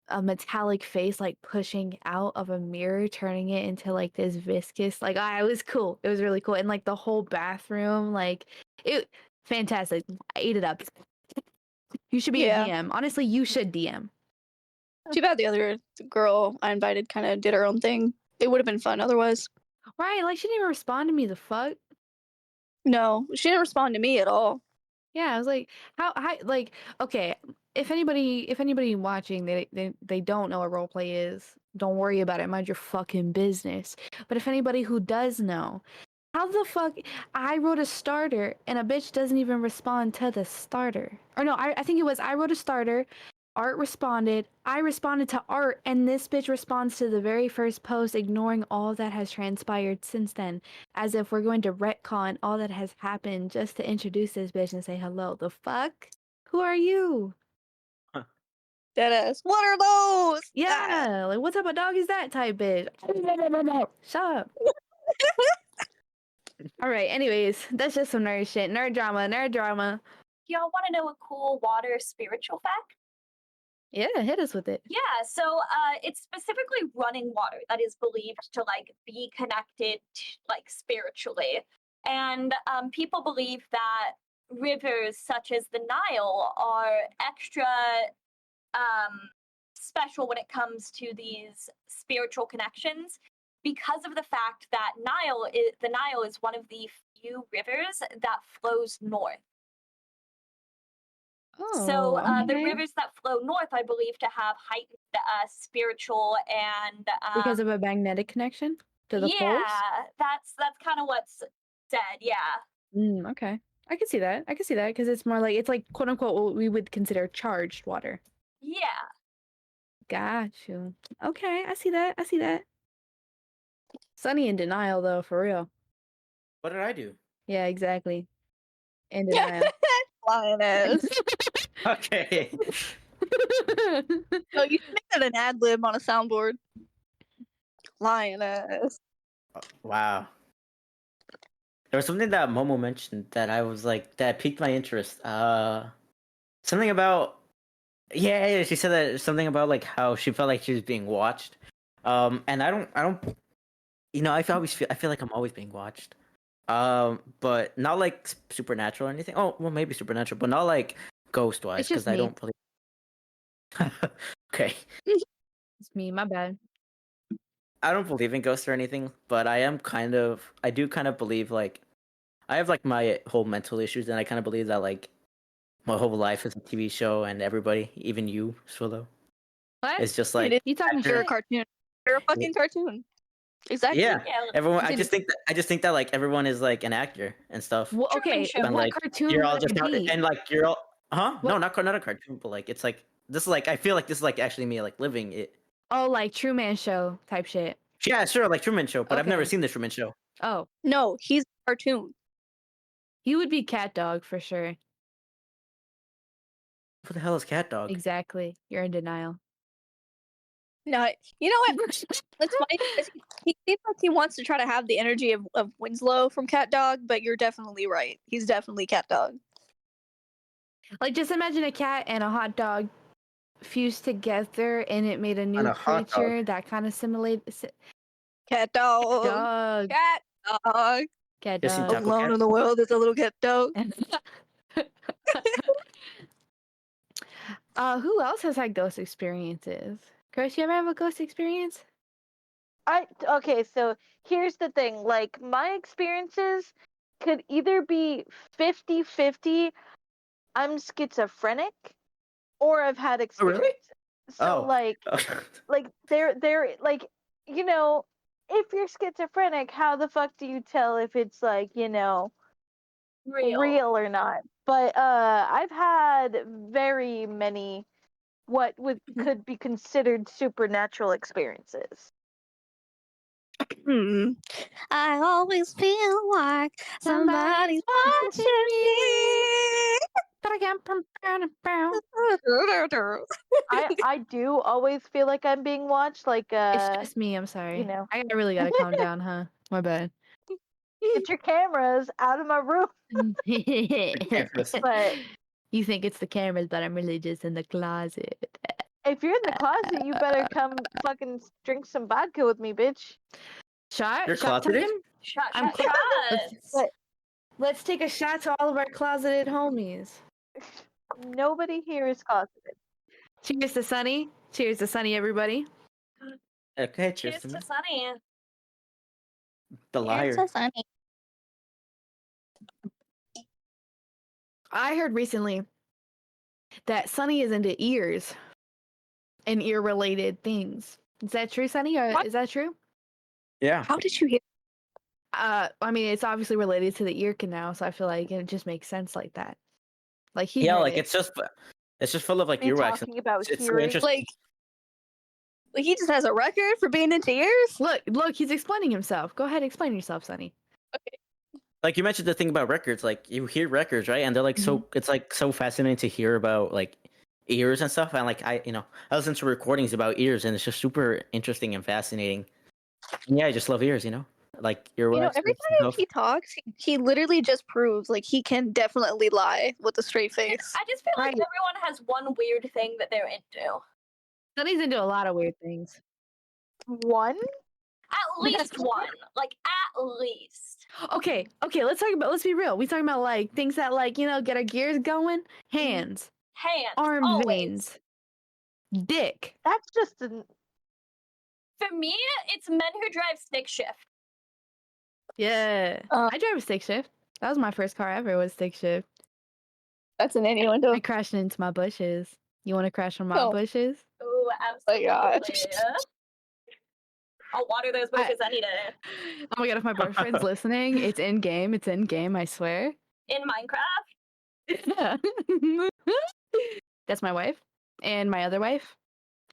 [SPEAKER 1] a metallic face like pushing out of a mirror, turning it into like this viscous. Like it was cool. It was really cool. And like the whole bathroom, like it fantastic. I ate it up. You should be
[SPEAKER 6] Yeah.
[SPEAKER 1] a DM. Honestly, you should DM.
[SPEAKER 6] Too bad the other girl I invited kind of did her own thing. It would have been fun otherwise.
[SPEAKER 1] Right, like she didn't even respond to me, the fuck?
[SPEAKER 6] No, she didn't respond to me at all.
[SPEAKER 1] Yeah, I was like, how like okay, if anybody watching they don't know what roleplay is, don't worry about it, mind your fucking business. But if anybody who does know, how the fuck I wrote a starter and a bitch doesn't even respond to the starter. Or no, I think it was I wrote a starter, Art responded, I responded to Art, and this bitch responds to the very first post, ignoring all that has transpired since then, as if we're going to retcon all that has happened just to introduce this bitch and say hello. The fuck? Who are you?
[SPEAKER 6] Deadass. What are those? Ah.
[SPEAKER 1] Yeah, like what type of dog is that type bitch? Shut up. All right, anyways, that's just some nerd shit. Nerd drama, nerd drama.
[SPEAKER 4] Y'all want to know a cool water spiritual fact?
[SPEAKER 1] Yeah, hit us with it.
[SPEAKER 4] Yeah, so it's specifically running water that is believed to like be connected like spiritually, and people believe that rivers such as the Nile are extra special when it comes to these spiritual connections because of the fact that the Nile is one of the few rivers that flows north. So
[SPEAKER 1] Oh,
[SPEAKER 4] the
[SPEAKER 1] okay.
[SPEAKER 4] rivers that flow north, I believe, to have heightened spiritual and
[SPEAKER 1] Because of a magnetic connection to the poles?
[SPEAKER 4] that's kind of what's said. Yeah,
[SPEAKER 1] Okay. I can see that. I can see that because it's more like it's like quote unquote what we would consider charged water.
[SPEAKER 4] yeah.
[SPEAKER 1] Got you. Okay, I see that. I see that. Sunny in denial though, for real.
[SPEAKER 3] What did I do?
[SPEAKER 1] Yeah, exactly. In denial.
[SPEAKER 6] Lioness.
[SPEAKER 3] Okay.
[SPEAKER 6] No, you should make that an ad lib on a soundboard. Lioness.
[SPEAKER 3] Wow. There was something that Momo mentioned that I was like that piqued my interest. Something about yeah, she said that something about like how she felt like she was being watched. And I don't I feel like I'm always being watched. But not like supernatural or anything. Oh, well maybe supernatural, but not like ghost wise
[SPEAKER 1] It's just
[SPEAKER 3] because I
[SPEAKER 1] me.
[SPEAKER 3] don't believe Okay.
[SPEAKER 1] It's me, my bad.
[SPEAKER 3] I don't believe in ghosts or anything, but I do kind of believe like I have like my whole mental issues and I kind of believe that like my whole life is a TV show and everybody, even you, Swillow,
[SPEAKER 1] What?
[SPEAKER 3] is just
[SPEAKER 6] It
[SPEAKER 3] like
[SPEAKER 6] is.
[SPEAKER 1] You talking
[SPEAKER 6] You're a
[SPEAKER 1] shit?
[SPEAKER 6] cartoon. You're a fucking cartoon. Exactly.
[SPEAKER 3] yeah.
[SPEAKER 4] Yeah,
[SPEAKER 3] Everyone I
[SPEAKER 1] Continue.
[SPEAKER 3] just think that like everyone is like an actor and stuff.
[SPEAKER 1] Well,
[SPEAKER 4] Truman
[SPEAKER 1] okay,
[SPEAKER 4] Show.
[SPEAKER 3] And
[SPEAKER 1] what
[SPEAKER 3] like
[SPEAKER 1] cartoon
[SPEAKER 3] you're all
[SPEAKER 1] would
[SPEAKER 3] just
[SPEAKER 1] it
[SPEAKER 3] out
[SPEAKER 1] be?
[SPEAKER 3] and like you're all huh?
[SPEAKER 1] What?
[SPEAKER 3] No, not a cartoon, but like it's like this is like I feel like this is like actually me like living it.
[SPEAKER 1] Oh, like Truman Show type shit.
[SPEAKER 3] Yeah, sure, like Truman Show, but I've never
[SPEAKER 1] Okay.
[SPEAKER 3] seen the Truman Show.
[SPEAKER 1] Oh,
[SPEAKER 6] No, he's a cartoon.
[SPEAKER 1] you would be Cat Dog for sure.
[SPEAKER 3] What the hell is Cat Dog?
[SPEAKER 1] Exactly. You're in denial.
[SPEAKER 6] No, you know what? It's funny because he seems like he wants to try to have the energy of Winslow from Cat Dog, but you're definitely right. He's definitely Cat Dog.
[SPEAKER 1] Like, just imagine a cat and a hot dog fused together, and it made a new
[SPEAKER 3] a hot dog.
[SPEAKER 1] creature that kind of simulated
[SPEAKER 6] Cat Dog.
[SPEAKER 1] dog.
[SPEAKER 6] Cat Dog.
[SPEAKER 1] Cat
[SPEAKER 3] Just seen
[SPEAKER 1] dog.
[SPEAKER 3] Taco
[SPEAKER 6] Alone
[SPEAKER 3] Cat.
[SPEAKER 6] in the world is a little cat dog.
[SPEAKER 1] Who else has had ghost experiences? Chris, you ever have a ghost experience?
[SPEAKER 2] Okay, so here's the thing. Like, my experiences could either be 50-50, I'm schizophrenic, or I've had
[SPEAKER 3] Oh, really?
[SPEAKER 2] experiences. So,
[SPEAKER 3] Oh.
[SPEAKER 2] like they're like, you know, if you're schizophrenic, how the fuck do you tell if it's like, real or not? But I've had very many what could be considered supernatural experiences.
[SPEAKER 6] I always feel like somebody's watching me.
[SPEAKER 2] I do always feel like I'm being watched. Like
[SPEAKER 1] It's just me. I'm sorry. I really gotta calm down, huh? My bad.
[SPEAKER 2] get your cameras out of my room. But
[SPEAKER 1] You think it's the cameras, but I'm really just in the closet.
[SPEAKER 2] if you're in the closet, you better come fucking drink some vodka with me, bitch.
[SPEAKER 1] Shot?
[SPEAKER 3] You're
[SPEAKER 1] Shot
[SPEAKER 3] closeted?
[SPEAKER 1] time?
[SPEAKER 4] Shot,
[SPEAKER 1] I'm
[SPEAKER 4] shot, shots.
[SPEAKER 2] But
[SPEAKER 1] Let's take a shot to all of our closeted homies.
[SPEAKER 2] nobody here is closeted.
[SPEAKER 1] Cheers to Sunny. Cheers to Sunny, everybody.
[SPEAKER 3] Okay,
[SPEAKER 4] Cheers
[SPEAKER 3] cheers
[SPEAKER 4] to Sunny.
[SPEAKER 3] the liar.
[SPEAKER 6] Sunny.
[SPEAKER 1] I heard recently that Sunny is into ears and ear-related things. Is that true, Sunny? Or
[SPEAKER 6] What?
[SPEAKER 1] is that true?
[SPEAKER 3] Yeah.
[SPEAKER 6] How did you hear?
[SPEAKER 1] I mean, it's obviously related to the ear canal, so I feel like it just makes sense like that. Like he
[SPEAKER 3] Yeah,
[SPEAKER 1] heard
[SPEAKER 3] like
[SPEAKER 1] it.
[SPEAKER 3] it's just full of like
[SPEAKER 2] Are you
[SPEAKER 3] earwax.
[SPEAKER 2] talking about
[SPEAKER 3] It's so
[SPEAKER 2] hearing?
[SPEAKER 3] interesting.
[SPEAKER 6] Like he just has a record for being into ears?
[SPEAKER 1] Look, he's explaining himself. Go ahead, explain yourself, Sunny.
[SPEAKER 3] Like you mentioned the thing about records, like you hear records, right? And they're like so it's like so fascinating to hear about like ears and stuff. And like I listen to recordings about ears and it's just super interesting and fascinating. And yeah, I just love ears, like earwax.
[SPEAKER 6] Every
[SPEAKER 3] and
[SPEAKER 6] time
[SPEAKER 3] stuff.
[SPEAKER 6] he talks, he literally just proves like he can definitely lie with a straight face.
[SPEAKER 4] I just feel like
[SPEAKER 1] Right.
[SPEAKER 4] everyone has one weird thing that they're into.
[SPEAKER 1] Sunny's into a lot of weird things.
[SPEAKER 2] One?
[SPEAKER 4] At least one. Like, at least.
[SPEAKER 1] Okay, let's be real. We talking about like things that like, get our gears going. Hands,
[SPEAKER 4] Hands.
[SPEAKER 1] arm
[SPEAKER 4] always.
[SPEAKER 1] veins, dick.
[SPEAKER 2] That's just an.
[SPEAKER 4] For me, it's men who drive stick shift.
[SPEAKER 1] Yeah. I drive a stick shift. That was my first car ever, was stick shift.
[SPEAKER 6] That's an innuendo.
[SPEAKER 1] I crashed into my bushes. You want to crash on my
[SPEAKER 6] Oh.
[SPEAKER 1] bushes?
[SPEAKER 4] Oh,
[SPEAKER 6] my God.
[SPEAKER 4] absolutely. I'll water those bushes any day.
[SPEAKER 1] Oh my god, if my boyfriend's listening, it's in game. It's in game, I swear.
[SPEAKER 4] In Minecraft?
[SPEAKER 1] That's my wife. And my other wife.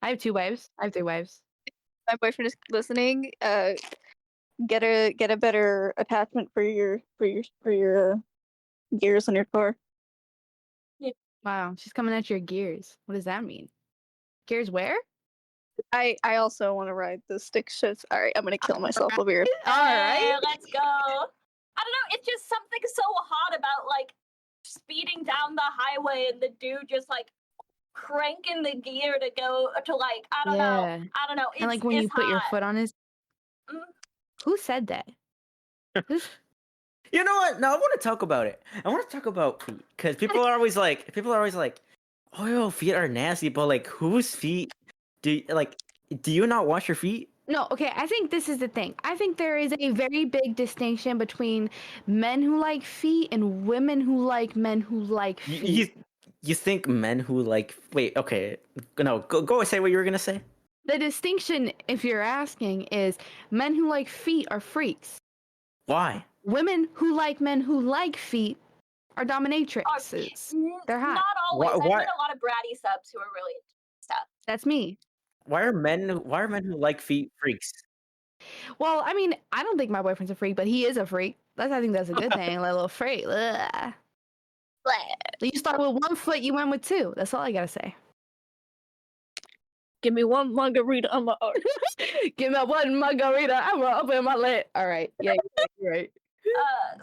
[SPEAKER 1] I have 2 wives. I have 3 wives.
[SPEAKER 6] My boyfriend is listening. Get a better attachment for your gears on your car.
[SPEAKER 1] Wow, she's coming at your gears. What does that mean? Gears where?
[SPEAKER 6] I also want to ride the stick shifts. All right, I'm gonna kill myself over here.
[SPEAKER 1] Alright.
[SPEAKER 4] Let's go. I don't know, it's just something so hot about like speeding down the highway and the dude just like cranking the gear to go to like I don't know.
[SPEAKER 1] And like when you put your foot on his.
[SPEAKER 4] Mm.
[SPEAKER 1] Who said that?
[SPEAKER 3] You know what? No, I want to talk about it. I want to talk about feet because people are always like, oh, yo, feet are nasty, but like, whose feet do you not wash your feet?
[SPEAKER 1] No, okay, I think this is the thing. I think there is a very big distinction between men who like feet and women who like men who like feet.
[SPEAKER 3] You think men who like wait, okay, no, go say what you were gonna say.
[SPEAKER 1] The distinction, if you're asking, is men who like feet are freaks.
[SPEAKER 3] Why?
[SPEAKER 1] Women who like men who like feet are dominatrixes. They're hot.
[SPEAKER 4] Not always.
[SPEAKER 3] Why-
[SPEAKER 4] I've
[SPEAKER 3] why-
[SPEAKER 4] met a lot of bratty subs who are really into stuff.
[SPEAKER 1] That's me.
[SPEAKER 3] Why are men who like feet freaks?
[SPEAKER 1] Well, I mean, I don't think my boyfriend's a freak, but he is a freak. I think that's a good thing. Like a little freak. Ugh. You start with 1 foot, you went with 2. That's all I gotta say.
[SPEAKER 6] Give me one margarita on my arm.
[SPEAKER 1] Give me 1 margarita. I'm gonna open my lid. All right. Yeah, you're right.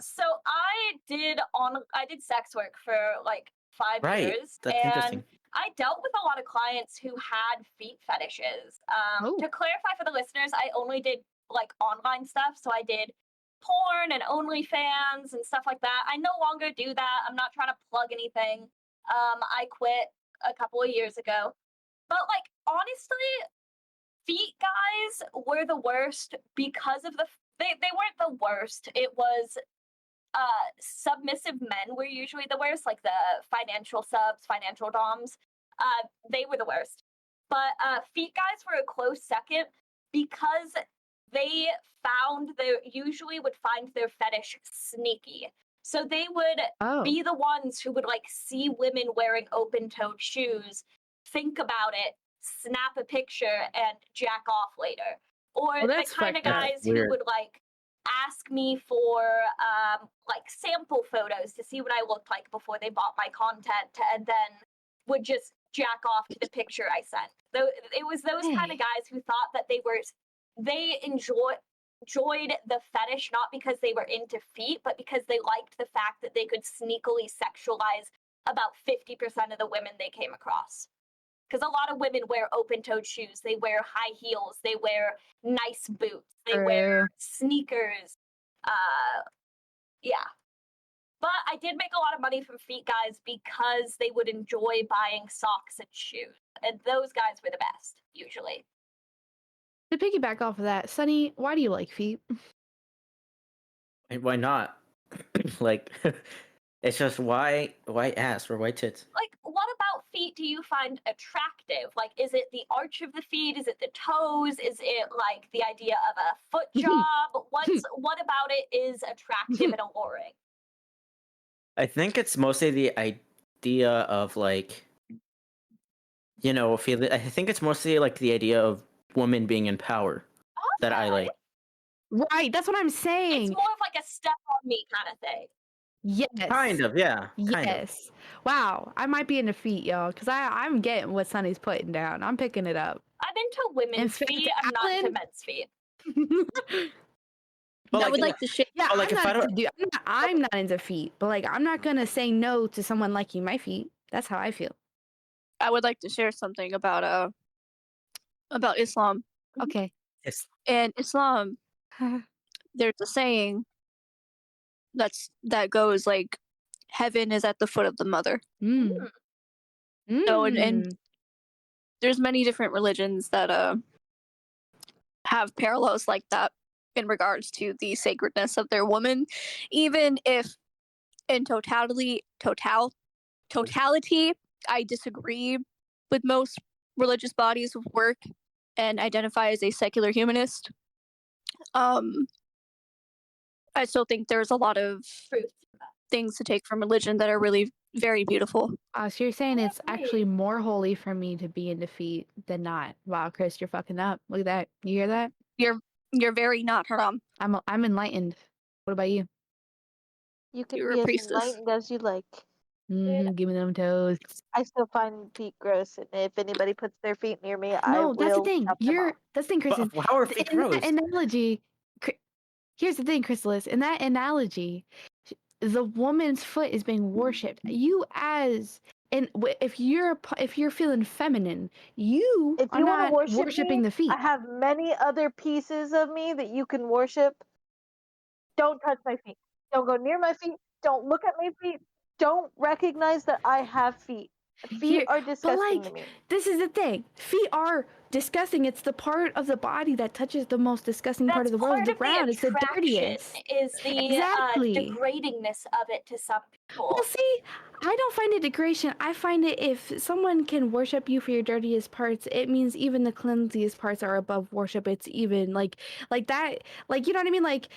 [SPEAKER 4] So I did sex work for like 5
[SPEAKER 3] Right.
[SPEAKER 4] years,
[SPEAKER 3] That's
[SPEAKER 4] and
[SPEAKER 3] interesting.
[SPEAKER 4] I dealt with a lot of clients who had feet fetishes.
[SPEAKER 1] Oh.
[SPEAKER 4] To clarify for the listeners, I only did like online stuff, so I did porn and OnlyFans and stuff like that. I no longer do that. I'm not trying to plug anything. I quit a couple of years ago. But like honestly, feet guys were the worst because of they weren't the worst. It was submissive men were usually the worst, like the financial subs, financial doms. They were the worst. But feet guys were a close second because they usually would find their fetish sneaky. So they would
[SPEAKER 1] Oh.
[SPEAKER 4] be the ones who would like see women wearing open-toed shoes, think about it, snap a picture, and jack off later. Or
[SPEAKER 1] Well,
[SPEAKER 4] the
[SPEAKER 1] that's
[SPEAKER 4] kind of
[SPEAKER 1] fucked up.
[SPEAKER 4] guys who
[SPEAKER 3] Weird.
[SPEAKER 4] would like ask me for like sample photos to see what I looked like before they bought my content, and then would just jack off to the picture I sent. It was those kind of guys who thought that they enjoyed the fetish not because they were into feet, but because they liked the fact that they could sneakily sexualize about 50% of the women they came across. Because a lot of women wear open-toed shoes, they wear high heels, they wear nice boots, they wear sneakers. Yeah. But I did make a lot of money from feet guys because they would enjoy buying socks and shoes. And those guys were the best, usually.
[SPEAKER 1] To piggyback off of that, Sunny, why do you like feet?
[SPEAKER 3] Why not? Like It's just why ass or why tits?
[SPEAKER 4] Like, what about feet do you find attractive? Like, is it the arch of the feet? Is it the toes? Is it like the idea of a foot job? What about it is attractive and alluring?
[SPEAKER 3] I think it's mostly the idea of like, you know, I think it's mostly like the idea of women being in power that I like.
[SPEAKER 1] Right, that's what I'm
[SPEAKER 4] It's
[SPEAKER 1] saying.
[SPEAKER 4] more of like a step on me kind of thing.
[SPEAKER 1] Yes.
[SPEAKER 3] Kind of, yeah. Kind of.
[SPEAKER 1] Yes. Wow, I might be into feet, y'all, because I'm getting what Sunny's putting down. I'm picking it up.
[SPEAKER 4] I'm into women's
[SPEAKER 1] fact,
[SPEAKER 4] feet. I'm not into
[SPEAKER 1] Alan-
[SPEAKER 4] men's feet.
[SPEAKER 3] But
[SPEAKER 6] I would like to share.
[SPEAKER 1] Yeah,
[SPEAKER 3] But, like,
[SPEAKER 1] I'm
[SPEAKER 3] if
[SPEAKER 1] not
[SPEAKER 3] I
[SPEAKER 1] into, I'm not into feet, but like I'm not gonna say no to someone liking my feet. That's how I feel.
[SPEAKER 6] I would like to share something about Islam.
[SPEAKER 1] Okay.
[SPEAKER 3] Yes.
[SPEAKER 6] In Islam, there's a saying that goes like, "Heaven is at the foot of the mother."
[SPEAKER 1] Mm.
[SPEAKER 6] So, and
[SPEAKER 1] Mm.
[SPEAKER 6] there's many different religions that have parallels like that in regards to the sacredness of their woman, even if in totality, I disagree with most religious bodies of work and identify as a secular humanist. I still think there's a lot of
[SPEAKER 4] Truth.
[SPEAKER 6] things to take from religion that are really very beautiful.
[SPEAKER 1] So you're saying it's
[SPEAKER 4] Right.
[SPEAKER 1] actually more holy for me to be into feet than not. Wow, Chris, you're fucking up. Look at that. You hear that?
[SPEAKER 6] You're very not haram.
[SPEAKER 1] I'm enlightened. What about you?
[SPEAKER 2] You can
[SPEAKER 6] You're a
[SPEAKER 2] be as
[SPEAKER 6] priestess.
[SPEAKER 2] enlightened as you like.
[SPEAKER 1] Give me them toes.
[SPEAKER 2] I still find feet gross, and if anybody puts their feet near me, I
[SPEAKER 1] No, that's the
[SPEAKER 2] will
[SPEAKER 1] thing.
[SPEAKER 2] chop them off.
[SPEAKER 1] That's the thing, Chris.
[SPEAKER 3] But how are feet
[SPEAKER 1] In that
[SPEAKER 3] gross?
[SPEAKER 1] analogy, here's the thing, Chrysalis. In that analogy, the woman's foot is being worshipped. You as if you're feeling feminine, you
[SPEAKER 2] If
[SPEAKER 1] are
[SPEAKER 2] you want to
[SPEAKER 1] not
[SPEAKER 2] worship
[SPEAKER 1] worshiping
[SPEAKER 2] me,
[SPEAKER 1] the feet.
[SPEAKER 2] I have many other pieces of me that you can worship. Don't touch my feet. Don't go near my feet. Don't look at my feet. Don't recognize that I have feet. Feet
[SPEAKER 1] Here,
[SPEAKER 2] are
[SPEAKER 1] but
[SPEAKER 2] disgusting
[SPEAKER 1] like,
[SPEAKER 2] to me.
[SPEAKER 1] this is the thing. Feet are disgusting. It's the part of the body that touches the most disgusting part
[SPEAKER 4] That's
[SPEAKER 1] of the world.
[SPEAKER 4] part
[SPEAKER 1] The
[SPEAKER 4] of the
[SPEAKER 1] ground. It's the
[SPEAKER 4] attraction,
[SPEAKER 1] dirtiest.
[SPEAKER 4] is the
[SPEAKER 1] Exactly.
[SPEAKER 4] degradingness of it to some people.
[SPEAKER 1] Well, see, I don't find it degradation. I find it if someone can worship you for your dirtiest parts, it means even the cleansiest parts are above worship. It's even like that. Like, you know what I mean? Like,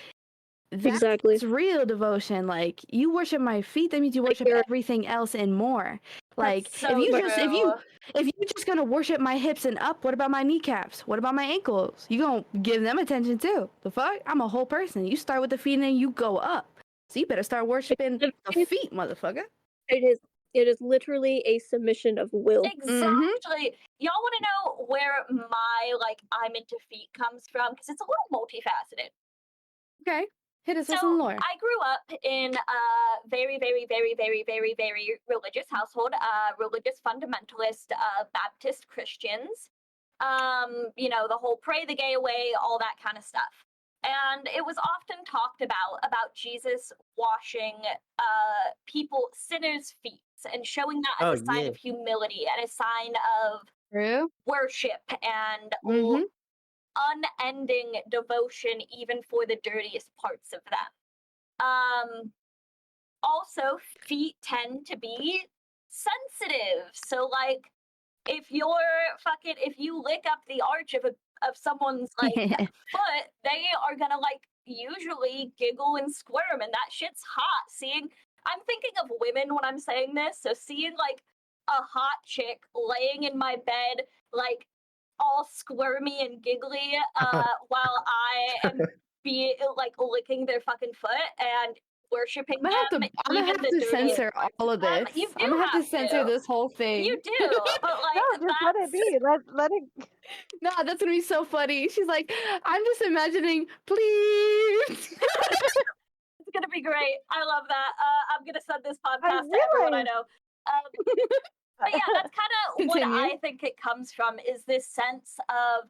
[SPEAKER 6] Exactly.
[SPEAKER 1] that's real devotion. Like, you worship my feet, that means you worship
[SPEAKER 6] you're-
[SPEAKER 1] everything else and more. Like,
[SPEAKER 4] That's so
[SPEAKER 1] if you're just gonna worship my hips and up, what about my kneecaps? What about my ankles? You gonna give them attention too? The fuck? I'm a whole person. You start with the feet and then you go up. So you better start worshiping the feet, motherfucker.
[SPEAKER 6] It is literally a submission of will.
[SPEAKER 4] Exactly. Y'all want to know where my like I'm into feet comes from? Because it's a little multifaceted.
[SPEAKER 1] Okay. Hit us with
[SPEAKER 4] So
[SPEAKER 1] some lore.
[SPEAKER 4] I grew up in a very, very, very, very, very, very religious household. Religious fundamentalist, Baptist Christians. You know, the whole pray the gay away, all that kind of stuff. And it was often talked about Jesus washing people, sinners' feet, and showing that as a sign of humility and a sign of
[SPEAKER 1] True.
[SPEAKER 4] worship and unending devotion, even for the dirtiest parts of them. Also, feet tend to be sensitive. So, like, if you lick up the arch of someone's like foot, they are gonna like usually giggle and squirm, and that shit's hot. I'm thinking of women when I'm saying this, so seeing like a hot chick laying in my bed, like all squirmy and giggly, while I am licking their fucking foot and worshiping
[SPEAKER 1] I'm
[SPEAKER 4] them,
[SPEAKER 1] gonna
[SPEAKER 4] even
[SPEAKER 1] have
[SPEAKER 4] the
[SPEAKER 1] to
[SPEAKER 4] dirtiest
[SPEAKER 1] censor
[SPEAKER 4] parts
[SPEAKER 1] all of this.
[SPEAKER 4] You do
[SPEAKER 1] I'm gonna have to censor
[SPEAKER 4] to.
[SPEAKER 1] this whole thing.
[SPEAKER 4] You do, but like
[SPEAKER 2] No, just let it be. Let it.
[SPEAKER 1] No, that's gonna be so funny. She's like, I'm just imagining, please.
[SPEAKER 4] It's gonna be great. I love that. I'm gonna send this podcast to
[SPEAKER 2] really-
[SPEAKER 4] everyone I know. But yeah, that's kind of what
[SPEAKER 1] Continue.
[SPEAKER 4] I think it comes from, is this sense of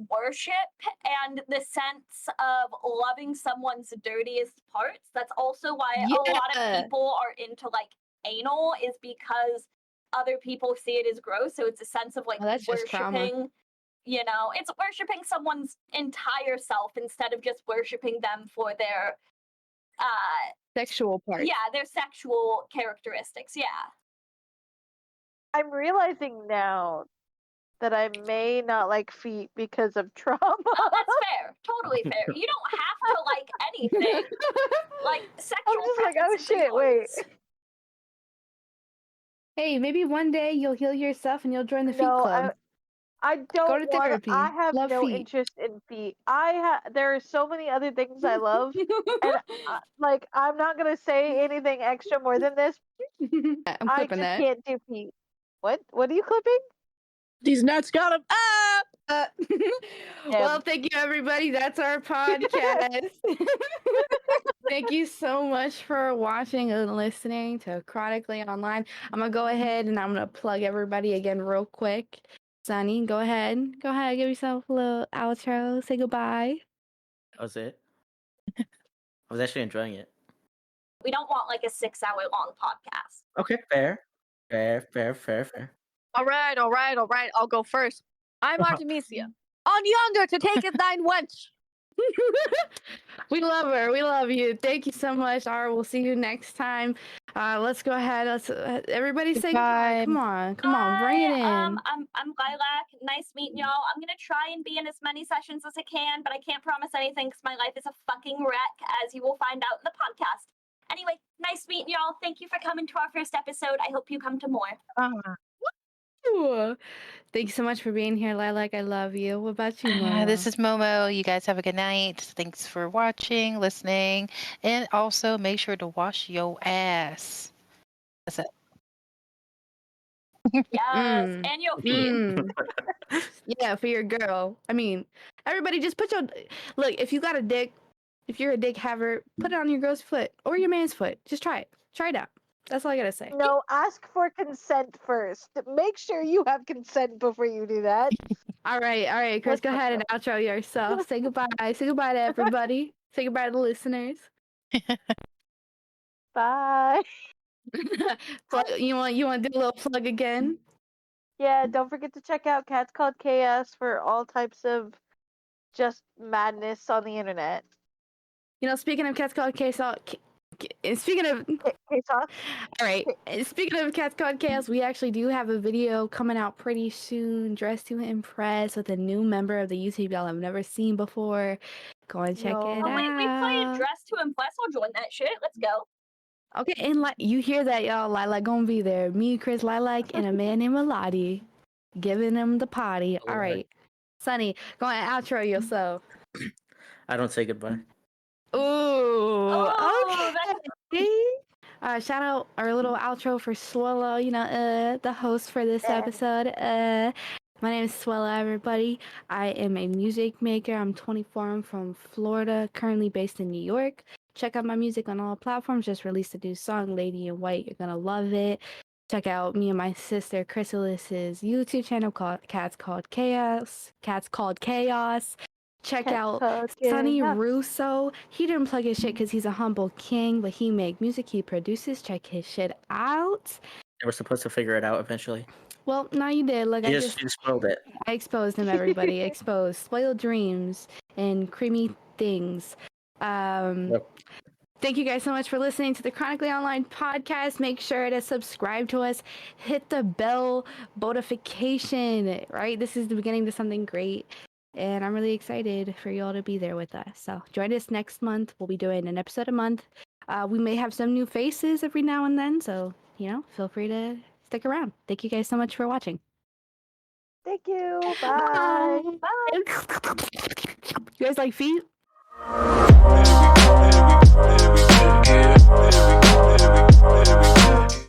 [SPEAKER 4] worship and the sense of loving someone's dirtiest parts. That's also why a lot
[SPEAKER 1] Yeah.
[SPEAKER 4] of people are into like anal, is because other people see it as gross. So it's a sense of like
[SPEAKER 1] Oh, that's just trauma.
[SPEAKER 4] worshiping, you know, it's worshiping someone's entire self instead of just worshiping them for their
[SPEAKER 1] Sexual part.
[SPEAKER 4] yeah, their sexual characteristics. Yeah.
[SPEAKER 2] I'm realizing now that I may not like feet because of trauma.
[SPEAKER 4] Oh, that's fair. Totally fair. You don't have to like anything. Like sexual
[SPEAKER 2] I'm just like, oh
[SPEAKER 4] preferences are
[SPEAKER 2] shit, wait.
[SPEAKER 4] yours.
[SPEAKER 1] Hey, maybe one day you'll heal yourself and you'll join the feet
[SPEAKER 2] No,
[SPEAKER 1] club.
[SPEAKER 2] I don't
[SPEAKER 1] to
[SPEAKER 2] want.
[SPEAKER 1] therapy.
[SPEAKER 2] I have
[SPEAKER 1] Love
[SPEAKER 2] no
[SPEAKER 1] feet.
[SPEAKER 2] interest in feet. There are so many other things I love, and like I'm not gonna say anything extra more than this.
[SPEAKER 1] I'm
[SPEAKER 2] I
[SPEAKER 1] clipping
[SPEAKER 2] just
[SPEAKER 1] that.
[SPEAKER 2] can't do feet. What? What are you clipping?
[SPEAKER 6] These nuts got him. Ah!
[SPEAKER 1] Well, thank you, everybody. That's our podcast. Thank you so much for watching and listening to Chronically Online. I'm going to go ahead and I'm going to plug everybody again real quick. Sunny, go ahead. Go ahead. Give yourself a little outro. Say goodbye.
[SPEAKER 3] That was it. I was actually enjoying it.
[SPEAKER 4] We don't want like a 6-hour long podcast.
[SPEAKER 3] Okay, fair. Fair.
[SPEAKER 6] All right. I'll go first. I'm Artemisia. On yonder to take it thine wench.
[SPEAKER 1] We love her. We love you. Thank you so much. Ara, we'll see you next time. Let's go ahead. Let's everybody say goodbye. Come on, bring it in.
[SPEAKER 4] I'm Lilac. Nice meeting y'all. I'm gonna try and be in as many sessions as I can, but I can't promise anything because my life is a fucking wreck, as you will find out in the podcast. Anyway, nice meeting y'all. Thank you for coming to our first episode. I hope you come to more.
[SPEAKER 1] Ooh. Thank you so much for being here, Lilac. I love you. What about you, Momo?
[SPEAKER 5] This is Momo. You guys have a good night. Thanks for watching, listening, and also make sure to wash your ass. That's it.
[SPEAKER 4] Yes, and your feet.
[SPEAKER 1] Yeah, for your girl. I mean, everybody just put your look. If you got a dick, if you're a dick haver, put it on your girl's foot or your man's foot. Just try it. Try it out. That's all I gotta say.
[SPEAKER 2] No, ask for consent first. Make sure you have consent before you do that.
[SPEAKER 1] All right, Chris. Go ahead and outro yourself. Say goodbye. Say goodbye to everybody. Say goodbye to the listeners.
[SPEAKER 2] Bye.
[SPEAKER 1] You want to do a little plug again?
[SPEAKER 2] Yeah, don't forget to check out Cats Called Chaos for all types of just madness on the internet.
[SPEAKER 1] Speaking of Cats Called Chaos, speaking of
[SPEAKER 2] Chaos.
[SPEAKER 1] all right, speaking of Cats Called Chaos, we actually do have a video coming out pretty soon. Dressed to Impress with a new member of the YouTube y'all have never seen before. Go and check it
[SPEAKER 4] Oh
[SPEAKER 1] out.
[SPEAKER 4] wait, we played Dress to Impress. I'll join that shit. Let's go.
[SPEAKER 1] Okay, and you hear that, y'all? Lilac gonna be there. Me, Chris, Lilac, and a man named Melody, giving him the potty. All right, Sunny, go and outro yourself.
[SPEAKER 3] I don't say goodbye.
[SPEAKER 1] Ooh,
[SPEAKER 4] okay.
[SPEAKER 1] Shout out our little outro for Swallow, the host for this episode. My name is Swella, everybody. I am a music maker. I'm 24. I'm from Florida, currently based in New York. Check out my music on all platforms. Just released a new song, Lady in White. You're gonna love it. Check out me and my sister Chrysalis's YouTube channel called Cats Called Chaos. Check out Sonny Russo. He didn't plug his shit because he's a humble king, but he make music. He produces. Check his shit out.
[SPEAKER 3] They were supposed to figure it out eventually.
[SPEAKER 1] Well, now you did. Look,
[SPEAKER 3] You just spoiled it.
[SPEAKER 1] I exposed him, everybody. Exposed. Spoiled dreams and creamy things. Thank you guys so much for listening to the Chronically Online podcast. Make sure to subscribe to us. Hit the bell notification, right? This is the beginning to something great. And I'm really excited for you all to be there with us. So join us next month. We'll be doing an episode a month. We may have some new faces every now and then. So, feel free to stick around. Thank you guys so much for watching.
[SPEAKER 2] Thank you. Bye.
[SPEAKER 1] Bye. You guys like feet?